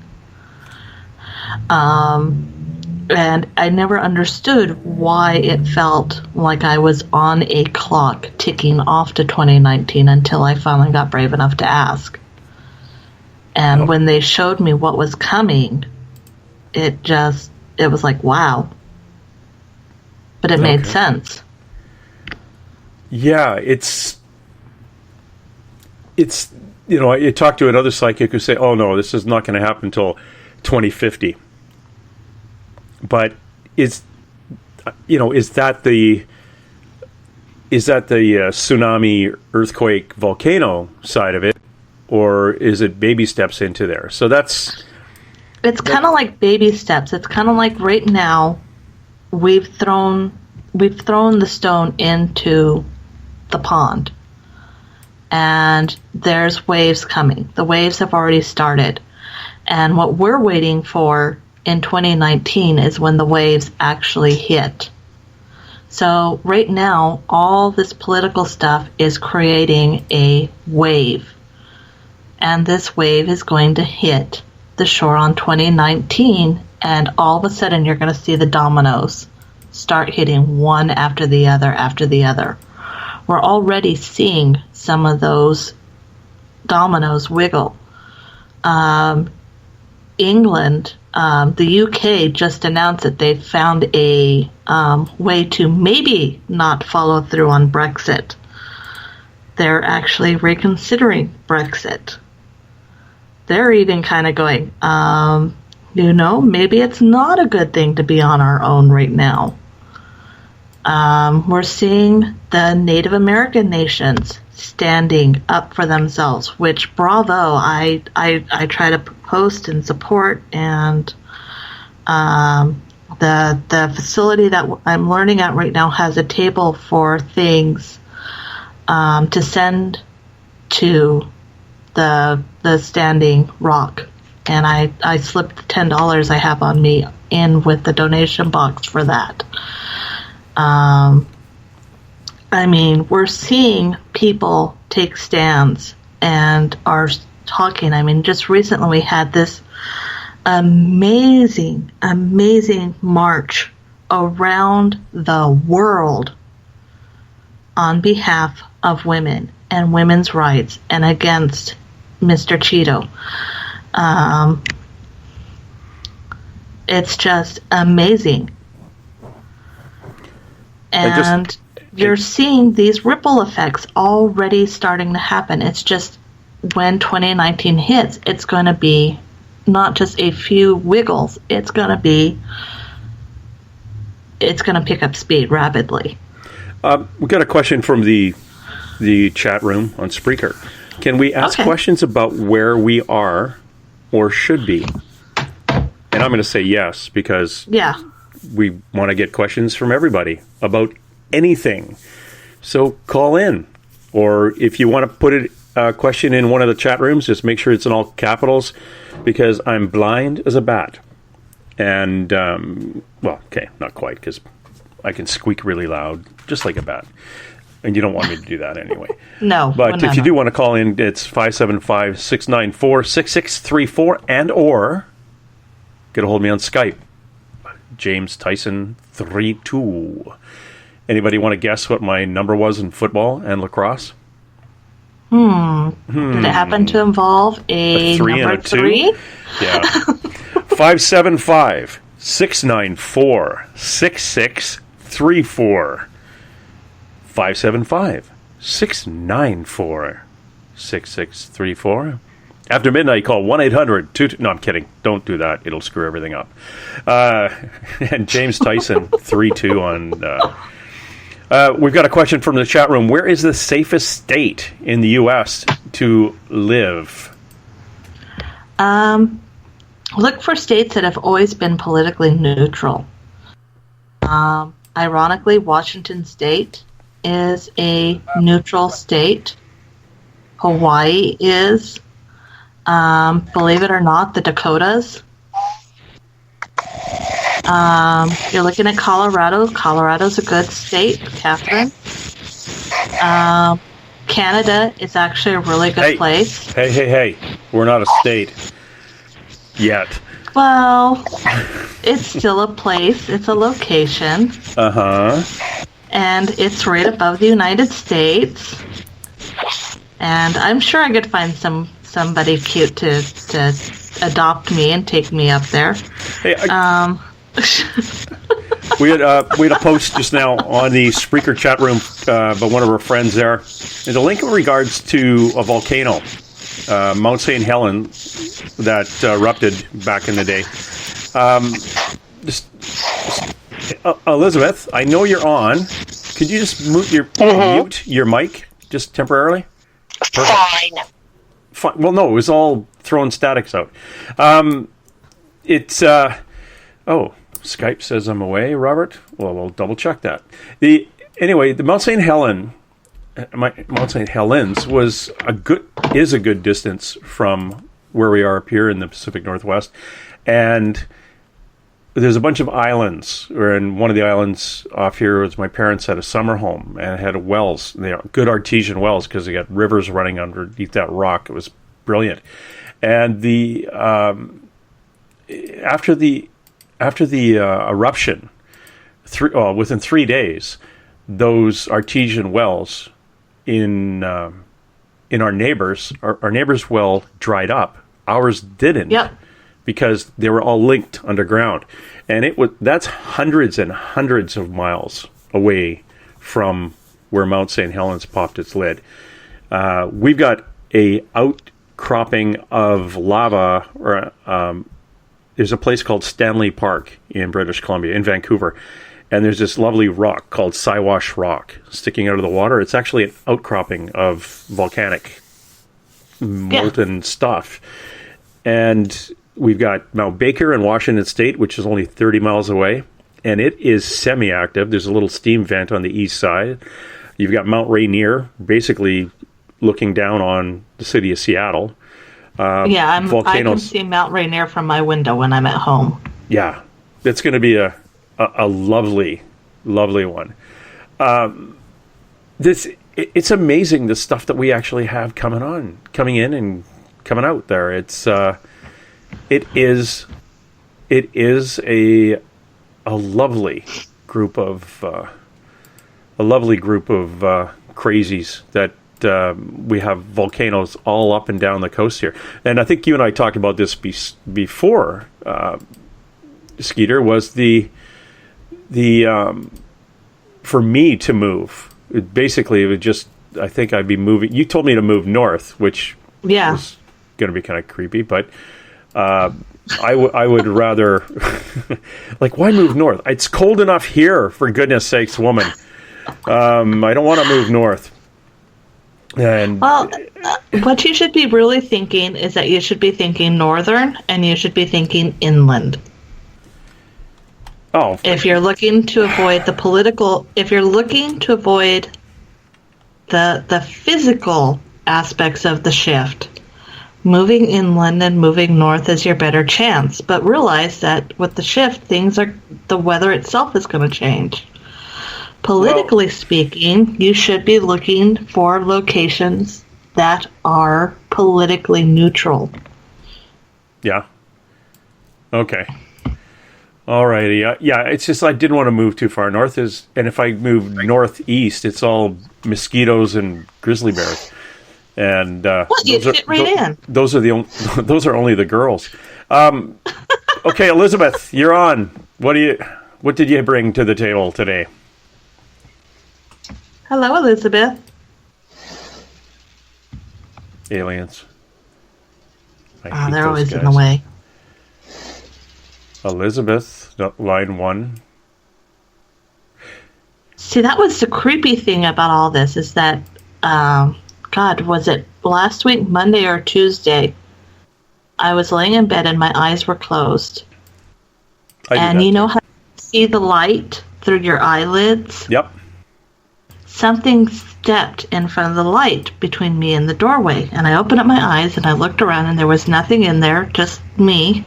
And I never understood why it felt like I was on a clock ticking off to 2019 until I finally got brave enough to ask. And when they showed me what was coming, it was like, wow. But it made sense. Yeah, it's I talked to another psychic who say, oh no, this is not going to happen until 2050. But is that the tsunami, earthquake, volcano side of it, or is it baby steps into there? So it's kind of like baby steps. It's kind of like right now we've thrown the stone into the pond, and there's waves coming. The waves have already started, and what we're waiting for in 2019 is when the waves actually hit. So right now, all this political stuff is creating a wave. And this wave is going to hit the shore on 2019, and all of a sudden you're going to see the dominoes start hitting one after the other after the other. We're already seeing some of those dominoes wiggle. England, the UK just announced that they found a way to maybe not follow through on Brexit. they're actually reconsidering Brexit. They're even kind of going, maybe it's not a good thing to be on our own right now. We're seeing the Native American nations standing up for themselves, which bravo, I try to post and support, and the facility that I'm learning at right now has a table for things to send to the Standing Rock, and I slipped the $10 I have on me in with the donation box for that. We're seeing people take stands and are talking. Just recently we had this amazing march around the world on behalf of women and women's rights and against Mr. Cheeto. It's just amazing. And you're seeing these ripple effects already starting to happen. It's just when 2019 hits, it's going to be not just a few wiggles. It's going to pick up speed rapidly. We got a question from the chat room on Spreaker. Can we ask questions about where we are or should be? And I'm going to say yes, because we want to get questions from everybody about anything. So call in. Or if you want to put a question in one of the chat rooms, just make sure it's in all capitals, because I'm blind as a bat. And, not quite, because I can squeak really loud, just like a bat. And you don't want me to do that anyway. No. But if you do want to call in, it's 575-694-6634, and or get a hold of me on Skype. James Tyson 32. Anybody want to guess what my number was in football and lacrosse? Did it happen to involve a 3 number and a 2? 3? Yeah. 575-694-6634. 575-694-6634. After midnight, call 1-800-22... No, I'm kidding. Don't do that. It'll screw everything up. And James Tyson, 32 on... we've got a question from the chat room. Where is the safest state in the U.S. to live? Look for states that have always been politically neutral. Ironically, Washington State is a neutral state. Hawaii is. Believe it or not, the Dakotas. You're looking at Colorado. Colorado's a good state, Catherine. Canada is actually a really good place. Hey. We're not a state. Yet. Well, it's still a place. It's a location. Uh-huh. And it's right above the United States. And I'm sure I could find somebody cute to adopt me and take me up there. Hey, we had a post just now on the Spreaker chat room by one of our friends there. There's a link in regards to a volcano, Mount St. Helens, that erupted back in the day. Elizabeth, I know you're on. Could you just mute your mic just temporarily? Fine. Well, no, it was all throwing statics out. Skype says I'm away, Robert. Well, we'll double check that. The Mount St. Helens is a good distance from where we are up here in the Pacific Northwest, and there's a bunch of islands. And one of the islands off here was my parents had a summer home and had wells. They are good artesian wells because they got rivers running underneath that rock. It was brilliant. And after the eruption, within 3 days, those artesian wells in our neighbors' well dried up. Ours didn't. Yep. Because they were all linked underground, and that's hundreds and hundreds of miles away from where Mount St. Helens popped its lid. We've got a outcropping of lava, or there's a place called Stanley Park in British Columbia, in Vancouver, and there's this lovely rock called Siwash Rock sticking out of the water. It's actually an outcropping of volcanic molten stuff. And we've got Mount Baker in Washington State, which is only 30 miles away, and it is semi-active. There's a little steam vent on the east side. You've got Mount Rainier, basically looking down on the city of Seattle. I volcanoes. can see Mount Rainier from my window when I'm at home. Yeah, it's going to be a lovely, lovely one. It's amazing the stuff that we actually have coming in and coming out there. It is a lovely group of crazies that we have volcanoes all up and down the coast here. And I think you and I talked about this before. Skeeter, was the for me to move. It would just, I think I'd be moving. You told me to move north, which was going to be kind of creepy, but I would rather, like, why move north? It's cold enough here, for goodness sakes, woman. I don't want to move north. And what you should be really thinking is that you should be thinking northern, and you should be thinking inland. Oh. If you're looking to avoid if you're looking to avoid the physical aspects of the shift, moving inland and moving north is your better chance. But realize that with the shift, the weather itself is going to change. Politically speaking, you should be looking for locations that are politically neutral. Yeah. Okay. Alrighty. Yeah, it's just I didn't want to move too far north. And if I move northeast, it's all mosquitoes and grizzly bears. And you fit right in. Those are only the girls. Okay, Elizabeth, you're on. What did you bring to the table today? Hello, Elizabeth. Aliens. I hate they're those always guys. in the way. Elizabeth, line 1. See, that was the creepy thing about all this is that, God, was it last week, Monday or Tuesday? I was laying in bed and my eyes were closed. And you know how you see the light through your eyelids? Yep. Something stepped in front of the light between me and the doorway. And I opened up my eyes and I looked around and there was nothing in there, just me.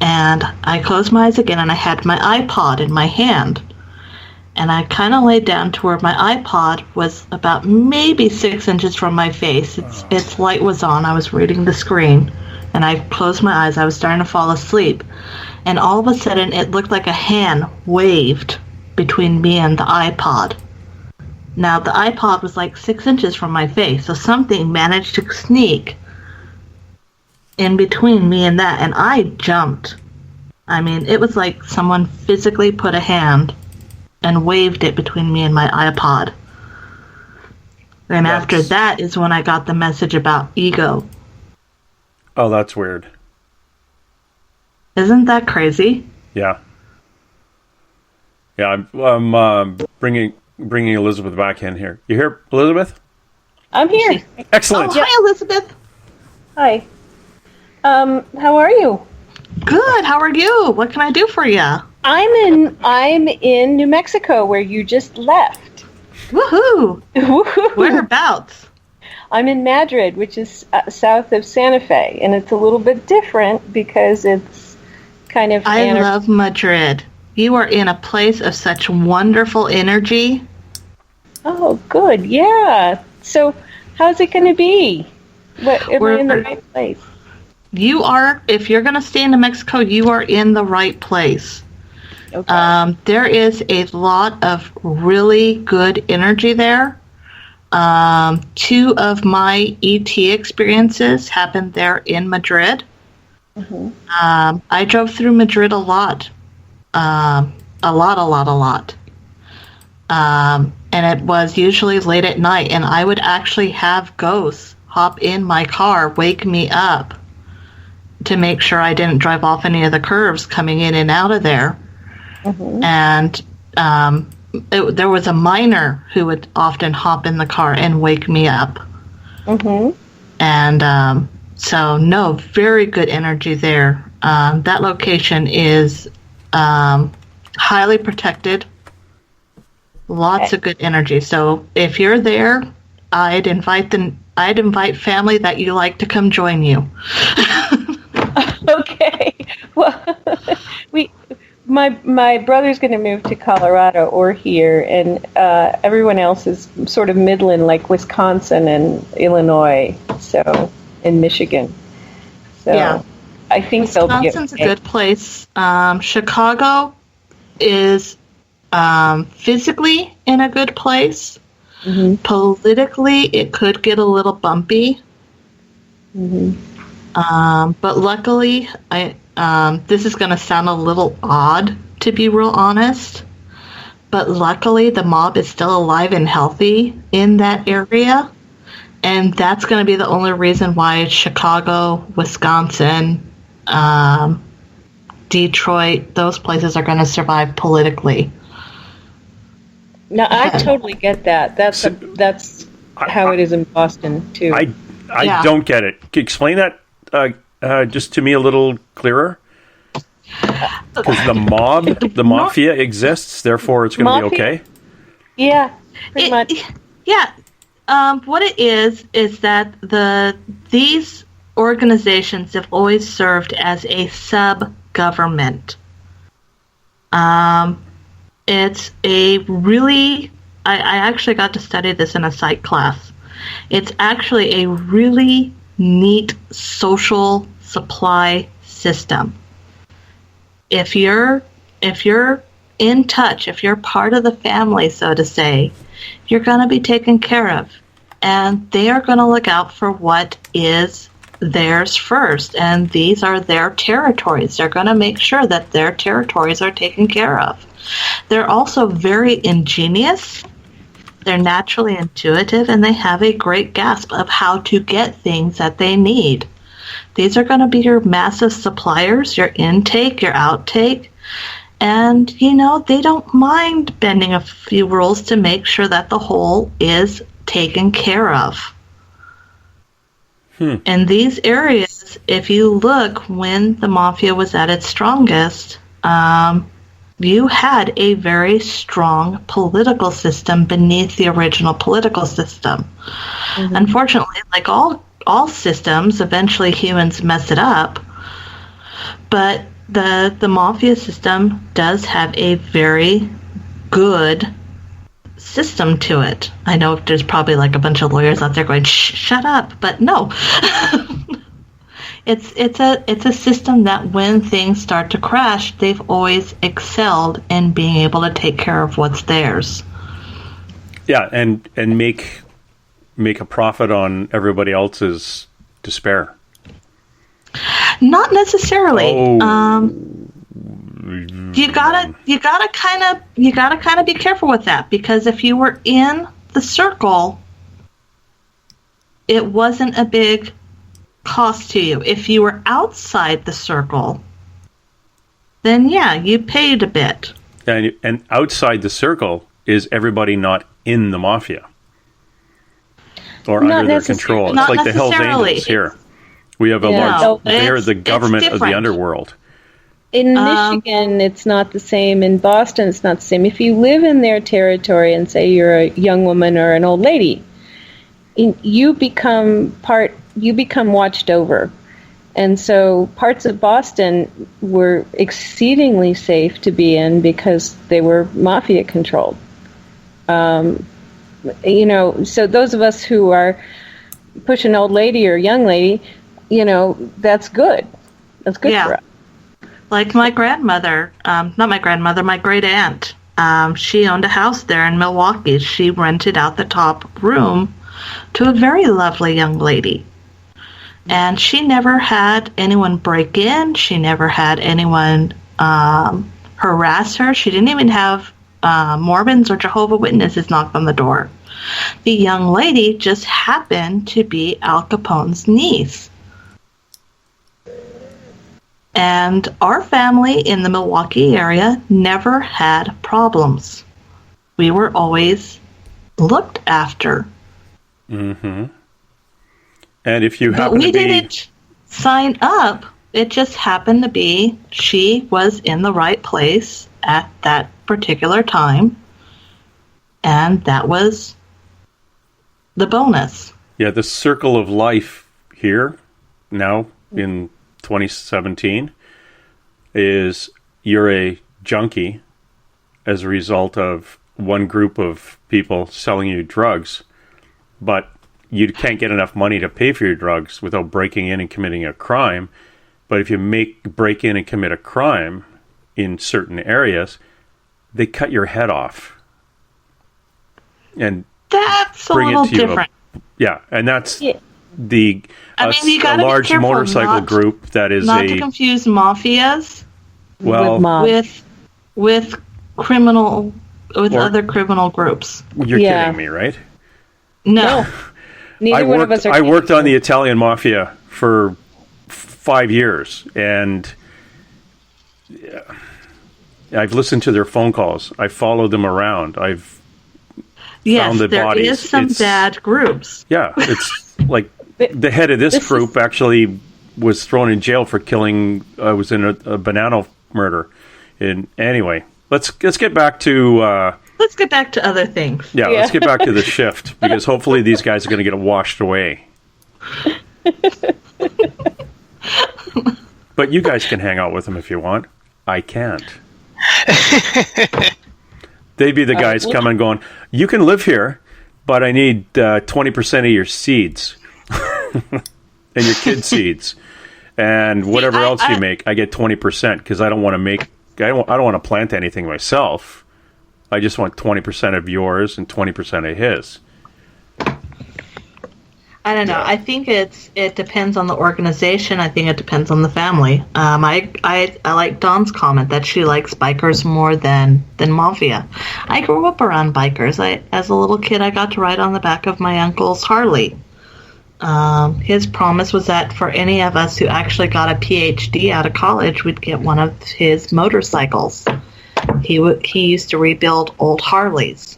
And I closed my eyes again and I had my iPod in my hand. And I kind of laid down to where my iPod was about maybe 6 inches from my face. Its light was on. I was reading the screen. And I closed my eyes. I was starting to fall asleep. And all of a sudden, it looked like a hand waved between me and the iPod. Now, the iPod was like 6 inches from my face. So something managed to sneak in between me and that. And I jumped. I mean, it was like someone physically put a hand and waved it between me and my iPod. And after that is when I got the message about ego. Oh, that's weird. Isn't that crazy? Yeah. Yeah, I'm bringing Elizabeth back in here. You here, Elizabeth? I'm here. Excellent. Oh, hi, Elizabeth. Hi. How are you? Good. How are you? What can I do for you? I'm in New Mexico, where you just left. Woohoo! Woohoo! Whereabouts? I'm in Madrid, which is south of Santa Fe, and it's a little bit different because it's kind of... I love Madrid. You are in a place of such wonderful energy. Oh, good. Yeah. So, how's it going to be? We're in the right place. You are, if you're going to stay in New Mexico, you are in the right place. Okay. There is a lot of really good energy there. 2 of my ET experiences happened there in Madrid. Mm-hmm. I drove through Madrid a lot. and it was usually late at night, and I would actually have ghosts hop in my car, wake me up to make sure I didn't drive off any of the curves coming in and out of there. Mm-hmm. And there was a miner who would often hop in the car and wake me up. Mm-hmm. And so, no, very good energy there. That location is highly protected. Lots of good energy. So if you're there, I'd invite family that you like to come join you. Okay. Well, my brother's going to move to Colorado or here, and everyone else is sort of Midland, like Wisconsin and Illinois, so in Michigan. So yeah. I think Wisconsin's a good place. Chicago is physically in a good place. Mm-hmm. Politically, it could get a little bumpy. Mm-hmm. But luckily, this is going to sound a little odd, to be real honest. But luckily, the mob is still alive and healthy in that area. And that's going to be the only reason why Chicago, Wisconsin, Detroit, those places are going to survive politically. No, I totally get that. That's how it is in Boston too. I don't get it. Can you explain that just to me a little clearer? Because the mafia exists, therefore it's going to be okay. Yeah, pretty much. Yeah. What it is that these organizations have always served as a sub-government. It's a really... I actually got to study this in a psych class. It's actually a really neat social supply system. If you're in touch, if you're part of the family, so to say, you're going to be taken care of. And they are going to look out for what is theirs first. And these are their territories. They're going to make sure that their territories are taken care of. They're also very ingenious. They're naturally intuitive, and they have a great grasp of how to get things that they need. These are going to be your massive suppliers, your intake, your outtake. And, they don't mind bending a few rules to make sure that the whole is taken care of. In these areas, if you look when the mafia was at its strongest, you had a very strong political system beneath the original political system. Mm-hmm. Unfortunately, like all systems, eventually humans mess it up. But the mafia system does have a very good system to it. I know there's probably like a bunch of lawyers out there going, shut up, but no. It's a system that when things start to crash, they've always excelled in being able to take care of what's theirs. Yeah, and make a profit on everybody else's despair. Not necessarily. You gotta kind of be careful with that, because if you were in the circle, it wasn't a big cost to you. If you were outside the circle, then yeah, you paid a bit. And outside the circle is everybody not in the mafia or not under their control. It's not like the Hells Angels here. We have a large. They're the government of the underworld. In Michigan, it's not the same. In Boston, it's not the same. If you live in their territory and say you're a young woman or an old lady, you become watched over. And so parts of Boston were exceedingly safe to be in because they were mafia controlled. So those of us who are push an old lady or young lady, that's good. That's good for us. Like my grandmother, my great aunt, she owned a house there in Milwaukee. She rented out the top room to a very lovely young lady. And she never had anyone break in. She never had anyone harass her. She didn't even have Mormons or Jehovah's Witnesses knocked on the door. The young lady just happened to be Al Capone's niece. And our family in the Milwaukee area never had problems. We were always looked after. Mm-hmm. And if you happen But we to be... didn't sign up. It just happened to be she was in the right place at that particular time. And that was the bonus. Yeah, the circle of life here now in 2017 is you're a junkie as a result of one group of people selling you drugs, but you can't get enough money to pay for your drugs without breaking in and committing a crime. But if you break in and commit a crime in certain areas, they cut your head off and that's bring a little it to you. different. And that's Yeah. the you gotta a large be careful motorcycle group that is not to confuse mafias with criminal other criminal groups. You're kidding me, right? No. Neither one of us are. I worked on the Italian mafia for 5 years, and I've listened to their phone calls. I followed them around. I've found the bodies. There is some bad groups. Yeah, it's like the head of this group actually was thrown in jail for killing. Was in a banana murder. And anyway, let's get back to. Let's get back to other things. Yeah, let's get back to the shift, because hopefully these guys are going to get washed away. But you guys can hang out with them if you want. I can't. They'd be the guys coming going, you can live here, but I need 20% of your seeds and your kids' seeds. And whatever else you make, I get 20% because I don't want to make, I don't want to plant anything myself. I just want 20% of yours and 20% of his. I don't know. I think it depends on the organization. I think it depends on the family. I like Dawn's comment that she likes bikers more than mafia. I grew up around bikers. As a little kid, I got to ride on the back of my uncle's Harley. His promise was that for any of us who actually got a PhD out of college, we'd get one of his motorcycles. He used to rebuild old Harleys.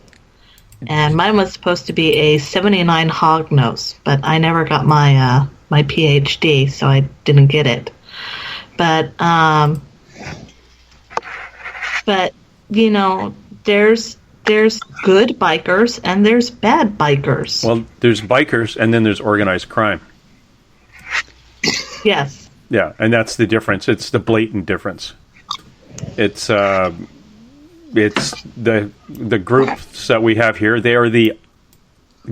And mine was supposed to be a 79 hognose, but I never got my my PhD, so I didn't get it. But you know, there's good bikers and there's bad bikers. Well, there's bikers and then there's organized crime. Yes. Yeah, and that's the difference. It's the blatant difference. It's the groups that we have here. They are the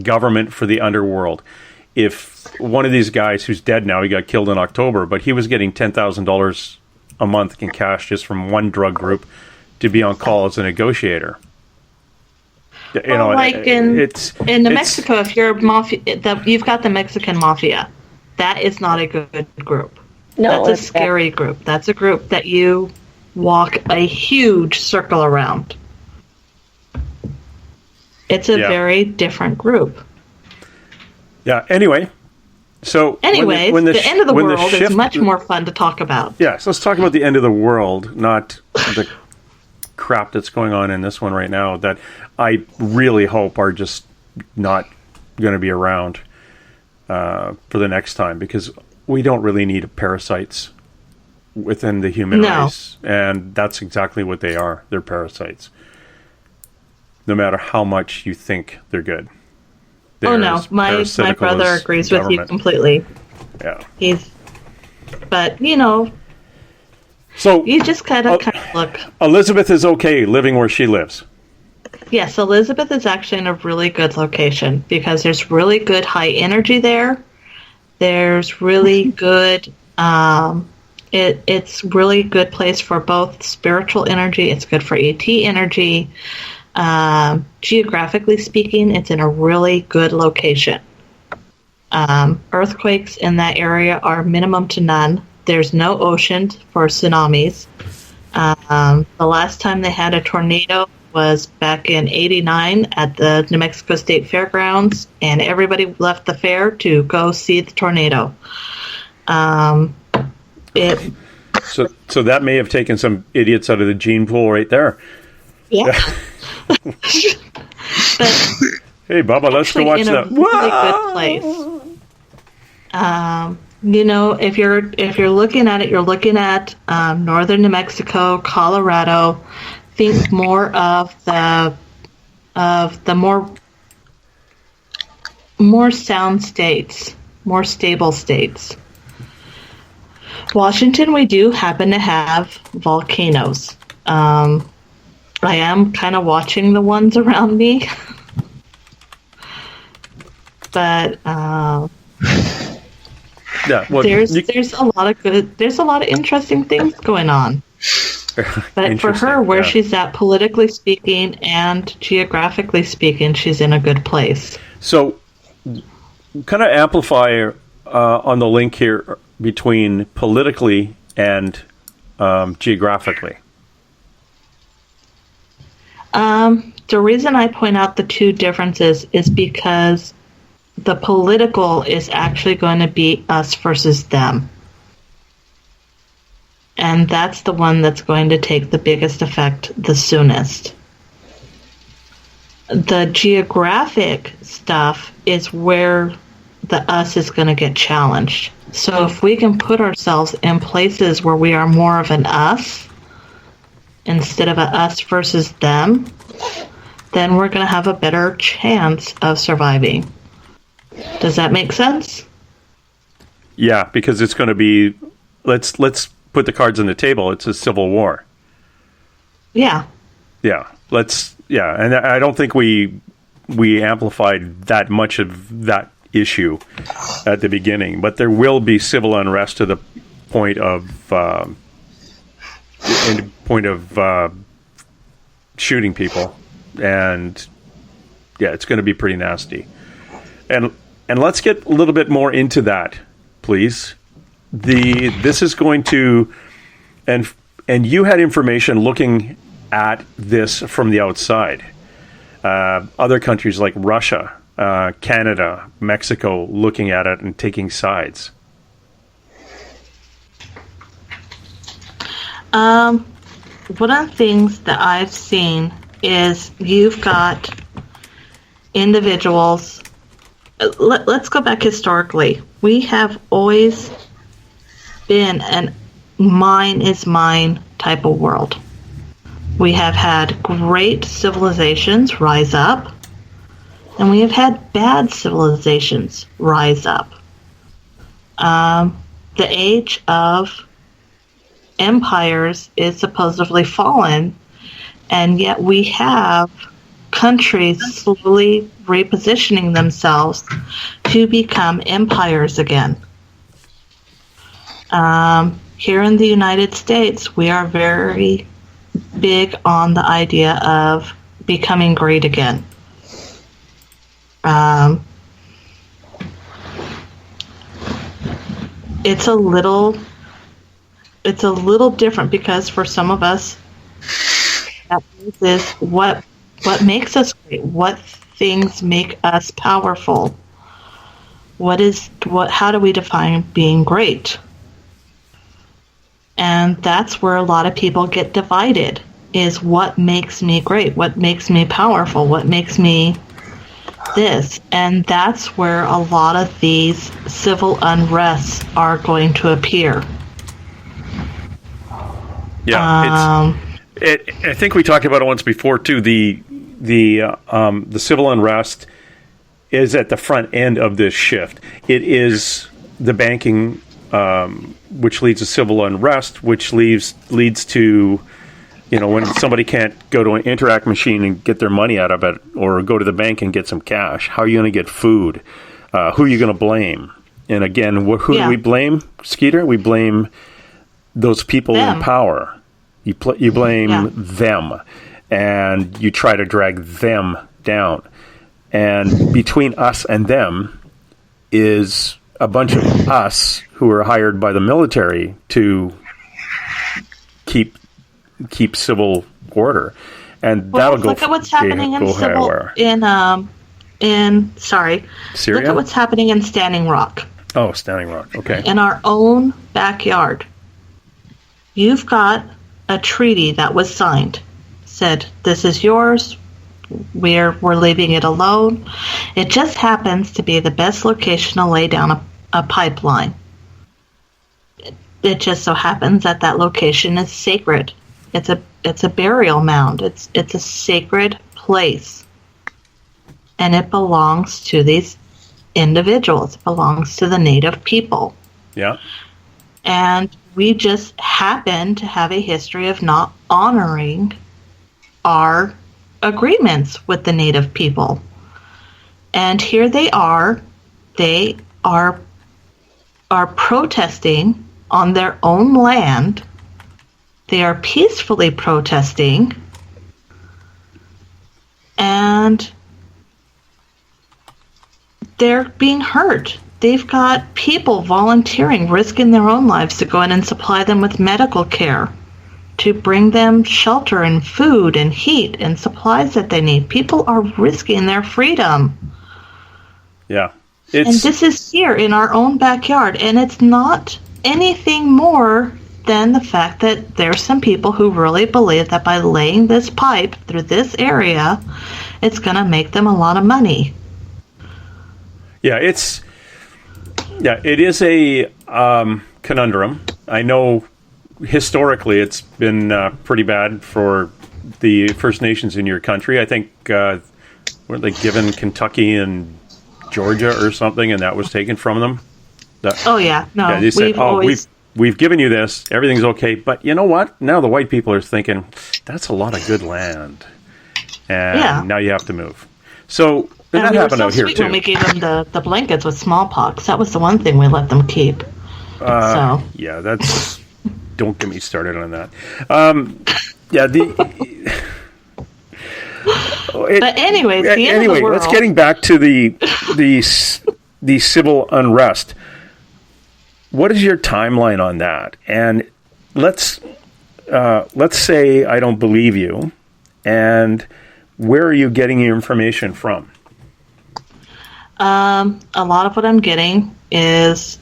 government for the underworld. If one of these guys who's dead now, he got killed in October, but he was getting $10,000 a month in cash just from one drug group to be on call as a negotiator. You know, like in New Mexico, if you're a mafia, you've got the Mexican mafia. That is not a good group. No, that's a scary group. That's a group that you walk a huge circle around. It's a very different group. Yeah. Anyway, so when the end of the world shift, is much more fun to talk about. Yeah. So let's talk about the end of the world, not the crap that's going on in this one right now that I really hope are just not going to be around for the next time, because we don't really need parasites within the human race, and that's exactly what they are. They're parasites. No matter how much you think they're good. Oh no, my brother agrees with you completely. Yeah. But you know, so you just gotta kind of look. Elizabeth is okay living where she lives. Yes, Elizabeth is actually in a really good location because there's really good high energy there. There's really good. It's really good place for both spiritual energy. It's good for ET energy. Geographically speaking, it's in a really good location. Earthquakes in that area are minimum to none. There's no ocean for tsunamis. The last time they had a tornado was back in '89 at the New Mexico State Fairgrounds, and everybody left the fair to go see the tornado. So that may have taken some idiots out of the gene pool right there. Yeah. But hey, Bubba, let's go watch that. Really good place. If you're looking at it, you're looking at northern New Mexico, Colorado. Think more of the more sound states, more stable states. Washington, we do happen to have volcanoes. I am kind of watching the ones around me, but there's a lot of interesting things going on. But for her, where she's at politically speaking and geographically speaking, she's in a good place. So, kind of amplify on the link here between politically and geographically. The reason I point out the two differences is because the political is actually going to be us versus them. And that's the one that's going to take the biggest effect the soonest. The geographic stuff is where the us is going to get challenged. So if we can put ourselves in places where we are more of an us instead of a us versus them, then we're going to have a better chance of surviving. Does that make sense? Yeah, because it's going to be, let's put the cards on the table. It's a civil war. Yeah. Yeah. And I don't think we amplified that much of that issue at the beginning, but there will be civil unrest to the point of shooting people, and yeah, it's going to be pretty nasty. And let's get a little bit more into that, please. This is going to, and you had information looking at this from the outside. Other countries like Russia, Canada, Mexico, looking at it and taking sides. One of the things that I've seen is you've got individuals. Let's go back historically. We have always been an mine is mine type of world. We have had great civilizations rise up, and we have had bad civilizations rise up. The age of empires is supposedly fallen, and yet we have countries slowly repositioning themselves to become empires again. Here in the United States, we are very big on the idea of becoming great again. It's a little different because for some of us, that is what makes us great. What things make us powerful? How do we define being great? And that's where a lot of people get divided, is what makes me great, what makes me powerful, what makes me this. And that's where a lot of these civil unrests are going to appear. Yeah, I think we talked about it once before too. The civil unrest is at the front end of this shift. It is the banking, which leads to civil unrest, which leads to, when somebody can't go to an Interact machine and get their money out of it, or go to the bank and get some cash. How are you going to get food? Who are you going to blame? And again, who do we blame, Skeeter? We blame those people in power. You blame them, and you try to drag them down. And between us and them is a bunch of us who are hired by the military to keep civil order. And that'll go. Look at what's happening in Syria? Look at what's happening in Standing Rock. Oh, Standing Rock. Okay. In our own backyard. You've got a treaty that was signed. Said, this is yours. We're leaving it alone. It just happens to be the best location to lay down a pipeline. It just so happens that location is sacred. It's a burial mound. It's a sacred place. And it belongs to these individuals. It belongs to the native people. Yeah. And we just happen to have a history of not honoring our agreements with the native people. And here they are protesting on their own land. They are peacefully protesting, and they're being hurt. They've got people volunteering, risking their own lives to go in and supply them with medical care, to bring them shelter and food and heat and supplies that they need. People are risking their freedom. Yeah. And this is here in our own backyard, and it's not anything more than the fact that there's some people who really believe that by laying this pipe through this area, it's going to make them a lot of money. Yeah, it is a conundrum. I know historically it's been pretty bad for the First Nations in your country. I think weren't they given Kentucky and Georgia or something, and that was taken from them? They said, we've given you this, everything's okay, but you know what? Now the white people are thinking, that's a lot of good land, and now you have to move. So that happened out here too. When we gave them the blankets with smallpox, that was the one thing we let them keep. Yeah, that's... Don't get me started on that. But anyways, the end of the world. Let's getting back to the civil unrest. What is your timeline on that? And let's say I don't believe you, and where are you getting your information from? A lot of what I'm getting is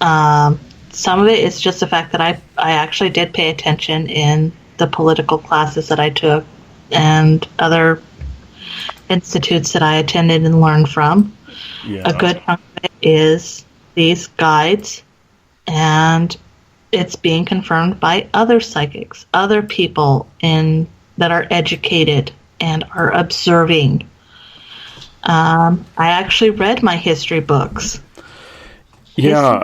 some of it is just the fact that I actually did pay attention in the political classes that I took and other institutes that I attended and learned from. Yeah. A good chunk of it is these guides, and it's being confirmed by other psychics, other people that are educated and are observing. I actually read my history books. Yeah,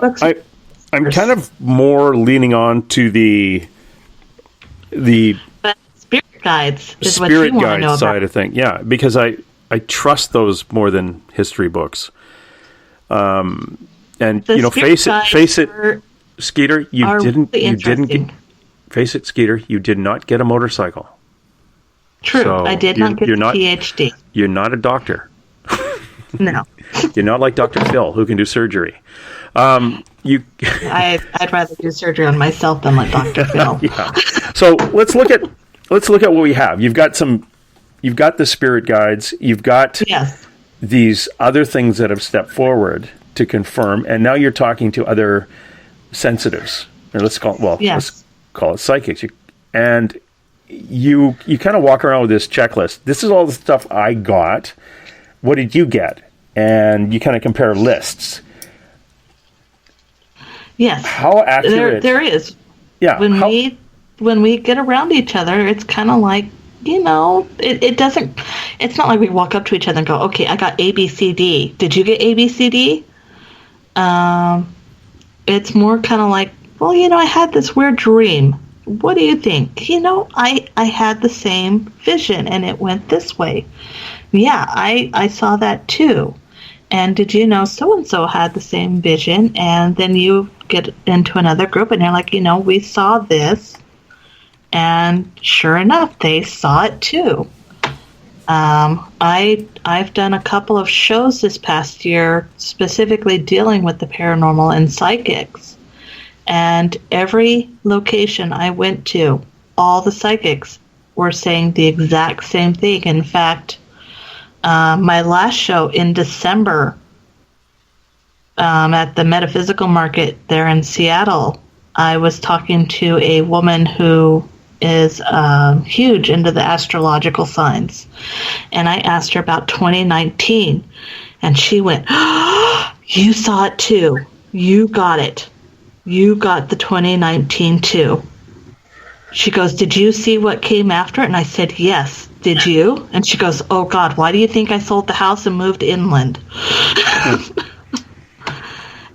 I'm kind of more leaning on to the spirit guides is spirit what you want to know about. Side of things. Yeah, because I trust those more than history books. And face it, Skeeter, you didn't get a motorcycle. True, so I did not get a PhD. You're not a doctor. No. You're not like Dr. Phil, who can do surgery. I'd rather do surgery on myself than like Dr. Phil. Yeah. So let's look at what we have. You've got the spirit guides. You've got these other things that have stepped forward to confirm, and now you're talking to other sensitives. Or let's call it psychics. And you kind of walk around with this checklist. This is all the stuff I got. What did you get? And you kind of compare lists. Yes. How accurate? There is. Yeah. When we get around each other, it's kind of like, it doesn't. It's not like we walk up to each other and go, "Okay, I got A, B, C, D. Did you get A, B, C, D?" It's more kind of like, well, I had this weird dream. What do you think? I had the same vision and it went this way. Yeah, I saw that too. And did you know so-and-so had the same vision? And then you get into another group and they're like, we saw this. And sure enough, they saw it too. I've done a couple of shows this past year specifically dealing with the paranormal and psychics. And every location I went to, all the psychics were saying the exact same thing. In fact, my last show in December at the Metaphysical Market there in Seattle, I was talking to a woman who is huge into the astrological signs. And I asked her about 2019, and she went, oh, you saw it too. You got it. You got the 2019 too. She goes, did you see what came after it? And I said, yes. Did you? And she goes, oh God, why do you think I sold the house and moved inland?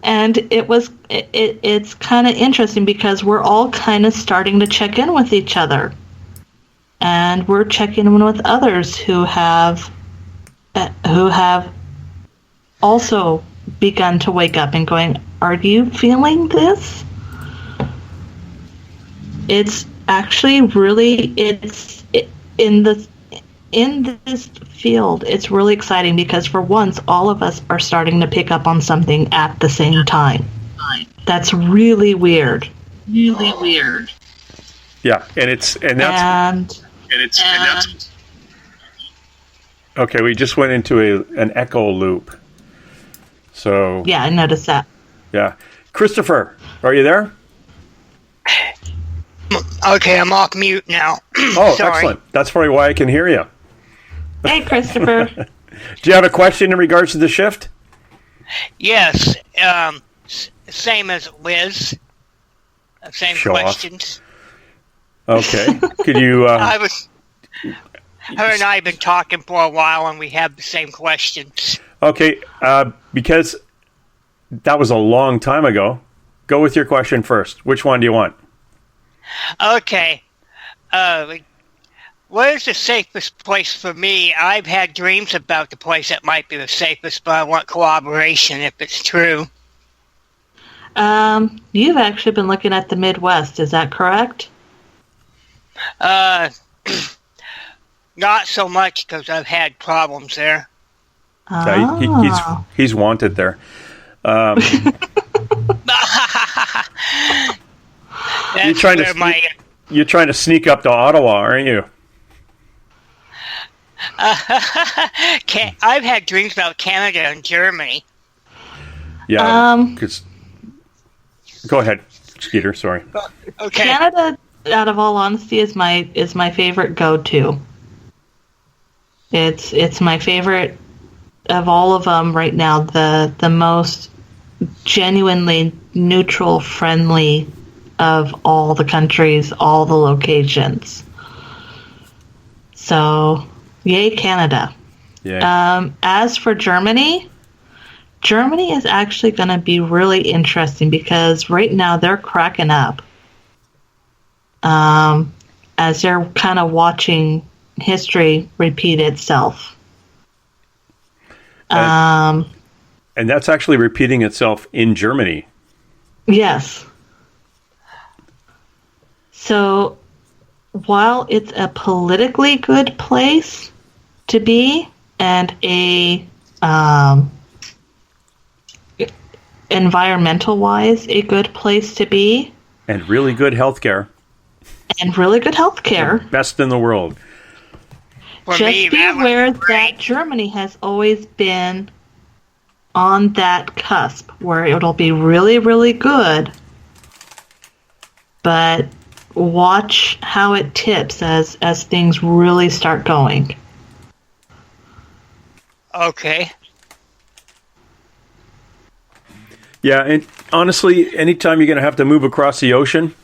And it's kind of interesting because we're all kind of starting to check in with each other. And we're checking in with others who have also begun to wake up and going, are you feeling this? It's actually really, in this field, it's really exciting because for once, all of us are starting to pick up on something at the same time. That's really weird. Really weird. Yeah, and that's okay. We just went into an echo loop. So yeah, I noticed that. Yeah, Christopher, are you there? Okay, I'm off mute now. Oh, sorry. Excellent. That's probably why I can hear you. Hey, Christopher. Do you have a question in regards to the shift? Yes. Same as Liz. Same Show questions. Off. Okay. Could you... her and I have been talking for a while, and we have the same questions. Okay. Because that was a long time ago, go with your question first. Which one do you want? Okay. What is the safest place for me? I've had dreams about the place that might be the safest, but I want corroboration if it's true. You've actually been looking at the Midwest, is that correct? Not so much because I've had problems there. He's wanted there. You're trying to sneak up to Ottawa, aren't you? I've had dreams about Canada and Germany. Yeah. Go ahead, Skeeter. Sorry. Okay. Canada, out of all honesty, is my favorite go-to. It's my favorite of all of them right now. The most genuinely neutral, friendly of all the countries, all the locations. So, yay, Canada. Yeah. As for Germany is actually going to be really interesting because right now they're cracking up. As they're kind of watching history repeat itself. And that's actually repeating itself in Germany. Yes. So, while it's a politically good place to be and a environmental-wise a good place to be, and really good healthcare, best in the world. Just be aware that Germany has always been on that cusp where it'll be really, really good, but watch how it tips as things really start going. Okay. Yeah, and honestly, anytime you're going to have to move across the ocean,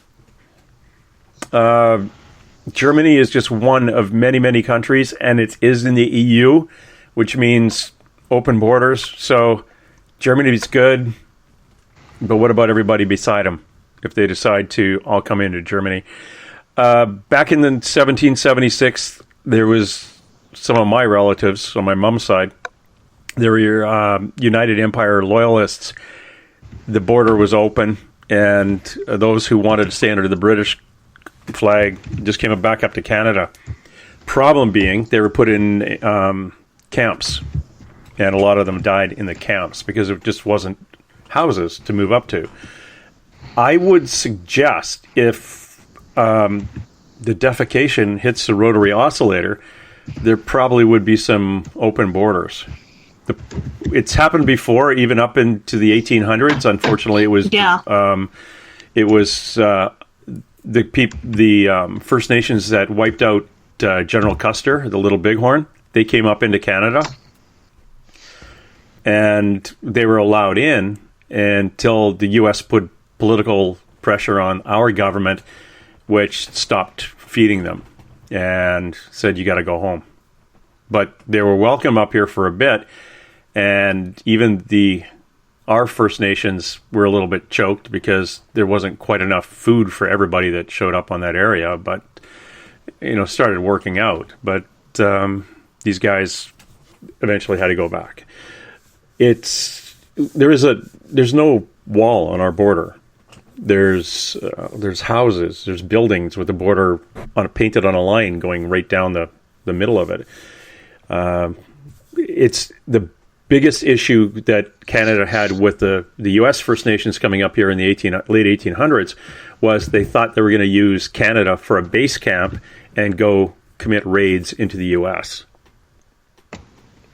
Germany is just one of many, many countries, and it is in the EU, which means open borders. So Germany is good, but what about everybody beside them if they decide to all come into Germany? Back in the 1776, there was some of my relatives on my mom's side. They were United Empire loyalists. The border was open, and those who wanted to stay under the British flag just came back up to Canada. Problem being, they were put in camps, and a lot of them died in the camps because it just wasn't houses to move up to. I would suggest if the defecation hits the rotary oscillator, there probably would be some open borders. It's happened before, even up into the 1800s. Unfortunately, it was the First Nations that wiped out General Custer, the Little Bighorn. They came up into Canada, and they were allowed in until the U.S. put political pressure on our government, which stopped feeding them and said, you got to go home. But they were welcome up here for a bit, and even our First Nations were a little bit choked because there wasn't quite enough food for everybody that showed up on that area, but started working out. But these guys eventually had to go back. There's no wall on our border. There's houses, there's buildings with the border painted on a line going right down the middle of it. It's the biggest issue that Canada had with the U.S. First Nations coming up here in the late 1800s was they thought they were going to use Canada for a base camp and go commit raids into the U.S.,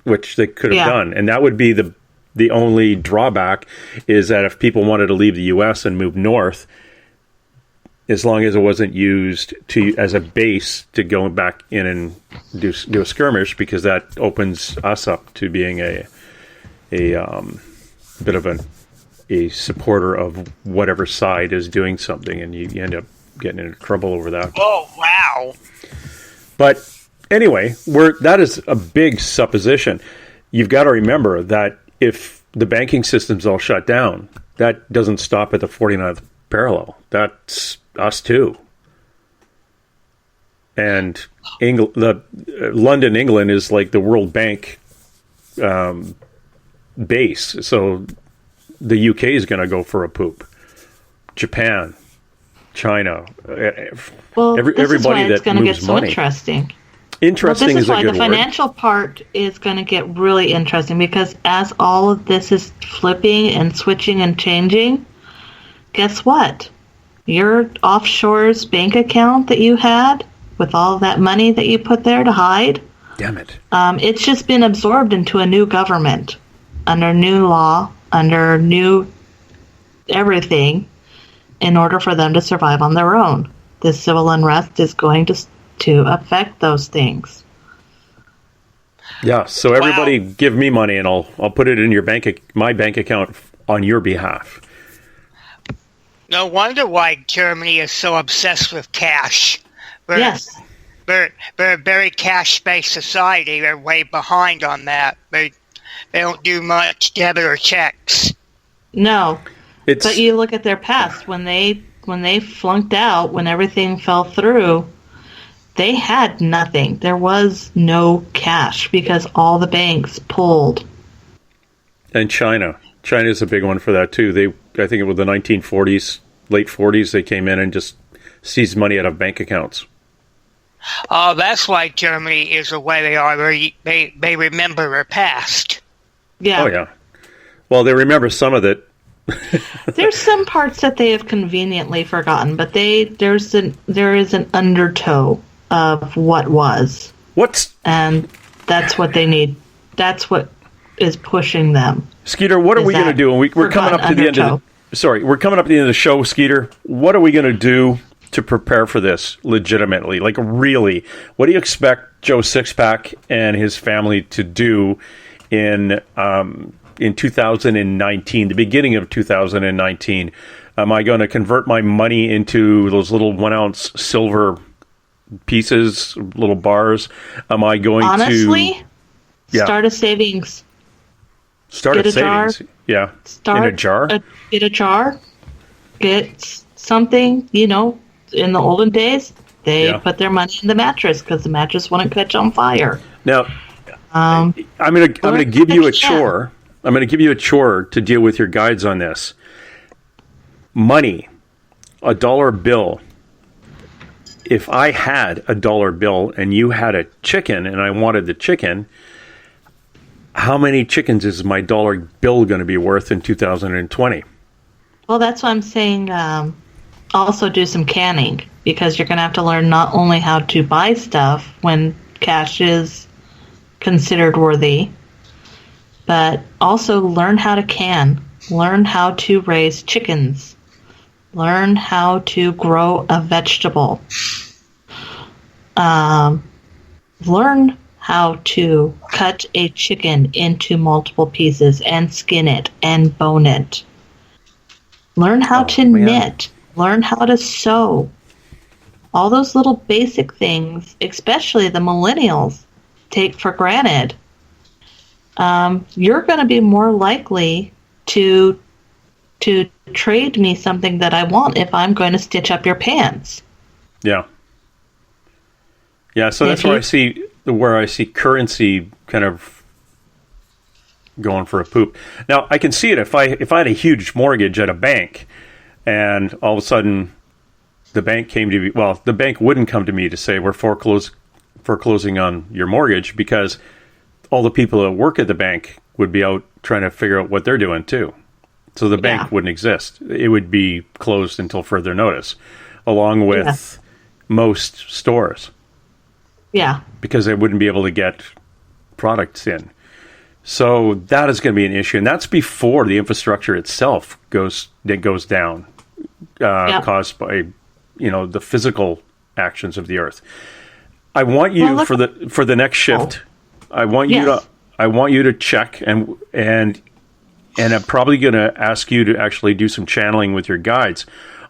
which they could have done. And that would be the only drawback, is that if people wanted to leave the U.S. and move north, as long as it wasn't used as a base to go back in and do a skirmish, because that opens us up to being a bit of a supporter of whatever side is doing something, and you end up getting into trouble over that. Oh, wow. But anyway, that is a big supposition. You've got to remember that if the banking system's all shut down, that doesn't stop at the 49th parallel. That's us too. And London, England is like the World Bank base. So the UK is going to go for a poop. Japan, China, everybody that moves money. Interesting. Interesting is a good word. This is why the financial part is going to get really interesting, because as all of this is flipping and switching and changing, guess what? Your offshore's bank account that you had with all that money that you put there to hide, damn it, it's just been absorbed into a new government, under new law, under new everything, in order for them to survive on their own. This civil unrest is going to affect those things. Yeah, so everybody give me money and I'll put it in my bank account on your behalf. No wonder why Germany is so obsessed with cash. Yes. They're a very cash-based society. They're way behind on that. They don't do much debit or checks. No. But you look at their past, when they flunked out, when everything fell through, they had nothing. There was no cash because all the banks pulled. And China is a big one for that too. I think it was the 1940s, late 40s, they came in and just seized money out of bank accounts. Oh, that's why Germany is the way they are. They remember their past. Yeah. Oh yeah. Well, they remember some of it. There's some parts that they have conveniently forgotten, but there is an undertow of what was. And that's what they need. That's what is pushing them. Skeeter, what are we going to do? We're coming up to the end of we're coming up to the end of the show, Skeeter. What are we going to do to prepare for this legitimately? Like, really, what do you expect Joe Sixpack and his family to do in 2019, the beginning of 2019? Am I going to convert my money into those little 1 ounce silver pieces, little bars? Am I going to start a savings? Start a savings. Yeah. In a jar? Get a jar. Get something, in the olden days, they put their money in the mattress because the mattress wouldn't catch on fire. Now, I'm going to give you a chore. I'm going to give you a chore to deal with your guides on this. Money, a dollar bill. If I had a dollar bill and you had a chicken and I wanted the chicken, how many chickens is my dollar bill going to be worth in 2020? Well, that's why I'm saying also do some canning, because you're going to have to learn not only how to buy stuff when cash is considered worthy, but also learn how to can, learn how to raise chickens, learn how to grow a vegetable, learn how to cut a chicken into multiple pieces and skin it and bone it. Learn how to knit. Learn how to sew. All those little basic things, especially the millennials, take for granted. You're going to be more likely to trade me something that I want if I'm going to stitch up your pants. Yeah. Yeah, so that's where I see currency kind of going for a poop. Now, I can see it if I had a huge mortgage at a bank, and all of a sudden the bank came to me. Well, the bank wouldn't come to me to say we're foreclosing on your mortgage, because all the people that work at the bank would be out trying to figure out what they're doing too. So the bank wouldn't exist. It would be closed until further notice, along with most stores. Yeah. Because they wouldn't be able to get products in. So that is going to be an issue. And that's before the infrastructure itself goes down, caused by, the physical actions of the earth. I want you for the next shift. I want you to check and I'm probably going to ask you to actually do some channeling with your guides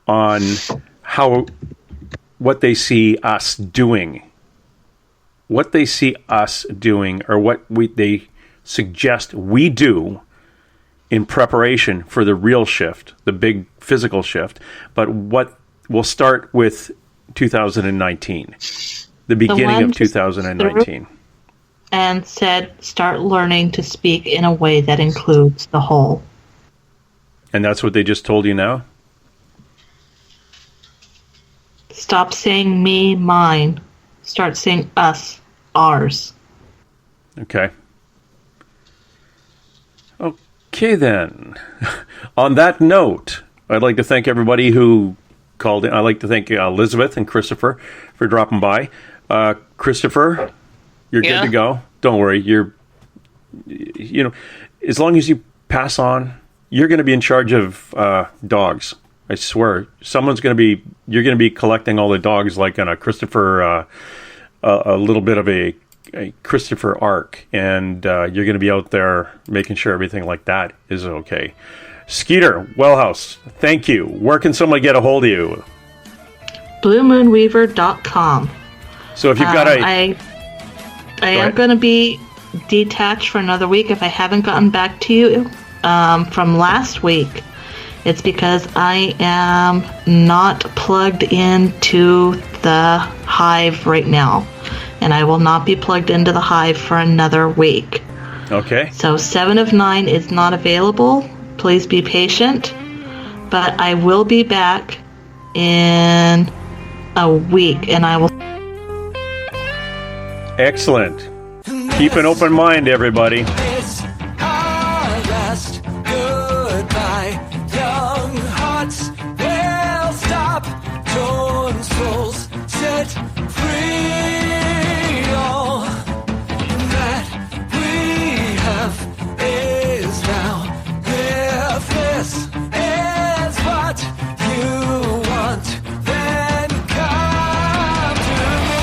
on what they see us doing. What they see us doing, or what they suggest we do in preparation for the real shift, the big physical shift. But what we'll start with 2019, the beginning of 2019. And said, start learning to speak in a way that includes the whole. And that's what they just told you now? Stop saying me, mine. Start saying us, ours. Okay. Okay, then. On that note, I'd like to thank everybody who called in. I'd like to thank Elizabeth and Christopher for dropping by. Christopher, you're good to go. Don't worry. As long as you pass on, you're going to be in charge of dogs. I swear. You're going to be collecting all the dogs like on a Christopher, a little bit of a Christopher arc, and you're going to be out there making sure everything like that is okay. Skeeter Welhouse, thank you. Where can somebody get a hold of you? BlueMoonWeaver.com. So if you've got I am going to be detached for another week. If I haven't gotten back to you from last week, it's because I am not plugged into the Hive right now. And I will not be plugged into the Hive for another week. Okay. So 7 of 9 is not available. Please be patient. But I will be back in a week, and I will... Excellent. Keep an open mind, everybody. It's our last goodbye. Young hearts will stop. Torn souls set free. All that we have is now. If this is what you want, then come to me.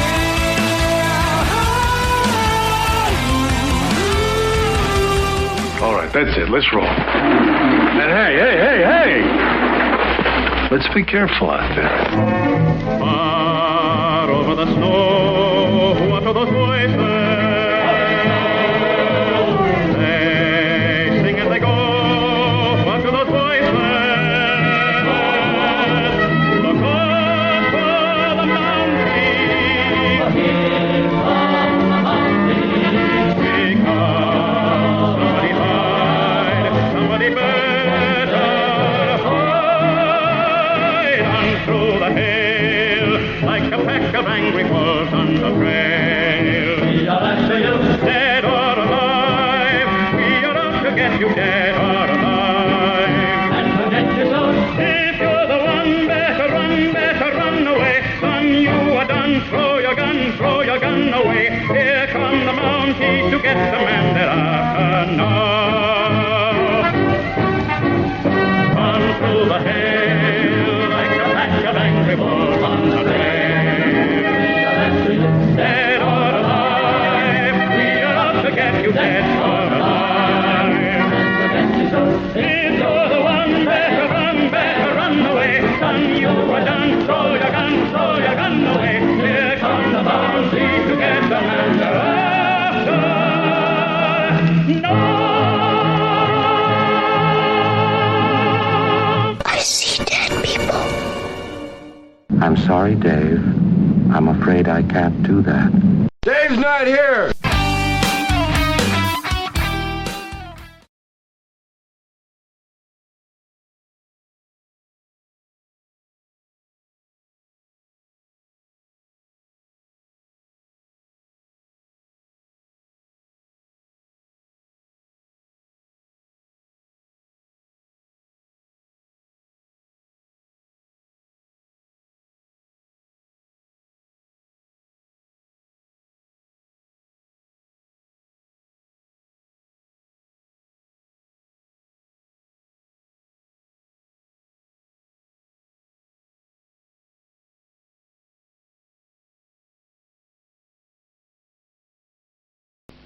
All right, that's it. Let's roll. And hey! Let's be careful out there. Far over the snow, what are those voices? They sing and they go. What are those voices? Look up for the mountain. Because somebody hide, somebody better hide on through the hill, like a pack of angry wolves on the trail. We are after you, dead or alive. We are out to get you, dead or alive. And forget yourself. If you're the one, better run. get the man that I know. Run through the hail like a flash of angry bulls on the trail. Dead or alive, we are out to get you, dead or alive. If you're the one, better run away. Son, you are done, throw your gun away. Here comes the bounty to get the man you're after. No! I see dead people. I'm sorry, Dave. I'm afraid I can't do that. Dave's not here!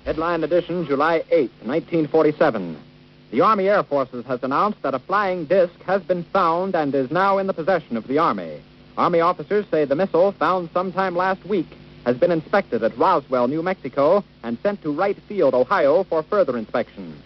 Headline edition, July 8, 1947. The Army Air Forces has announced that a flying disc has been found and is now in the possession of the Army. Army officers say the missile, found sometime last week, has been inspected at Roswell, New Mexico, and sent to Wright Field, Ohio, for further inspection.